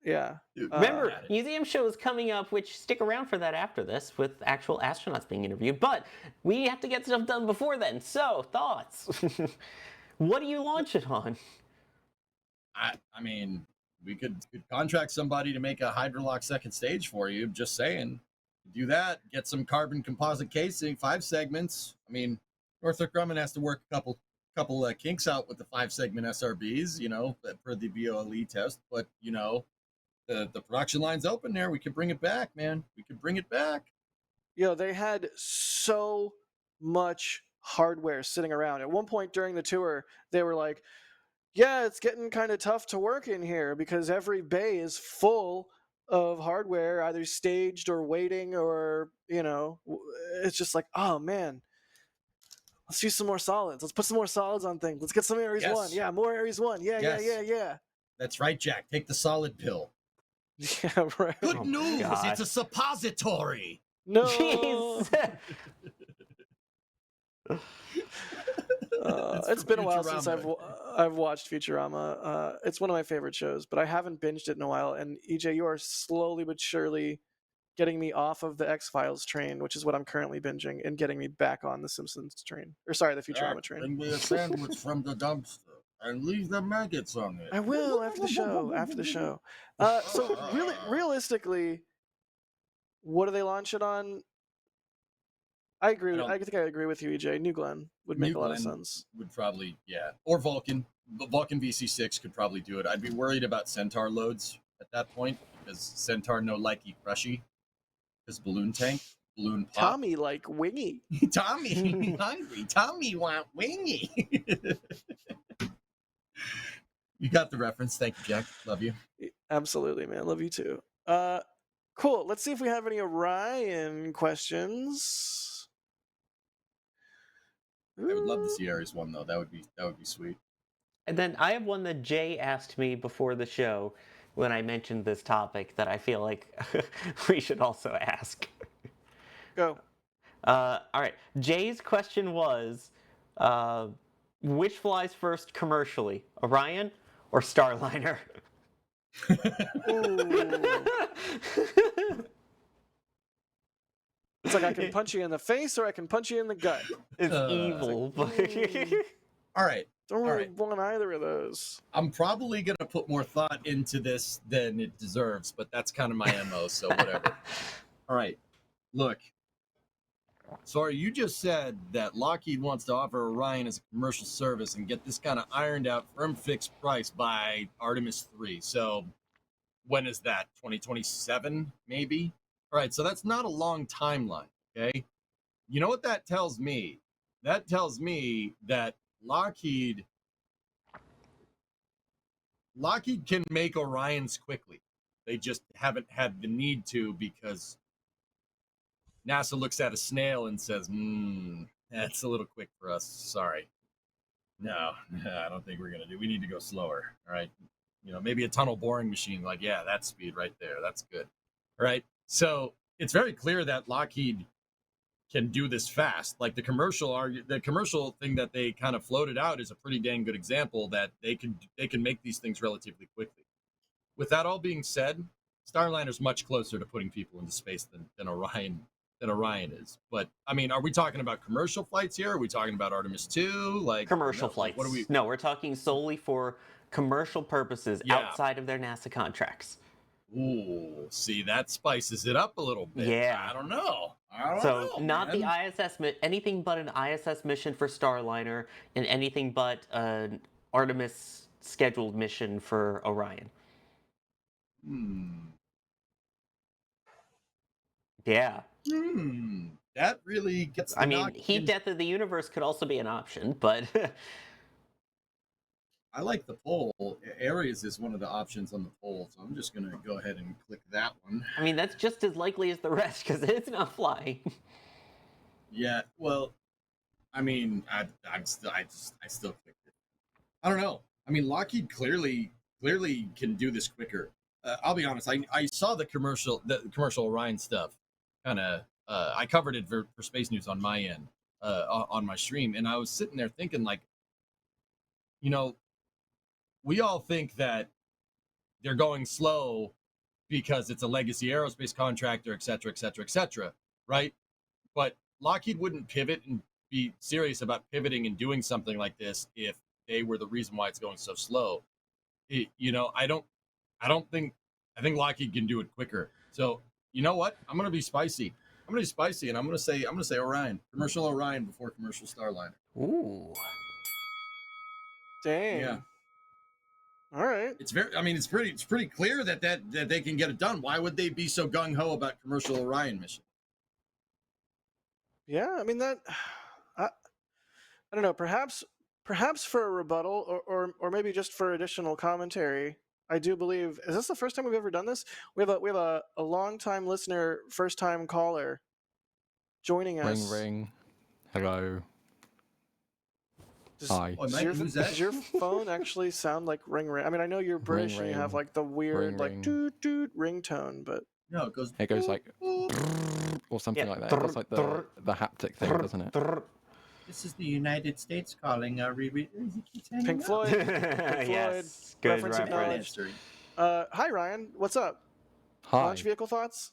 Yeah. Remember, museum show is coming up, which stick around for that after this with actual astronauts being interviewed. But we have to get stuff done before then. So, thoughts? What do you launch it on? I mean, we could contract somebody to make a Hydrolock second stage for you. Just saying. Do that. Get some carbon composite casing, 5 segments. I mean, Northrop Grumman has to work a couple kinks out with the 5-segment SRBs, for the BOLE test. But the production line's open there. We could bring it back, man. We could bring it back. They had so much hardware sitting around. At one point during the tour, they were like, yeah, it's getting kind of tough to work in here because every bay is full of hardware, either staged or waiting, or, it's just like, oh, man. Let's use some more solids. Let's put some more solids on things. Let's get some Ares 1. Yeah, more Ares 1. Yeah. That's right, Jack. Take the solid pill. Yeah, right. Good news. It's a suppository. No. Jeez. It's been a while since I've watched Futurama. It's one of my favorite shows, but I haven't binged it in a while. And EJ, you are slowly but surely getting me off of the X-Files train, which is what I'm currently binging, and getting me back on the Simpsons train. Or sorry, the Futurama train. Bring me a sandwich from the dumpster and leave the maggots on it. I will after the show. So really, realistically, what do they launch it on? I agree. I think I agree with you, EJ. New Glenn would make a lot of sense. Would probably, yeah. Or Vulcan. Vulcan VC6 could probably do it. I'd be worried about Centaur loads at that point because Centaur no likey crushy. Because balloon pop. Tommy like wingy. Tommy hungry. Tommy want wingy. You got the reference. Thank you, Jack. Love you. Absolutely, man. Love you too. Cool. Let's see if we have any Orion questions. I would love to see Ares 1 though. That would be sweet. And then I have one that Jay asked me before the show when I mentioned this topic that I feel like we should also ask. Go. All right. Jay's question was, which flies first commercially, Orion or Starliner? It's like I can punch you in the face or I can punch you in the gut. It's evil. All right. Don't really want either of those. I'm probably going to put more thought into this than it deserves, but that's kind of my MO, so whatever. All right. Look. Sorry, you just said that Lockheed wants to offer Orion as a commercial service and get this kind of ironed out firm fixed price by Artemis 3. So when is that? 2027, maybe? All right, so that's not a long timeline, okay? You know what that tells me? That tells me that Lockheed can make Orions quickly. They just haven't had the need to because NASA looks at a snail and says, that's a little quick for us. Sorry. No, I don't think we're going to do. We need to go slower, all right? Maybe a tunnel boring machine, like, yeah, that's speed right there. That's good, all right? So it's very clear that Lockheed can do this fast. Like the commercial thing that they kind of floated out is a pretty dang good example that they can make these things relatively quickly. With that all being said, Starliner's much closer to putting people into space than Orion is. But I mean, are we talking about commercial flights here? Are we talking about Artemis 2? Like commercial flights? No, we're talking solely for commercial purposes outside of their NASA contracts. Ooh, see, that spices it up a little bit. Yeah. I don't know. Not the ISS, anything but an ISS mission for Starliner and anything but an Artemis scheduled mission for Orion. Yeah. That really gets the Heat Death of the Universe could also be an option, but I like the poll. Ares is one of the options on the poll, so I'm just going to go ahead and click that one. I mean, that's just as likely as the rest because it's not flying. Yeah, well, I mean, I still clicked it. I don't know. I mean, Lockheed clearly can do this quicker. I'll be honest. I saw the commercial Orion stuff. Kind of, I covered it for Space News on my end, on my stream, and I was sitting there thinking, like, we all think that they're going slow because it's a legacy aerospace contractor, et cetera, right? But Lockheed wouldn't pivot and be serious about pivoting and doing something like this if they were the reason why it's going so slow. I don't I think Lockheed can do it quicker. So you know what? I'm gonna be spicy. I'm gonna be spicy, and I'm gonna say Orion, commercial Orion before commercial Starliner. Ooh. Dang. Yeah. All right. It's pretty clear that they can get it done. Why would they be so gung ho about commercial Orion mission? Yeah, I mean that. I don't know. Perhaps for a rebuttal, or maybe just for additional commentary. I do believe. Is this the first time we've ever done this? We have a long time listener, first time caller, joining us. Ring. Hello. Does, Hi. does your phone actually sound like ring? I mean, I know you're British and you have like the weird like toot toot ringtone, but no, it goes. It goes like or something like that. It does like the haptic thing, doesn't it? This is the United States calling. Pink Floyd. Yes, good reference acknowledged. reference. Hi Ryan, what's up? Hi. Launch vehicle thoughts?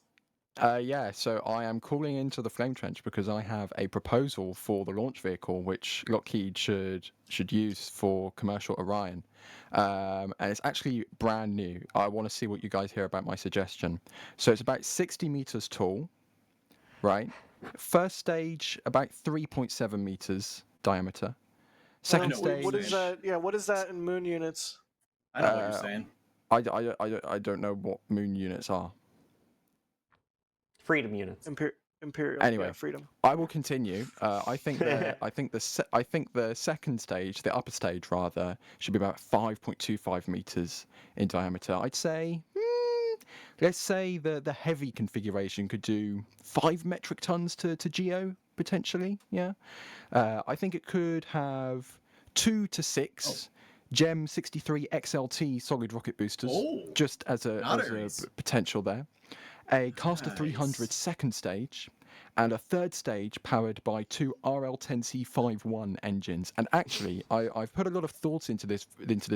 Yeah, so I am calling into the Flame Trench because I have a proposal for the launch vehicle which Lockheed should use for commercial Orion. And it's actually brand new. I want to see what you guys hear about my suggestion. So it's about 60 meters tall, right? First stage, about 3.7 meters diameter. Second stage. What is that? Yeah, what is that in moon units? I know what you're saying. I don't know what moon units are. Freedom units. Imperial. Anyway, yeah, freedom. I will continue. I think the second stage, the upper stage rather, should be about 5.25 meters in diameter. I'd say, let's say the heavy configuration could do 5 metric tons to Geo potentially. Yeah, I think it could have 2 to 6 Gem 63 XLT solid rocket boosters, just as a potential there. A Caster 300 second stage, and a third stage powered by 2 RL10C51 engines. And actually, I've put a lot of thought into this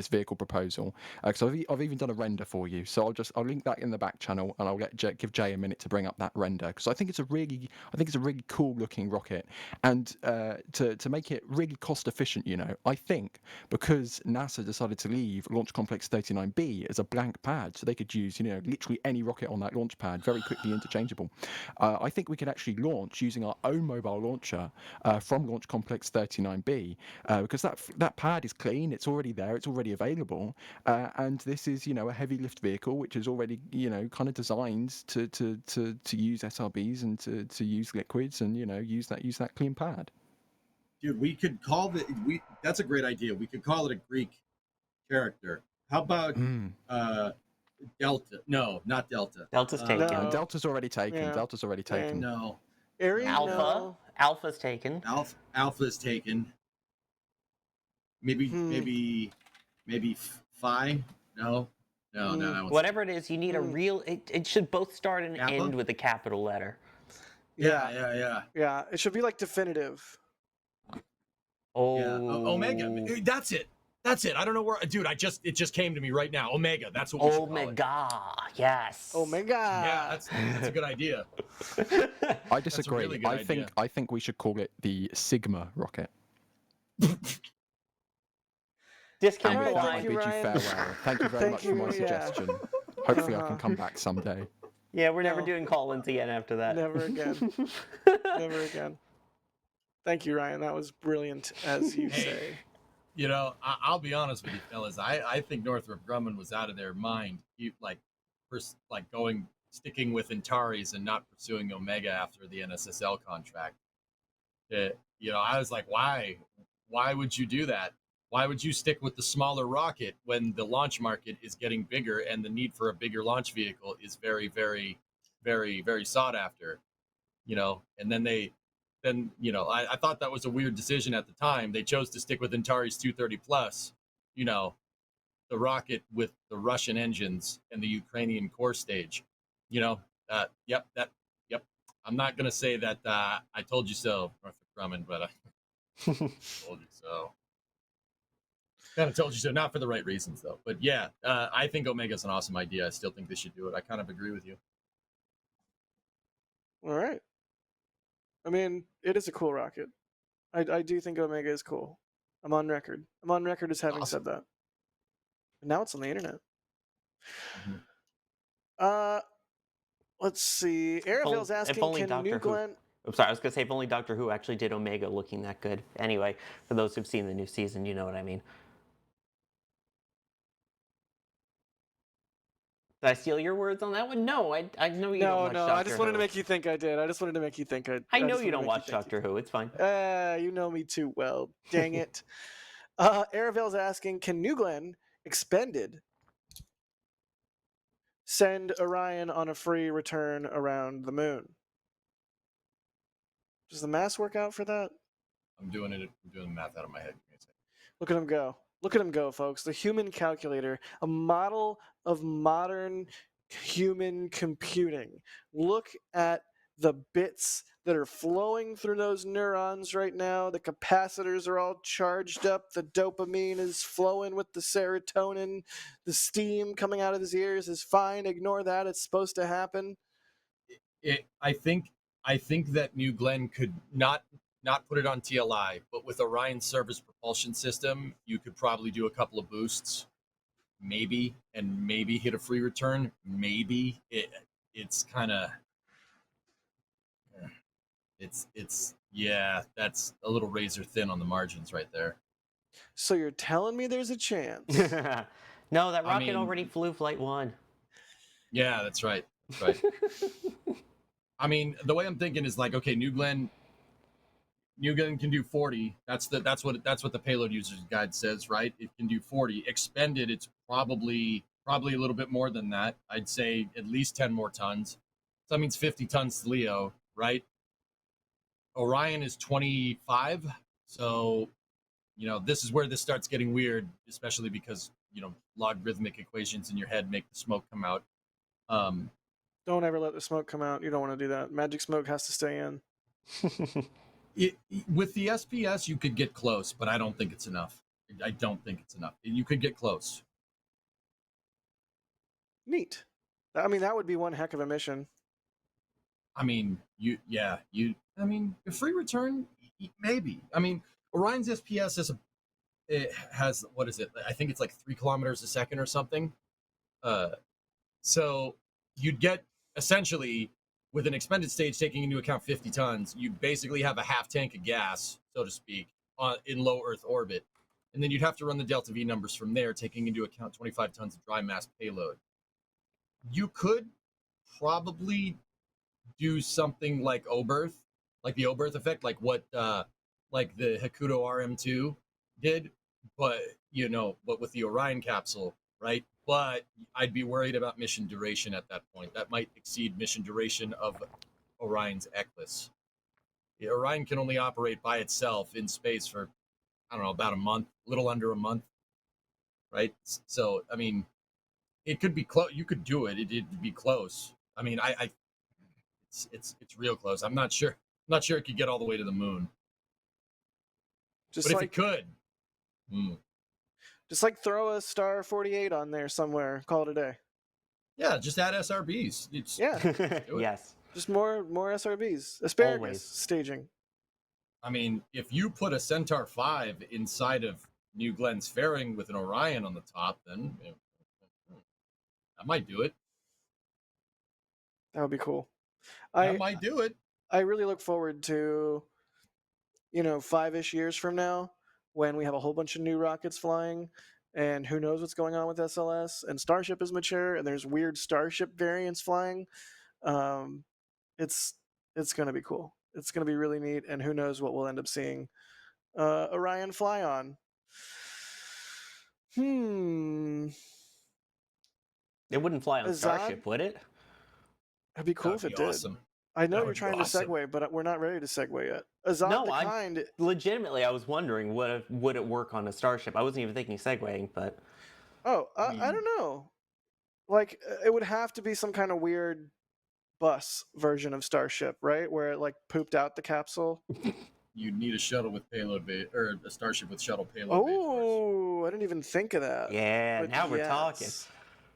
vehicle proposal, because I've even done a render for you. So I'll link that in the back channel, and I'll give Jay a minute to bring up that render, because I think it's a really cool looking rocket, and to make it really cost efficient, I think because NASA decided to leave Launch Complex 39B as a blank pad, so they could use literally any rocket on that launch pad, very quickly interchangeable. I think we could actually launch using our own mobile launcher from Launch Complex 39B, because that pad is clean, it's already there, it's already available, and this is a heavy lift vehicle which is already kind of designed to use SRBs and to use liquids and use that clean pad. Dude, we could call that's a great idea. We could call it a Greek character. How about Delta? No, not Delta. Delta's taken. No. Delta's already taken. Yeah. Delta's already taken. No. Alpha. No. Alpha's taken. Alpha's taken. Maybe Phi? No. Whatever it is, you need a real. It should both start and Kappa? end with a capital letter. Yeah. Yeah, it should be like definitive. Oh. Yeah. Omega. That's it. I don't know where, dude. It just came to me right now. Omega. That's what we should call it. Omega. Yes. Omega. Yeah, that's a good idea. I disagree. Really good idea. I think we should call it the Sigma rocket. Discount And with that, I Thank you, bid you Ryan. farewell. Thank you very much for my suggestion. Hopefully, I can come back someday. Yeah, we're never No. doing call-ins again after that. Never again. Never again. Thank you, Ryan. That was brilliant, as you say. I'll be honest with you, fellas. I think Northrop Grumman was out of their mind. Sticking with Antares and not pursuing Omega after the NSSL contract. I was like, why? Why would you do that? Why would you stick with the smaller rocket when the launch market is getting bigger and the need for a bigger launch vehicle is very, very, very, very sought after? And then I thought that was a weird decision at the time. They chose to stick with Antares 230 plus, the rocket with the Russian engines and the Ukrainian core stage. Yep. I'm not gonna say that I told you so, Northrop Grumman, but I told you so. Kind of told you so, not for the right reasons though. But yeah, I think Omega's an awesome idea. I still think they should do it. I kind of agree with you. All right. I mean, it is a cool rocket. I do think Omega is cool. I'm on record. I'm on record as having said that. And now it's on the internet. Mhm. Let's see. Aravel's If asking, only can New Doctor Who. Glenn? I'm sorry, I was gonna say if only Doctor Who actually did Omega looking that good. Anyway, for those who've seen the new season, you know what I mean. Did I steal your words on that one? No, I know you don't No, watch no. I Doctor just wanted to Who. make you think I did. I just wanted to make you think I. I I know just you wanted to don't make you watch think Doctor Who. It's fine. You know me too well. Dang it. Aravel's asking, can New Glenn expended send Orion on a free return around the moon? Does the math work out for that? I'm doing it. I'm doing the math out of my head. Give me a second. Look at him go. Look at him go, folks. The human calculator, a model of modern human computing. Look at the bits that are flowing through those neurons right now. The capacitors are all charged up. The dopamine is flowing with the serotonin. The steam coming out of his ears is fine. Ignore that. It's supposed to happen. I think that New Glenn could not put it on TLI, but with Orion's surface propulsion system, you could probably do a couple of boosts, maybe, and maybe hit a free return. Maybe it's kind of it's yeah, that's a little razor thin on the margins right there. So you're telling me there's a chance? No, that I rocket mean, already flew Flight 1. Yeah, that's right. That's right. I mean, the way I'm thinking is like, okay, New Glenn can do 40. That's what the payload user's guide says, right? It can do 40. Expended, it's probably a little bit more than that. I'd say at least 10 more tons. So that means 50 tons to Leo, right? Orion is 25. So, this is where this starts getting weird, especially because, logarithmic equations in your head make the smoke come out. Don't ever let the smoke come out. You don't want to do that. Magic smoke has to stay in. With the SPS, you could get close, but I don't think it's enough. I don't think it's enough. You could get close. Neat. I mean, that would be one heck of a mission. I mean, the free return, maybe. I mean, Orion's SPS it has, what is it? I think it's like 3 kilometers a second or something. So you'd get essentially with an expended stage taking into account 50 tons, you'd basically have a half tank of gas, so to speak, in low Earth orbit. And then you'd have to run the delta V numbers from there, taking into account 25 tons of dry mass payload. You could probably do something like Oberth, like the Oberth effect, like what like the Hakuto RM2 did, but but with the Orion capsule, right? But I'd be worried about mission duration at that point. That might exceed mission duration of Orion's Eclipse. Orion can only operate by itself in space for, I don't know, about a month, a little under a month, right? So I mean, it could be close. You could do it. It'd be close. I mean, it's real close. I'm not sure. I'm not sure it could get all the way to the moon. Just But if like it could, just like throw a star 48 on there somewhere. Call it a day. yeah, just add SRBs. Yeah. Yes. Just more SRBs. Asparagus Always. staging. I mean, if you put a Centaur 5 inside of New Glenn's fairing with an Orion on the top, then that might do it. That would be cool. That might do it. I really look forward to 5-ish years from now when we have a whole bunch of new rockets flying and who knows what's going on with SLS and Starship is mature and there's weird Starship variants flying. It's going to be cool. It's going to be really neat, and who knows what we'll end up seeing Orion fly on. It wouldn't fly on Starship, would it? It'd be cool if it did. Awesome. I know you're trying to segue, but we're not ready to segue yet. Azad legitimately, I was wondering, would it work on a Starship? I wasn't even thinking segueing, but... I don't know. Like, it would have to be some kind of weird bus version of Starship, right? Where it, like, pooped out the capsule. You'd need a shuttle with payload bay, or a Starship with shuttle payload bay. Oh, I didn't even think of that. Yeah, but now we're talking.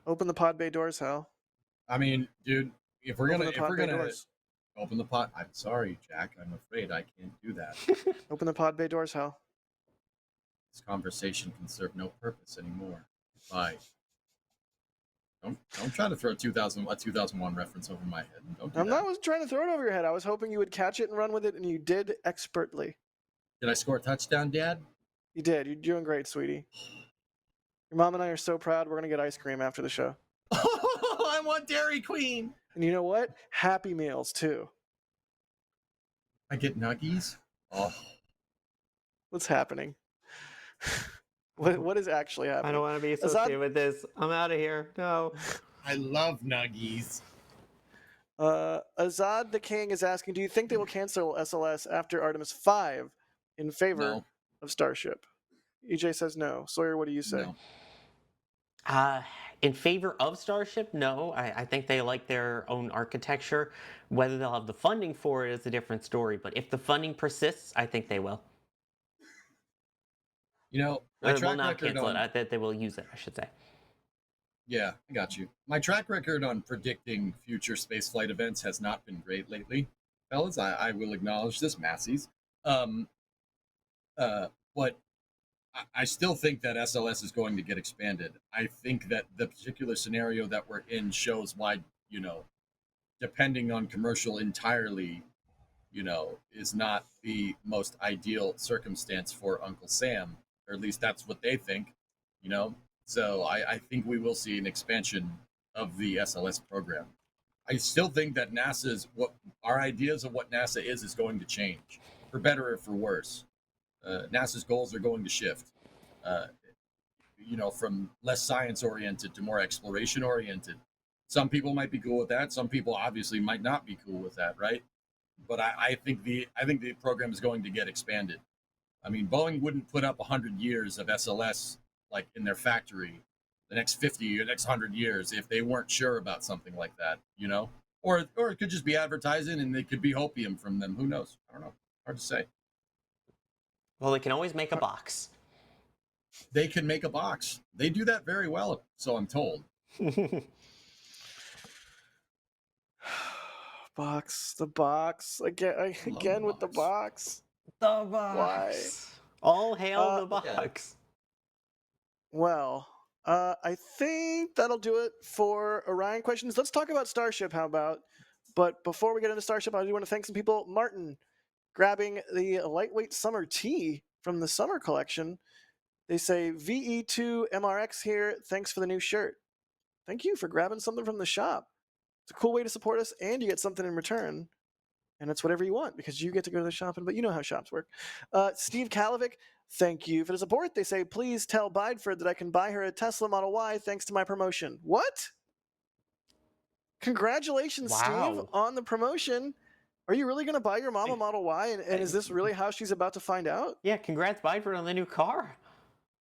Open the pod bay doors, Hal. I mean, dude, if we're gonna doors. Open the pod. I'm sorry, Jack. I'm afraid I can't do that. Open the pod bay doors, Hal. This conversation can serve no purpose anymore. Bye. Don't try to throw a 2001 reference over my head. Don't do I'm that. not trying to throw it over your head. I was hoping you would catch it and run with it, and you did expertly. Did I score a touchdown, Dad? You did. You're doing great, sweetie. Your mom and I are so proud. We're going to get ice cream after the show. I want Dairy Queen. And you know what? Happy Meals, too. I get nuggies. Oh, What's happening? What is actually happening? I don't want to be associated with this. I'm out of here. No. I love nuggies. Azad the King is asking, do you think they will cancel SLS after Artemis 5 in favor of Starship? EJ says no. Sawyer, what do you say? No. In favor of Starship, no. I think they like their own architecture. Whether they'll have the funding for it is a different story. But if the funding persists, I think they will. You know, my They will track not record cancel on it. That they will use it, I should say. Yeah, I got you. My track record on predicting future spaceflight events has not been great lately, fellas. I will acknowledge this, Massies. But I still think that SLS is going to get expanded. I think that the particular scenario that we're in shows why, you know, depending on commercial entirely, you know, is not the most ideal circumstance for Uncle Sam, or at least that's what they think, you know. So I think we will see an expansion of the SLS program. I still think that NASA's what our ideas of what NASA is going to change, for better or for worse. NASA's goals are going to shift. Uh, you know, from less science oriented to more exploration oriented. Some people might be cool with that. Some people obviously might not be cool with that, right? But I think the program is going to get expanded. I mean, Boeing wouldn't put up 100 years of SLS like in their factory the next 50 or next 100 years if they weren't sure about something like that, you know? Or it could just be advertising and it could be hopium from them. Who knows? I don't know. Hard to say. Well, they can always make a box. They can make a box. They do that very well, so I'm told. The box again with the box. The box. Why? All hail the box. Well, I think that'll do it for Orion questions. Let's talk about Starship. How about? But before we get into Starship, I do want to thank some people. Martin, grabbing the lightweight summer tee from the summer collection. They say VE2 MRX here. Thanks for the new shirt. Thank you for grabbing something from the shop. It's a cool way to support us, and you get something in return. And it's whatever you want because you get to go to the shop, but you know how shops work. Steve Kalovic, thank you for the support. They say, please tell Bideford that I can buy her a Tesla Model Y thanks to my promotion. What? Congratulations, Steve, on the promotion. Are you really going to buy your mom a Model Y? And is this really how she's about to find out? Yeah, congrats, Bideford, on the new car.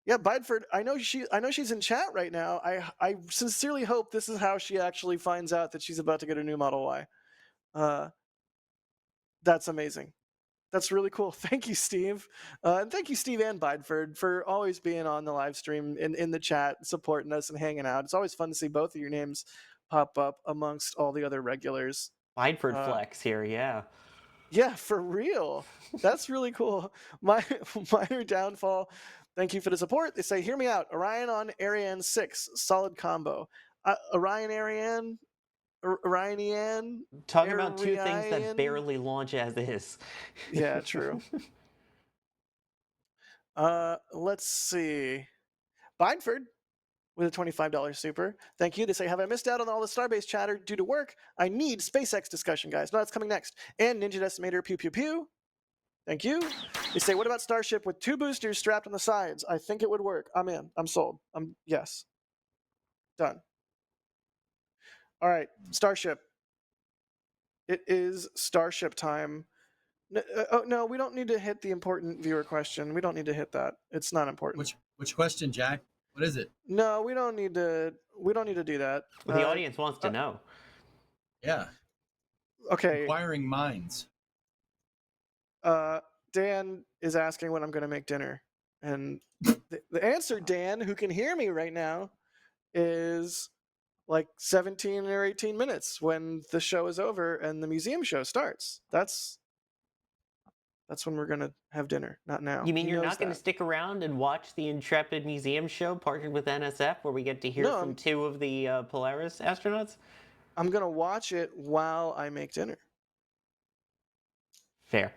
Yeah, Bideford, I know she's in chat right now. I sincerely hope this is how she actually finds out that she's about to get a new Model Y. That's amazing. That's really cool. Thank you, Steve. And thank you, Steve and Bideford, for always being on the live stream in the chat, supporting us and hanging out. It's always fun to see both of your names pop up amongst all the other regulars. Bideford flex here, yeah. Yeah, for real. That's really cool. Minor downfall. Thank you for the support. They say, hear me out. Orion on Ariane 6. Solid combo. Orion Ariane? Orion? Talking about two things that barely launch as is. Yeah, true. Let's see. Bideford with a $25 super. Thank you. They say, have I missed out on all the Starbase chatter due to work? I need SpaceX discussion, guys. No, that's coming next. And Ninja Decimator, pew, pew, pew. Thank you. They say, what about Starship with 2 boosters strapped on the sides? I think it would work. I'm in. I'm sold. Yes. Done. All right. Starship. It is Starship time. No, we don't need to hit the important viewer question. We don't need to hit that. It's not important. Which question, Jack? What is it? No, we don't need to. We don't need to do that. Well, the audience wants to know. Yeah. Okay. Inquiring minds. Dan is asking when I'm going to make dinner, and the answer, Dan, who can hear me right now, is like 17 or 18 minutes when the show is over and the museum show starts. That's That's when we're gonna have dinner. Not now. You mean He you're knows not going to that. stick around and watch the Intrepid Museum show partnered with NSF, where we get to hear No, from two of the Polaris astronauts? I'm gonna watch it while I make dinner. Fair.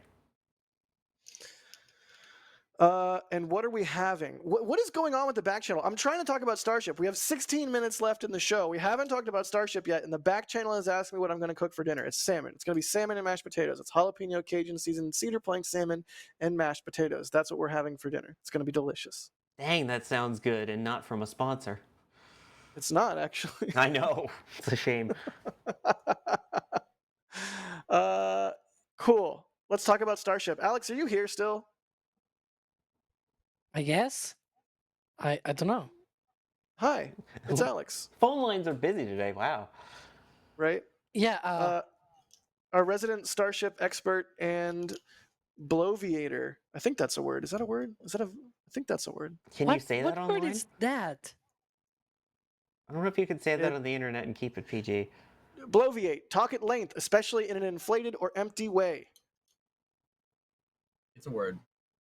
And what are we having? What is going on with the back channel? I'm trying to talk about Starship. We have 16 minutes left in the show. We haven't talked about Starship yet, and the back channel has asked me what I'm going to cook for dinner. It's salmon. It's going to be salmon and mashed potatoes. It's jalapeno Cajun seasoned cedar plank salmon and mashed potatoes. That's what we're having for dinner. It's going to be delicious. Dang, that sounds good, and not from a sponsor. It's not, actually. I know. It's a shame. Cool. Let's talk about Starship. Alex, are you here still? I guess. I don't know. Hi, it's Alex. Phone lines are busy today. Wow. Right? Yeah. Our resident Starship expert and bloviator. I think that's a word. Is that a word? I think that's a word. Can you say that what word online? is that? I don't know if you can say that on the internet and keep it PG. Bloviate. Talk at length, especially in an inflated or empty way. It's a word.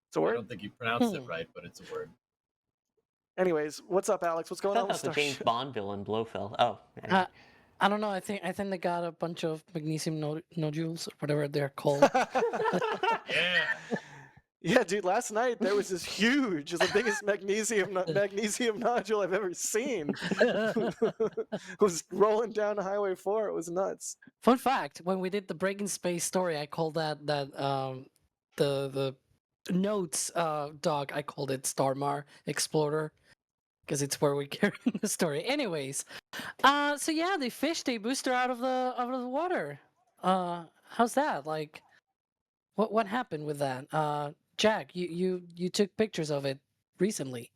It's a I word? don't think you pronounced it right, but it's a word. Anyways, what's up, Alex? What's going I on thought with that was a James Starship? Bond villain, Blofeld. Oh, anyway. I don't know. I think they got a bunch of magnesium nodules or whatever they're called. Yeah. Yeah, dude. Last night there was this huge, it's the biggest magnesium nodule I've ever seen. It was rolling down Highway 4. It was nuts. Fun fact: when we did the Break in Space story, I called that the notes dog. I called it Starmar Explorer because it's where we carry the story. Anyways, so yeah, they fished a booster out of the water. How's that? Like, what happened with that? Jack, you took pictures of it recently.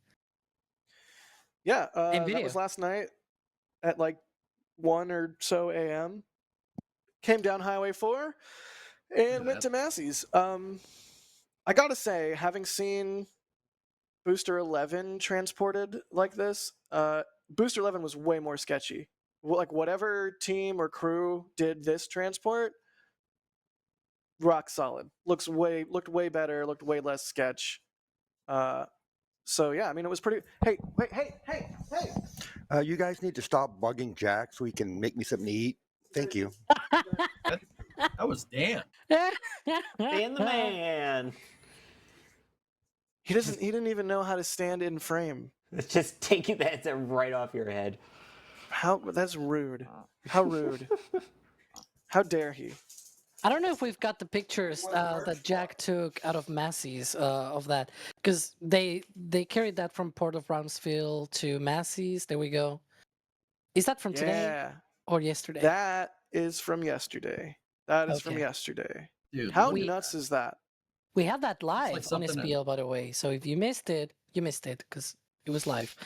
Yeah, And that video. was last night at like 1 or so a.m. Came down Highway 4 and went to Massey's. I gotta say, having seen Booster 11 transported like this, Booster 11 was way more sketchy. Like whatever team or crew did this transport, rock solid. Looked way better. Looked way less sketch. So yeah, I mean it was pretty. Hey, wait, hey. You guys need to stop bugging Jack so he can make me something to eat. Thank you. That was Dan. Dan the man. He didn't even know how to stand in frame. It's just taking the headset right off your head. That's rude. How rude. How dare he? I don't know if we've got the pictures that Jack took out of Massey's of that, because they carried that from Port of Brownsville to Massey's. There we go. Is that from today or yesterday? That is from yesterday. That is from Okay. yesterday. Dude, How look at nuts is that? We had that live on something that- SPL, by the way. So if you missed it, you missed it because it was live.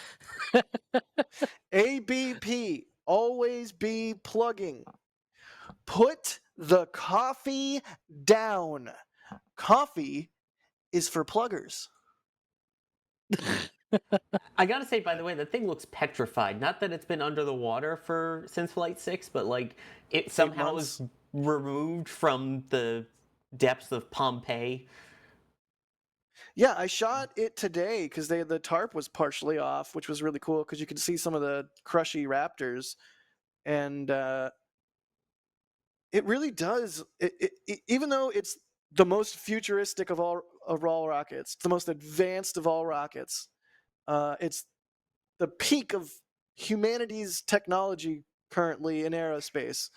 ABP, always be plugging. Put the coffee down. Coffee is for pluggers. I gotta say, by the way, that thing looks petrified. Not that it's been under the water since Flight 6, but like it somehow is removed from the depths of Pompeii. Yeah, I shot it today because the tarp was partially off, which was really cool because you could see some of the crushy raptors, and it really does. Even though it's the most futuristic of all rockets, the most advanced of all rockets, it's the peak of humanity's technology currently in aerospace.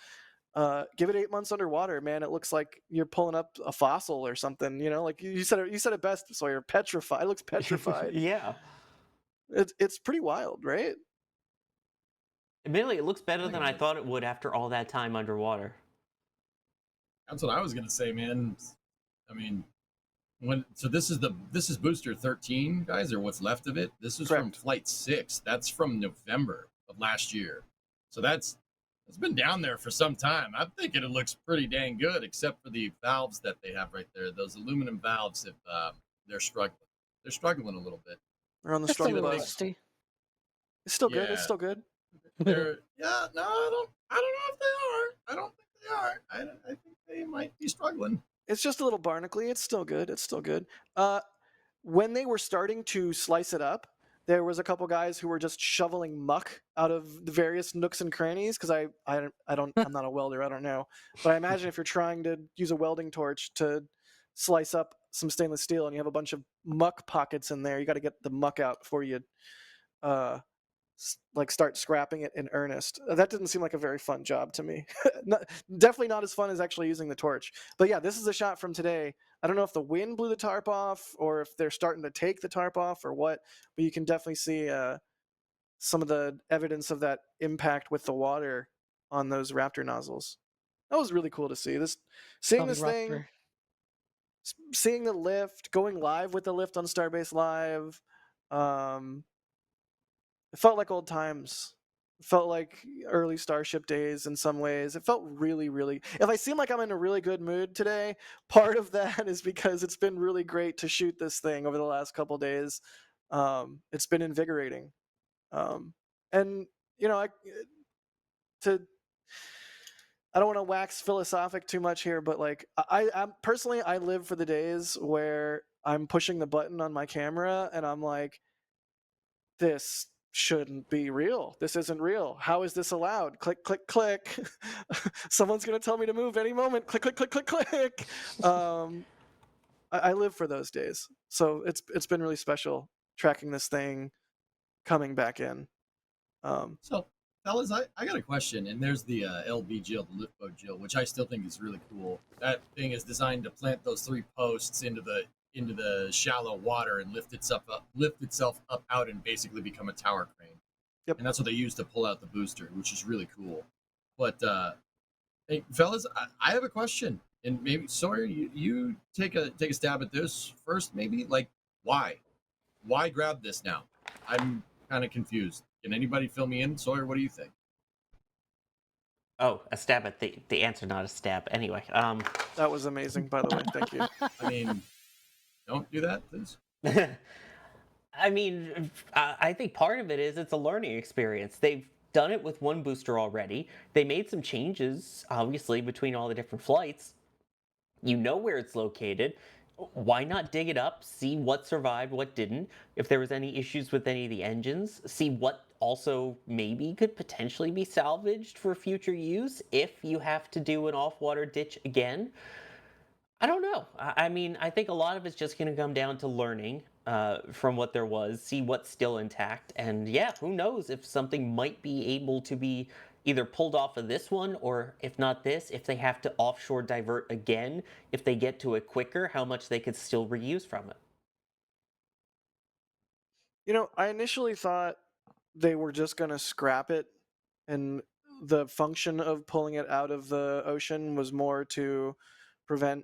Give it 8 months underwater, man. It looks like you're pulling up a fossil or something. You know, like you said it best. So you're petrified. It looks petrified. Yeah. It's pretty wild, right? Admittedly, it looks better than I thought it would after all that time underwater. That's what I was gonna say, man. I mean, this is booster 13, guys, or what's left of it. This is from Flight 6. That's from November of last year. So it's been down there for some time. I'm thinking it looks pretty dang good, except for the valves that they have right there. Those aluminum valves, if they're struggling. They're struggling a little bit. They're on the That's a struggle little bus. rusty. It's still good. Yeah. It's still good. They're I don't know if they are. I don't think they are. I think they might be struggling. It's just a little barnacly. It's still good. It's still good. When they were starting to slice it up, there was a couple guys who were just shoveling muck out of the various nooks and crannies. Because I'm not a welder. I don't know, but I imagine if you're trying to use a welding torch to slice up some stainless steel and you have a bunch of muck pockets in there, you got to get the muck out before you like start scrapping it in earnest. That didn't seem like a very fun job to me. Definitely not as fun as actually using the torch. But yeah, this is a shot from today. I don't know if the wind blew the tarp off or if they're starting to take the tarp off or what, but you can definitely see some of the evidence of that impact with the water on those Raptor nozzles. That was really cool to see. Seeing Probably this thing, Raptor. seeing the lift, going live with the lift on Starbase Live. It felt like old times. It felt like early Starship days in some ways. It felt really, really. If I seem like I'm in a really good mood today, part of that is because it's been really great to shoot this thing over the last couple days. It's been invigorating, and you know, to I don't want to wax philosophic too much here, but like I'm personally, I live for the days where I'm pushing the button on my camera and I'm like, this shouldn't be real. This isn't real. How is this allowed? Click, click, click. Someone's going to tell me to move any moment. Click, click, click, click, click. I live for those days. So it's been really special tracking this thing coming back in. So, fellas, I got a question, and there's the LB Jill, the lift boat Jill, which I still think is really cool. That thing is designed to plant those 3 posts into the shallow water and lift itself up out and basically become a tower crane. Yep. And that's what they use to pull out the booster, which is really cool. But hey, fellas, I have a question, and maybe Sawyer, you take a stab at this first, maybe. Like, why grab this now? I'm kind of confused. Can anybody fill me in? Sawyer, what do you think? Oh, a stab at the answer, not a stab. Anyway, That was amazing, by the way. Thank you. I mean, don't do that, please. I mean, I think part of it is it's a learning experience. They've done it with one booster already. They made some changes, obviously, between all the different flights. You know where it's located. Why not dig it up, see what survived, what didn't, if there was any issues with any of the engines, see what also maybe could potentially be salvaged for future use if you have to do an off-water ditch again. I don't know. I mean, I think a lot of it's just going to come down to learning from what there was, see what's still intact, and yeah, who knows if something might be able to be either pulled off of this one, or if not this, if they have to offshore divert again, if they get to it quicker, how much they could still reuse from it. You know, I initially thought they were just going to scrap it, and the function of pulling it out of the ocean was more to prevent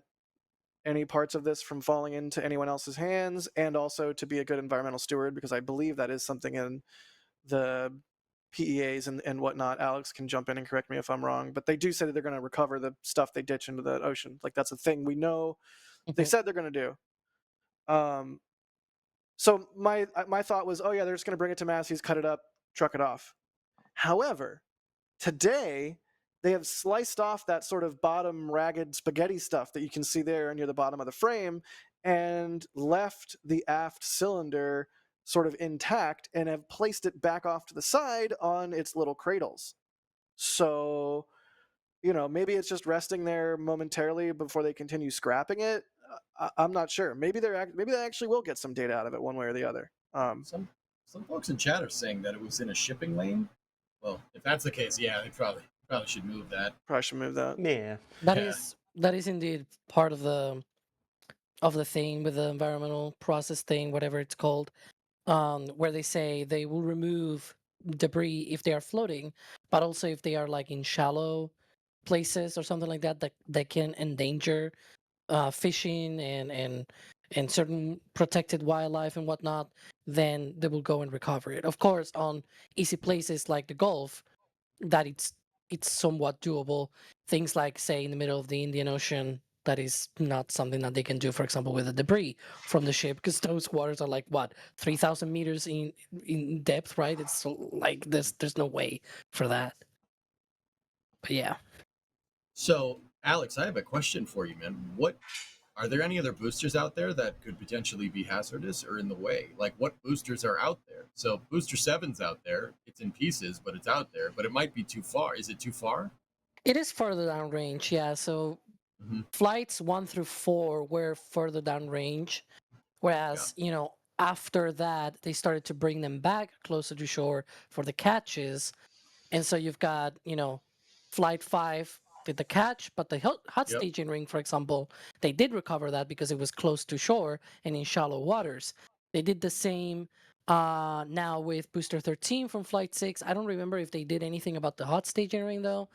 any parts of this from falling into anyone else's hands, and also to be a good environmental steward, because I believe that is something in the PEAs and whatnot. Alex can jump in and correct me if I'm wrong, but they do say that they're going to recover the stuff they ditch into the ocean. Like, that's a thing we know they said they're going to do. So my thought was, oh yeah, they're just going to bring it to Massey's, cut it up, truck it off. However, today they have sliced off that sort of bottom ragged spaghetti stuff that you can see there near the bottom of the frame and left the aft cylinder sort of intact and have placed it back off to the side on its little cradles. So, you know, maybe it's just resting there momentarily before they continue scrapping it. I'm not sure. Maybe they actually will get some data out of it one way or the other. Some folks in chat are saying that it was in a shipping lane. Well, if that's the case, yeah, they probably should move that. Probably should move that. Yeah. That is indeed part of the thing with the environmental process thing, whatever it's called, where they say they will remove debris if they are floating, but also if they are like in shallow places or something like that that can endanger fishing and certain protected wildlife and whatnot, then they will go and recover it. Of course, on easy places like the Gulf, that it's somewhat doable. Things like, say, in the middle of the Indian Ocean, that is not something that they can do, for example, with the debris from the ship, because those waters are like, what, 3,000 meters in depth, right? It's like there's no way for that. But yeah. So Alex, I have a question for you, man. What are there any other boosters out there that could potentially be hazardous or in the way? Like, what boosters are out there? So, Booster 7's out there. It's in pieces, but it's out there. But it might be too far. Is it too far? It is further down range, yeah. So flights 1 through 4 were further down range, whereas after that they started to bring them back closer to shore for the catches, and so you've got flight 5 did the catch, but the hot staging ring, for example, they did recover that because it was close to shore and in shallow waters. They did the same now with Booster 13 from Flight 6. I don't remember if they did anything about the hot staging ring though.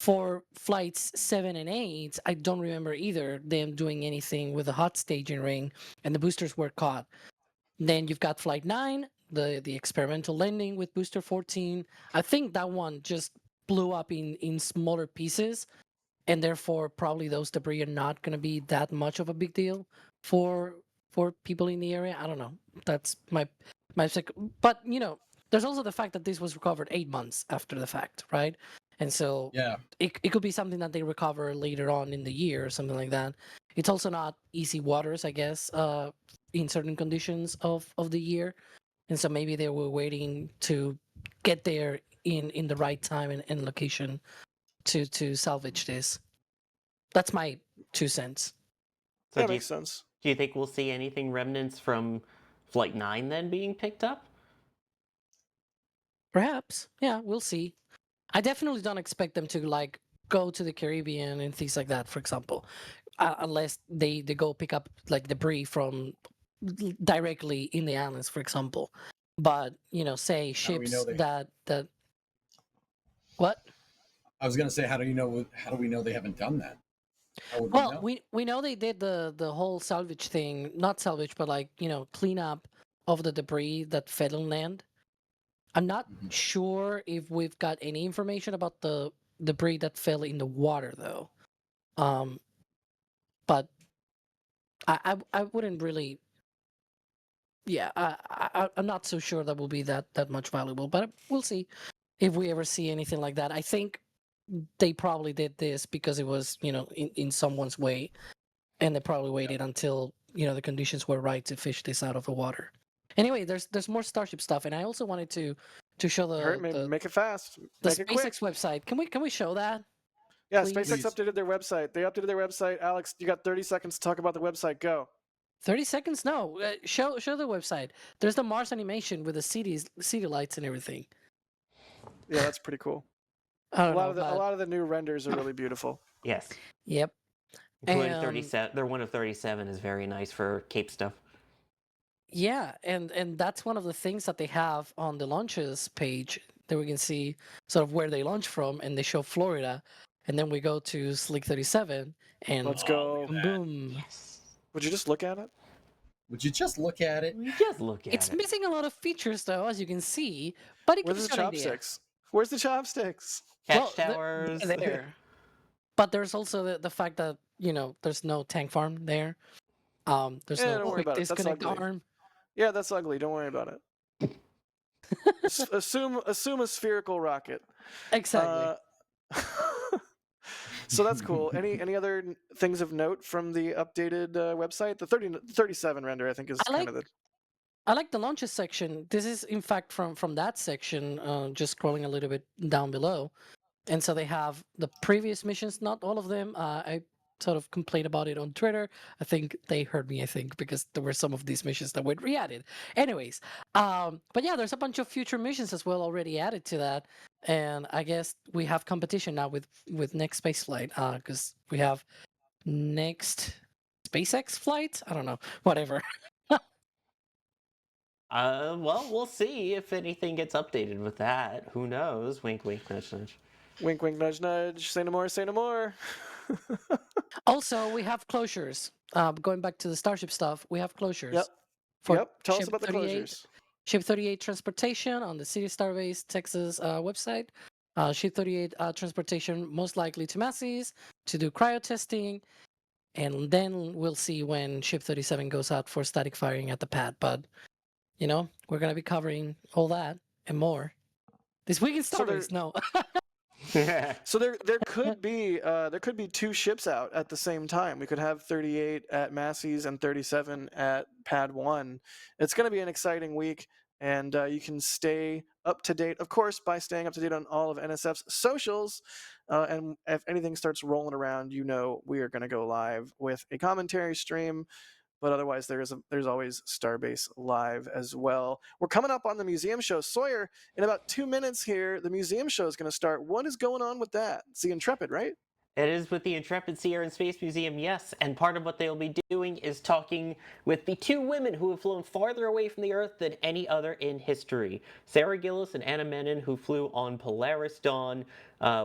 For flights 7 and 8, I don't remember either them doing anything with the hot staging ring, and the boosters were caught. Then you've got flight 9, the experimental landing with booster 14. I think that one just blew up in smaller pieces, and therefore probably those debris are not going to be that much of a big deal for people in the area. I don't know. That's my but there's also the fact that this was recovered 8 months after the fact, right? And so it could be something that they recover later on in the year or something like that. It's also not easy waters, I guess, in certain conditions of the year, and so maybe they were waiting to get there in the right time and location to salvage this. That's my 2 cents. So that makes sense. Do you think we'll see anything remnants from Flight 9 then being picked up? Perhaps, yeah, we'll see. I definitely don't expect them to go to the Caribbean and things like that, for example, unless they go pick up like debris from directly in the islands, for example. But say ships that what? I was gonna say, how do we know they haven't done that? Well, we know they did the whole salvage thing, not salvage, but clean up of the debris that fell on land. I'm not sure if we've got any information about the debris that fell in the water though. But I wouldn't really. Yeah, I'm not so sure that will be that much valuable, but we'll see if we ever see anything like that. I think they probably did this because it was in someone's way, and they probably waited until the conditions were right to fish this out of the water. Anyway, there's more Starship stuff, and I also wanted to show Make it fast. The Make it quick. SpaceX website. Can we show that? Yeah, please? SpaceX updated their website. They updated their website. Alex, you got 30 seconds to talk about the website. Go. 30 seconds? No. Show the website. There's the Mars animation with the city lights and everything. Yeah, that's pretty cool. A lot of the new renders are really beautiful. Yes. Yep. Including 37. Their one of 37 is very nice for Cape stuff. Yeah, and that's one of the things that they have on the launches page that we can see sort of where they launch from, and they show Florida, and then we go to Slick 37, and let's go. Boom. Yes. Would you just look at it? Would you just look at it? It's missing a lot of features, though, as you can see. But it gives you an idea. Where's the chopsticks? Catch towers. They're there. But there's also the fact that there's no tank farm there. There's no quick disconnect arm. Yeah, that's ugly. Don't worry about it. assume a spherical rocket. Exactly. So that's cool. Any other things of note from the updated website? The 37 render, I think, is kind of the. I like the launches section. This is, in fact, from that section, just scrolling a little bit down below. And so they have the previous missions, not all of them. I sort of complained about it on Twitter. I think they heard me, because there were some of these missions that were re-added. Anyways, but yeah, there's a bunch of future missions as well already added to that. And I guess we have competition now with next space flight, because we have next SpaceX flight? I don't know. Whatever. Well, we'll see if anything gets updated with that. Who knows? Wink, wink, nudge, nudge. Wink, wink, nudge, nudge. Say no more, say no more. Also, we have closures. Going back to the Starship stuff, we have closures. Yep. Tell us about the closures. Ship 38 transportation on the City Starbase Texas website. Ship 38 transportation most likely to Massey's to do cryo testing. And then we'll see when Ship 37 goes out for static firing at the pad. But, we're going to be covering all that and more. This week in Starbase, no. So there could be two ships out at the same time. We could have 38 at Massey's and 37 at Pad 1. It's going to be an exciting week, and you can stay up to date, of course, by staying up to date on all of NSF's socials. And if anything starts rolling around, we are going to go live with a commentary stream. But otherwise, there's always Starbase Live as well. We're coming up on the museum show. Sawyer, in about 2 minutes here, the museum show is going to start. What is going on with that? It's the Intrepid, right? It is with the Intrepid Sea Air and Space Museum, yes, and part of what they'll be doing is talking with the two women who have flown farther away from the Earth than any other in history. Sarah Gillis and Anna Menon, who flew on Polaris Dawn,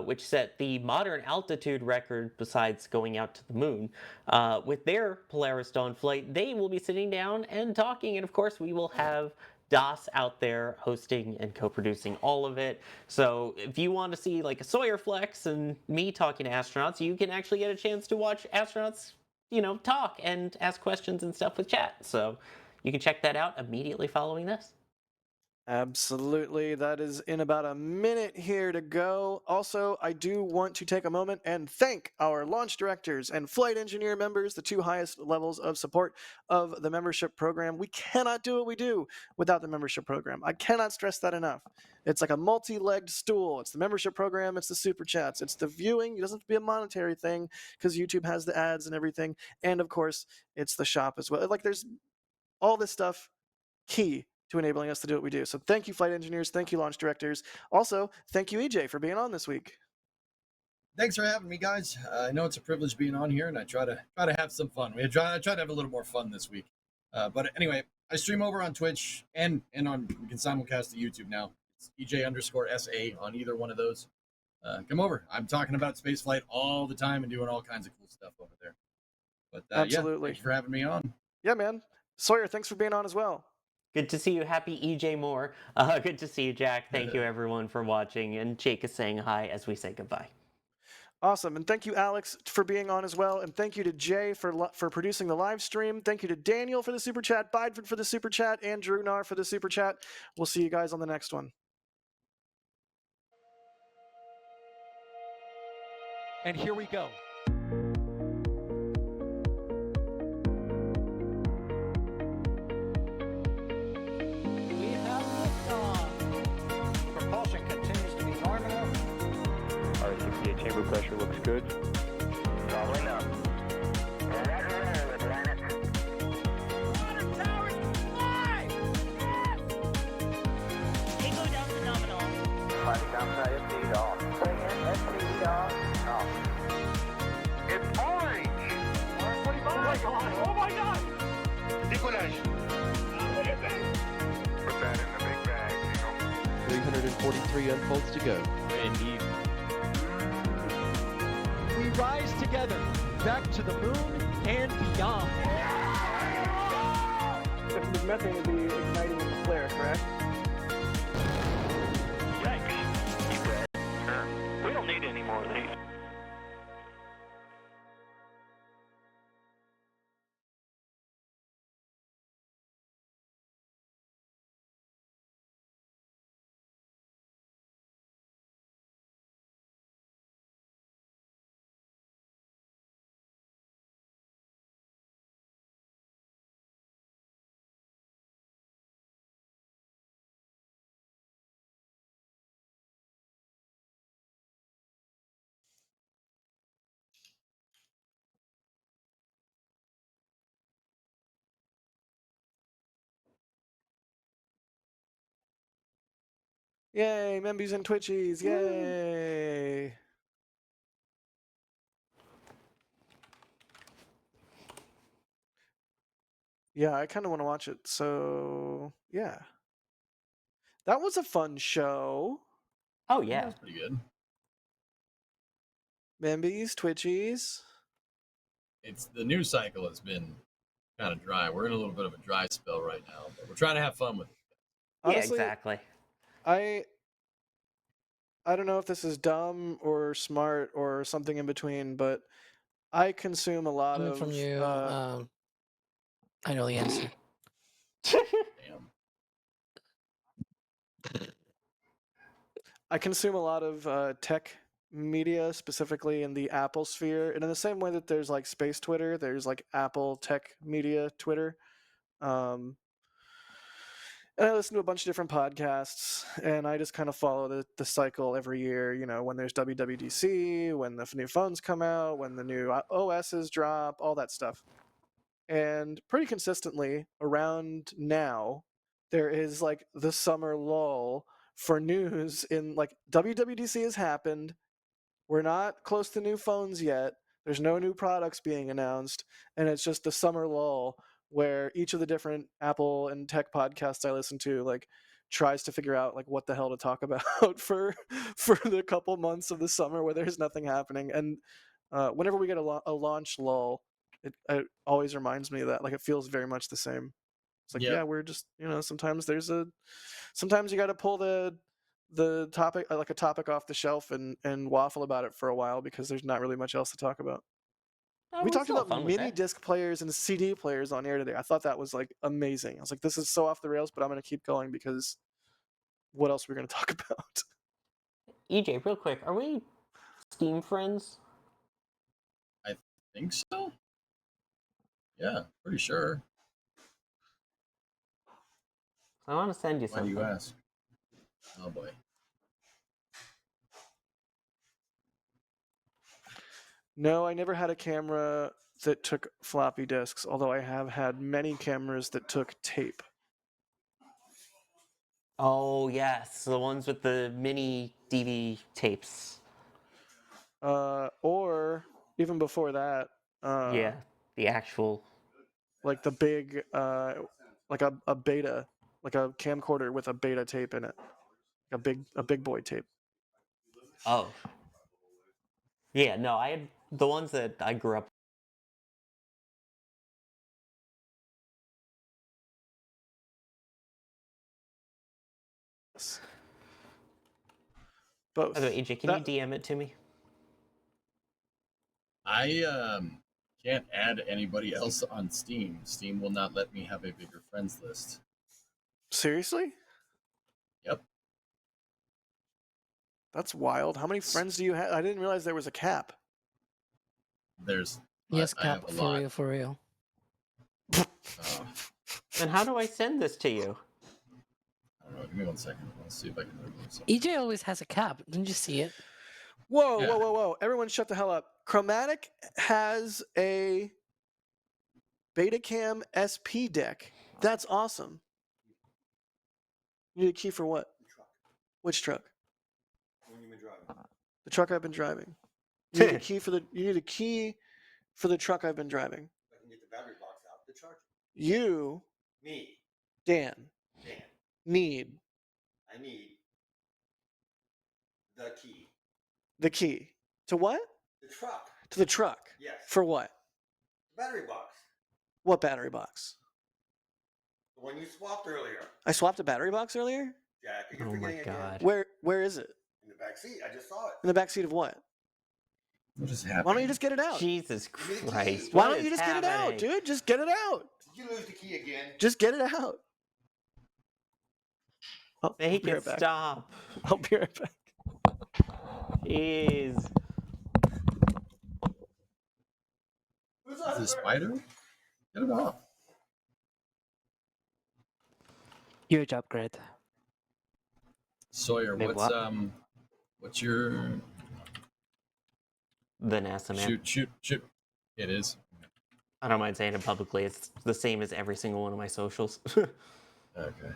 which set the modern altitude record besides going out to the moon. With their Polaris Dawn flight, they will be sitting down and talking, and of course we will have DOS out there hosting and co-producing all of it. So if you want to see like a Sawyer flex and me talking to astronauts, you can actually get a chance to watch astronauts, talk and ask questions and stuff with chat. So you can check that out immediately following this. Absolutely. That is in about a minute here to go. Also, I do want to take a moment and thank our launch directors and flight engineer members, the two highest levels of support of the membership program. We cannot do what we do without the membership program. I cannot stress that enough. It's like a multi-legged stool. It's the membership program, it's the super chats, it's the viewing. It doesn't have to be a monetary thing because YouTube has the ads and everything. And of course, it's the shop as well. Like there's all this stuff key to enabling us to do what we do. So thank you, flight engineers. Thank you, launch directors. Also, thank you, EJ, for being on this week. Thanks for having me, guys. I know it's a privilege being on here, and I try to have some fun. I try to have a little more fun this week. But anyway, I stream over on Twitch and on we can simulcast to YouTube now. It's EJ_SA on either one of those. Come over. I'm talking about spaceflight all the time and doing all kinds of cool stuff over there. But Absolutely. thanks for having me on. Yeah, man. Sawyer, thanks for being on as well. Good to see you. Happy EJ Moore. Good to see you, Jack. Thank you, everyone, for watching. And Jake is saying hi as we say goodbye. Awesome. And thank you, Alex, for being on as well. And thank you to Jay for producing the live stream. Thank you to Daniel for the super chat, Bideford for the super chat, and Drew Nar for the super chat. We'll see you guys on the next one. And here we go. We have liftoff. Propulsion continues to be normal. R68 chamber pressure looks good. Rolling up. Tango down to nominal. Fighting downside FD off. Bring in FD off. It's orange! 145! Oh my god! Oh my god! Decollage! Put that in the big bag, 343 unfolds to go. Indeed. We rise together back to the moon and beyond. This methane will be igniting in the flare, correct? Yikes. Keep red. We don't need any more of these. Yay, Membies and Twitchies. Yay. Yeah, I kind of want to watch it. So, yeah. That was a fun show. Oh, yeah. That's pretty good. Membies, Twitchies. It's the news cycle has been kind of dry. We're in a little bit of a dry spell right now, but we're trying to have fun with it. Honestly, yeah, exactly. I don't know if this is dumb or smart or something in between, but I consume a lot Coming of from you, I know the answer. Damn. I consume a lot of tech media, specifically in the Apple sphere. And in the same way that there's like space Twitter, there's like Apple tech media Twitter. And I listen to a bunch of different podcasts, and I just kind of follow the cycle every year. You know, when there's WWDC, when the new phones come out, when the new OSs drop, all that stuff. And pretty consistently around now, there is like the summer lull for news in like WWDC has happened. We're not close to new phones yet. There's no new products being announced, and it's just the summer lull where each of the different Apple and tech podcasts I listen to like tries to figure out like what the hell to talk about for the couple months of the summer where there's nothing happening. And whenever we get a launch lull, it always reminds me of that. Like it feels very much the same. It's like, yeah, we're just, you know, sometimes you got to pull the topic, like a topic off the shelf and waffle about it for a while because there's not really much else to talk about. We talked about mini disc players and CD players on air today. I thought that was like amazing. I was like, this is so off the rails, but I'm going to keep going because what else are we going to talk about? EJ, real quick, are we Steam friends? I think so. Yeah, pretty sure. I want to send you Why something. do you ask? Oh boy. No, I never had a camera that took floppy disks, although I have had many cameras that took tape. Oh, yes, the ones with the mini DV tapes. Or even before that, Yeah, the actual. like the big, like a beta, like a camcorder with a beta tape in it, a big boy tape. Oh. Yeah, no, I had the ones that I grew up. Both. By the way, AJ, can you DM it to me? I can't add anybody else on Steam. Steam will not let me have a bigger friends list. Seriously? Yep. That's wild. How many friends do you have? I didn't realize there was a cap. There's Yes, I have Cap, a for lot. real, for real. Then how do I send this to you? I don't know. Give me 1 second. Let's see if I can remove something. EJ always has a cap. Didn't you see it? Whoa, Yeah. whoa, whoa, whoa. Everyone shut the hell up. Chromatic has a Betacam SP deck. That's awesome. You need a key for what? Which truck? The truck I've been driving. You need a key for the truck I've been driving. I can get the battery box out to charge it. You, Me, Dan, Dan, need I need the key. the key to what? The truck. To the truck. Yes. For what? The battery box. What battery box? The one you swapped earlier. I swapped a battery box earlier? Jack, are you Oh my forgetting god. again? Where is it? In the back seat. I just saw it. In the back seat of what? What just happened? Why don't you just get it out? Jesus Christ. Why what don't is you just get it out, happening? dude? Just get it out. Did you lose the key again? Just get it out. I'll Make be it right back. stop. I'll be right back. Jeez. Is it a spider? Get it off. Huge upgrade. Sawyer, Wait, what's your The NASA man. shoot? It is. I don't mind saying it publicly. It's the same as every single one of my socials. Okay.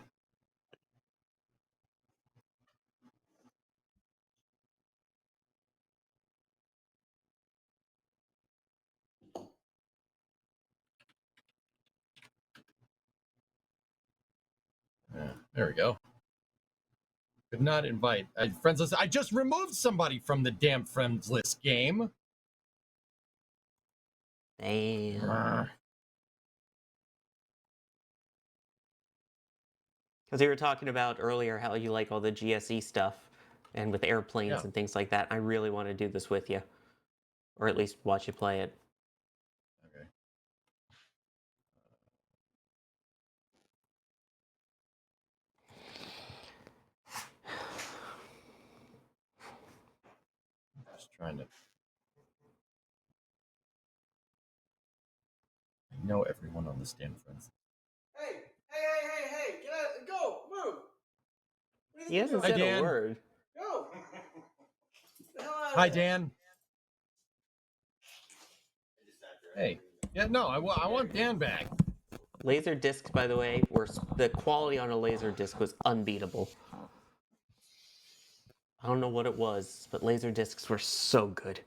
Yeah, there we go. Could not invite friends list. I just removed somebody from the damn friends list game. Damn. Because you were talking about earlier how you like all the GSE stuff and with airplanes and things like that. I really want to do this with you. Or at least watch you play it. Okay. trying to. I know everyone on the stand, friends. Hey, get out, go, move. What He hasn't Hi, said a Dan. word. Go. Get the hell out of Hi, there. Dan. Hey. Yeah, no, I want Dan back. Laser discs, by the way, the quality on a laser disc was unbeatable. I don't know what it was, but laser discs were so good.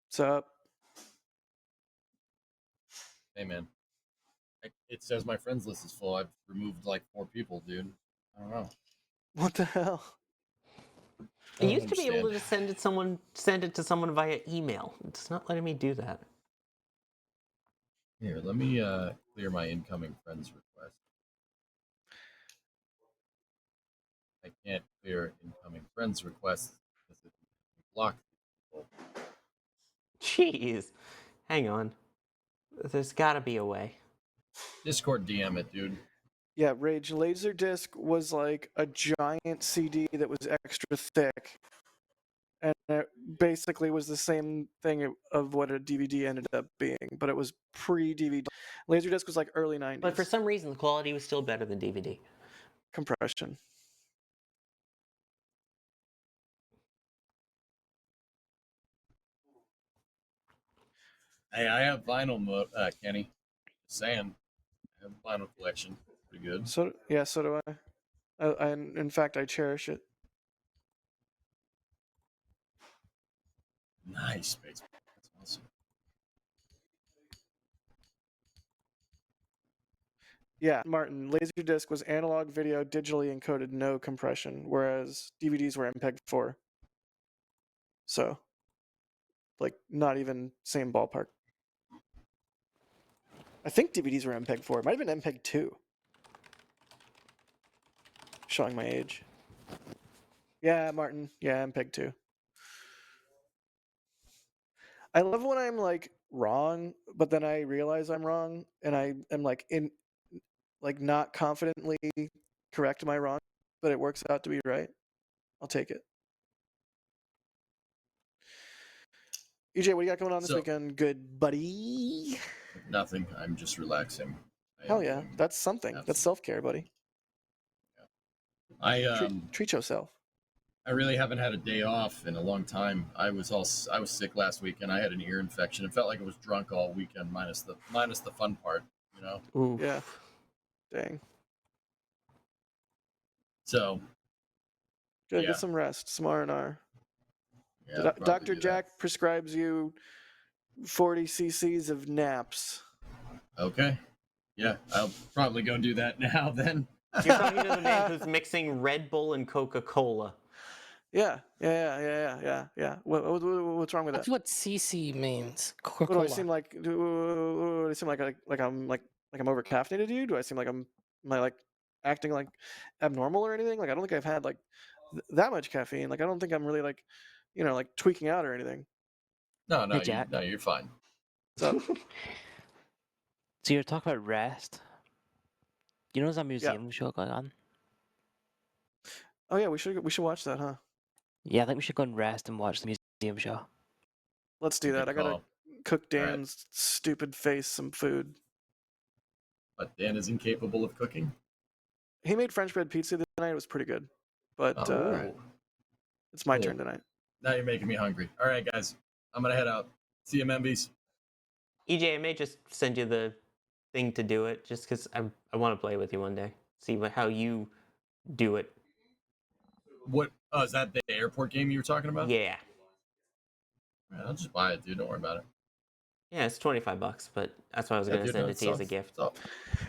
What's up? Hey, man. It says my friends list is full. I've removed like 4 people, dude. I don't know. What the hell? I I don't used to be able to understand. just send it to someone via email. It's not letting me do that. Here, let me clear my incoming friends request. I can't clear incoming friends requests because it blocks people. Jeez. Hang on. There's gotta be a way. Discord DM it, dude. Yeah, Rage Laserdisc was like a giant CD that was extra thick. And it basically was the same thing of what a DVD ended up being, but it was pre-DVD. Laserdisc was like early 90s. But for some reason, the quality was still better than DVD. Compression. Hey, I have vinyl, Kenny. Just saying. I have a vinyl collection. Pretty good. So do I. In fact, I cherish it. Nice, Space. That's awesome. Yeah, Martin, Laserdisc was analog video digitally encoded, no compression, whereas DVDs were MPEG-4. So, like, not even same ballpark. I think DVDs were MPEG-4. It might have been MPEG-2. Showing my age. Yeah, Martin. Yeah, MPEG-2. I love when I'm like wrong, but then I realize I'm wrong, and I am like not confidently correct my wrong, but it works out to be right. I'll take it. EJ, what do you got going on this weekend, good buddy? Nothing. I'm just relaxing. Hell yeah, that's something. That's self-care, buddy. Treat yourself. I really haven't had a day off in a long time. I was sick last week and I had an ear infection. It felt like I was drunk all weekend, minus the fun part, you know. Oof. Yeah. Dang. So. Good. Get some rest. Some R&R. Yeah, Dr. Jack prescribes you 40 cc's of naps. Okay. Yeah, I'll probably go do that now then. You're talking to the man who's mixing Red Bull and Coca-Cola. Yeah. What's wrong with that? That's what CC means. What do I seem like? Do I seem like I'm over caffeinated to you? Do I seem like am I like acting like abnormal or anything? Like I don't think I've had like that much caffeine. Like I don't think I'm really like, like tweaking out or anything. No, you're fine. So you're talking about rest. You know there's a museum show going on? Oh yeah, we should watch that, huh? Yeah, I think we should go and rest and watch the museum show. Let's do that. I gotta cook Dan's stupid face some food. But Dan is incapable of cooking? He made French bread pizza the other night. It was pretty good. But it's my turn tonight. Now you're making me hungry. All right, guys. I'm going to head out. See you, Membies. EJ, I may just send you the thing to do it, just because I want to play with you one day. See how you do it. What? Oh, is that the airport game you were talking about? Yeah. Man, I'll just buy it, dude. Don't worry about it. Yeah, it's $25, but that's why I was going to send it to you as a gift.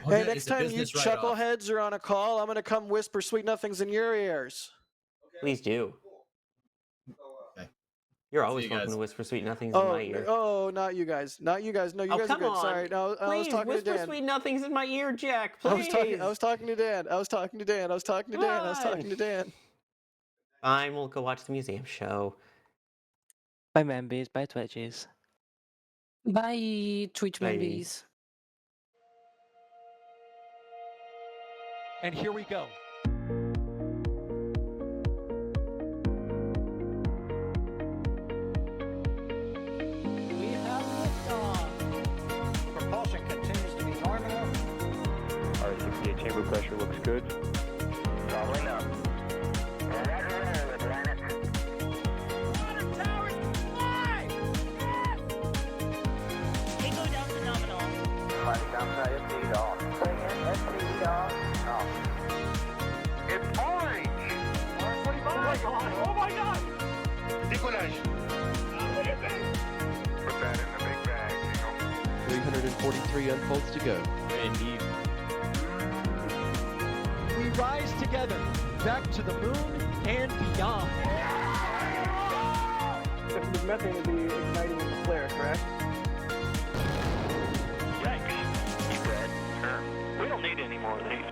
Hey, next time you chuckleheads are on a call, I'm going to come whisper sweet nothings in your ears. Please do. Okay. You're always welcome to whisper sweet nothings in my ear. Oh, not you guys. Not you guys. No, you guys are good. On. Sorry. No, I was talking to Dan. Whisper sweet nothings in my ear, Jack. Please. I was talking to Dan. I was talking to Dan. Fine, we'll go watch the museum show. Bye, Membies. Bye, Twitchies. Bye, Twitch Membies. And here we go. FCA chamber pressure looks good. Following up. Tango down to nominal. Fighting downside FCA off. Bring in FCA off. It's orange! 125! Oh my god! Oh my god! Decollage! Look at this! Put that in the big bag, 343 unfolds to go. Indeed. We rise together back to the moon and beyond. The methane would be igniting the flare, correct? Yikes. You dead? Sure. We don't need any more of these.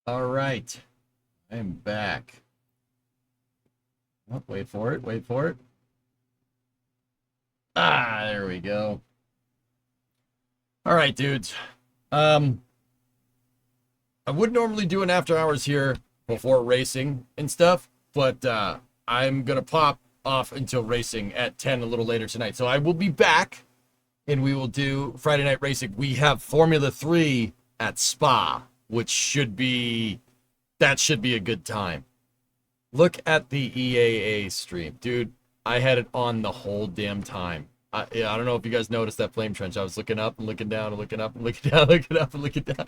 All right. I'm back. Oh, wait for it. Wait for it. Ah, there we go. All right, dudes. I would normally do an after hours here before racing and stuff, but I'm gonna pop off until racing at 10 a little later tonight. So I will be back and we will do Friday night racing. We have Formula 3 at Spa, which should be a good time. Look at the EAA stream, dude. I had it on the whole damn time. I don't know if you guys noticed that flame trench. I was looking up and looking down and looking up and looking down, looking up and looking down.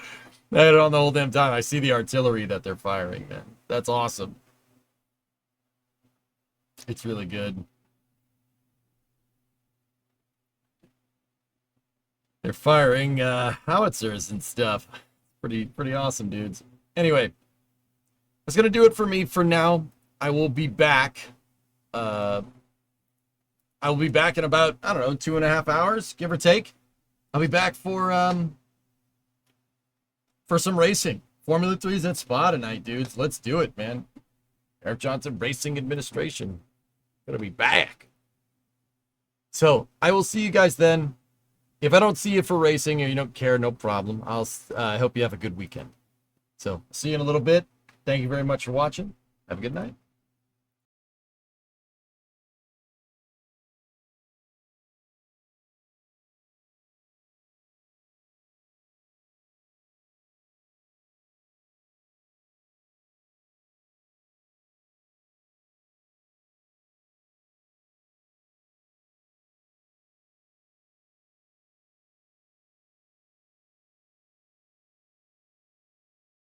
I had it on the whole damn time. I see the artillery that they're firing, man. That's awesome. It's really good. They're firing howitzers and stuff. Pretty awesome, dudes. Anyway, that's gonna do it for me for now. I will be back. I will be back in about, I don't know, 2.5 hours, give or take. I'll be back for some racing. Formula 3's at Spa tonight, dudes. Let's do it, man. Eric Johnson Racing Administration. Gonna be back. So I will see you guys then. If I don't see you for racing or you don't care, no problem. I hope you have a good weekend. So see you in a little bit. Thank you very much for watching. Have a good night.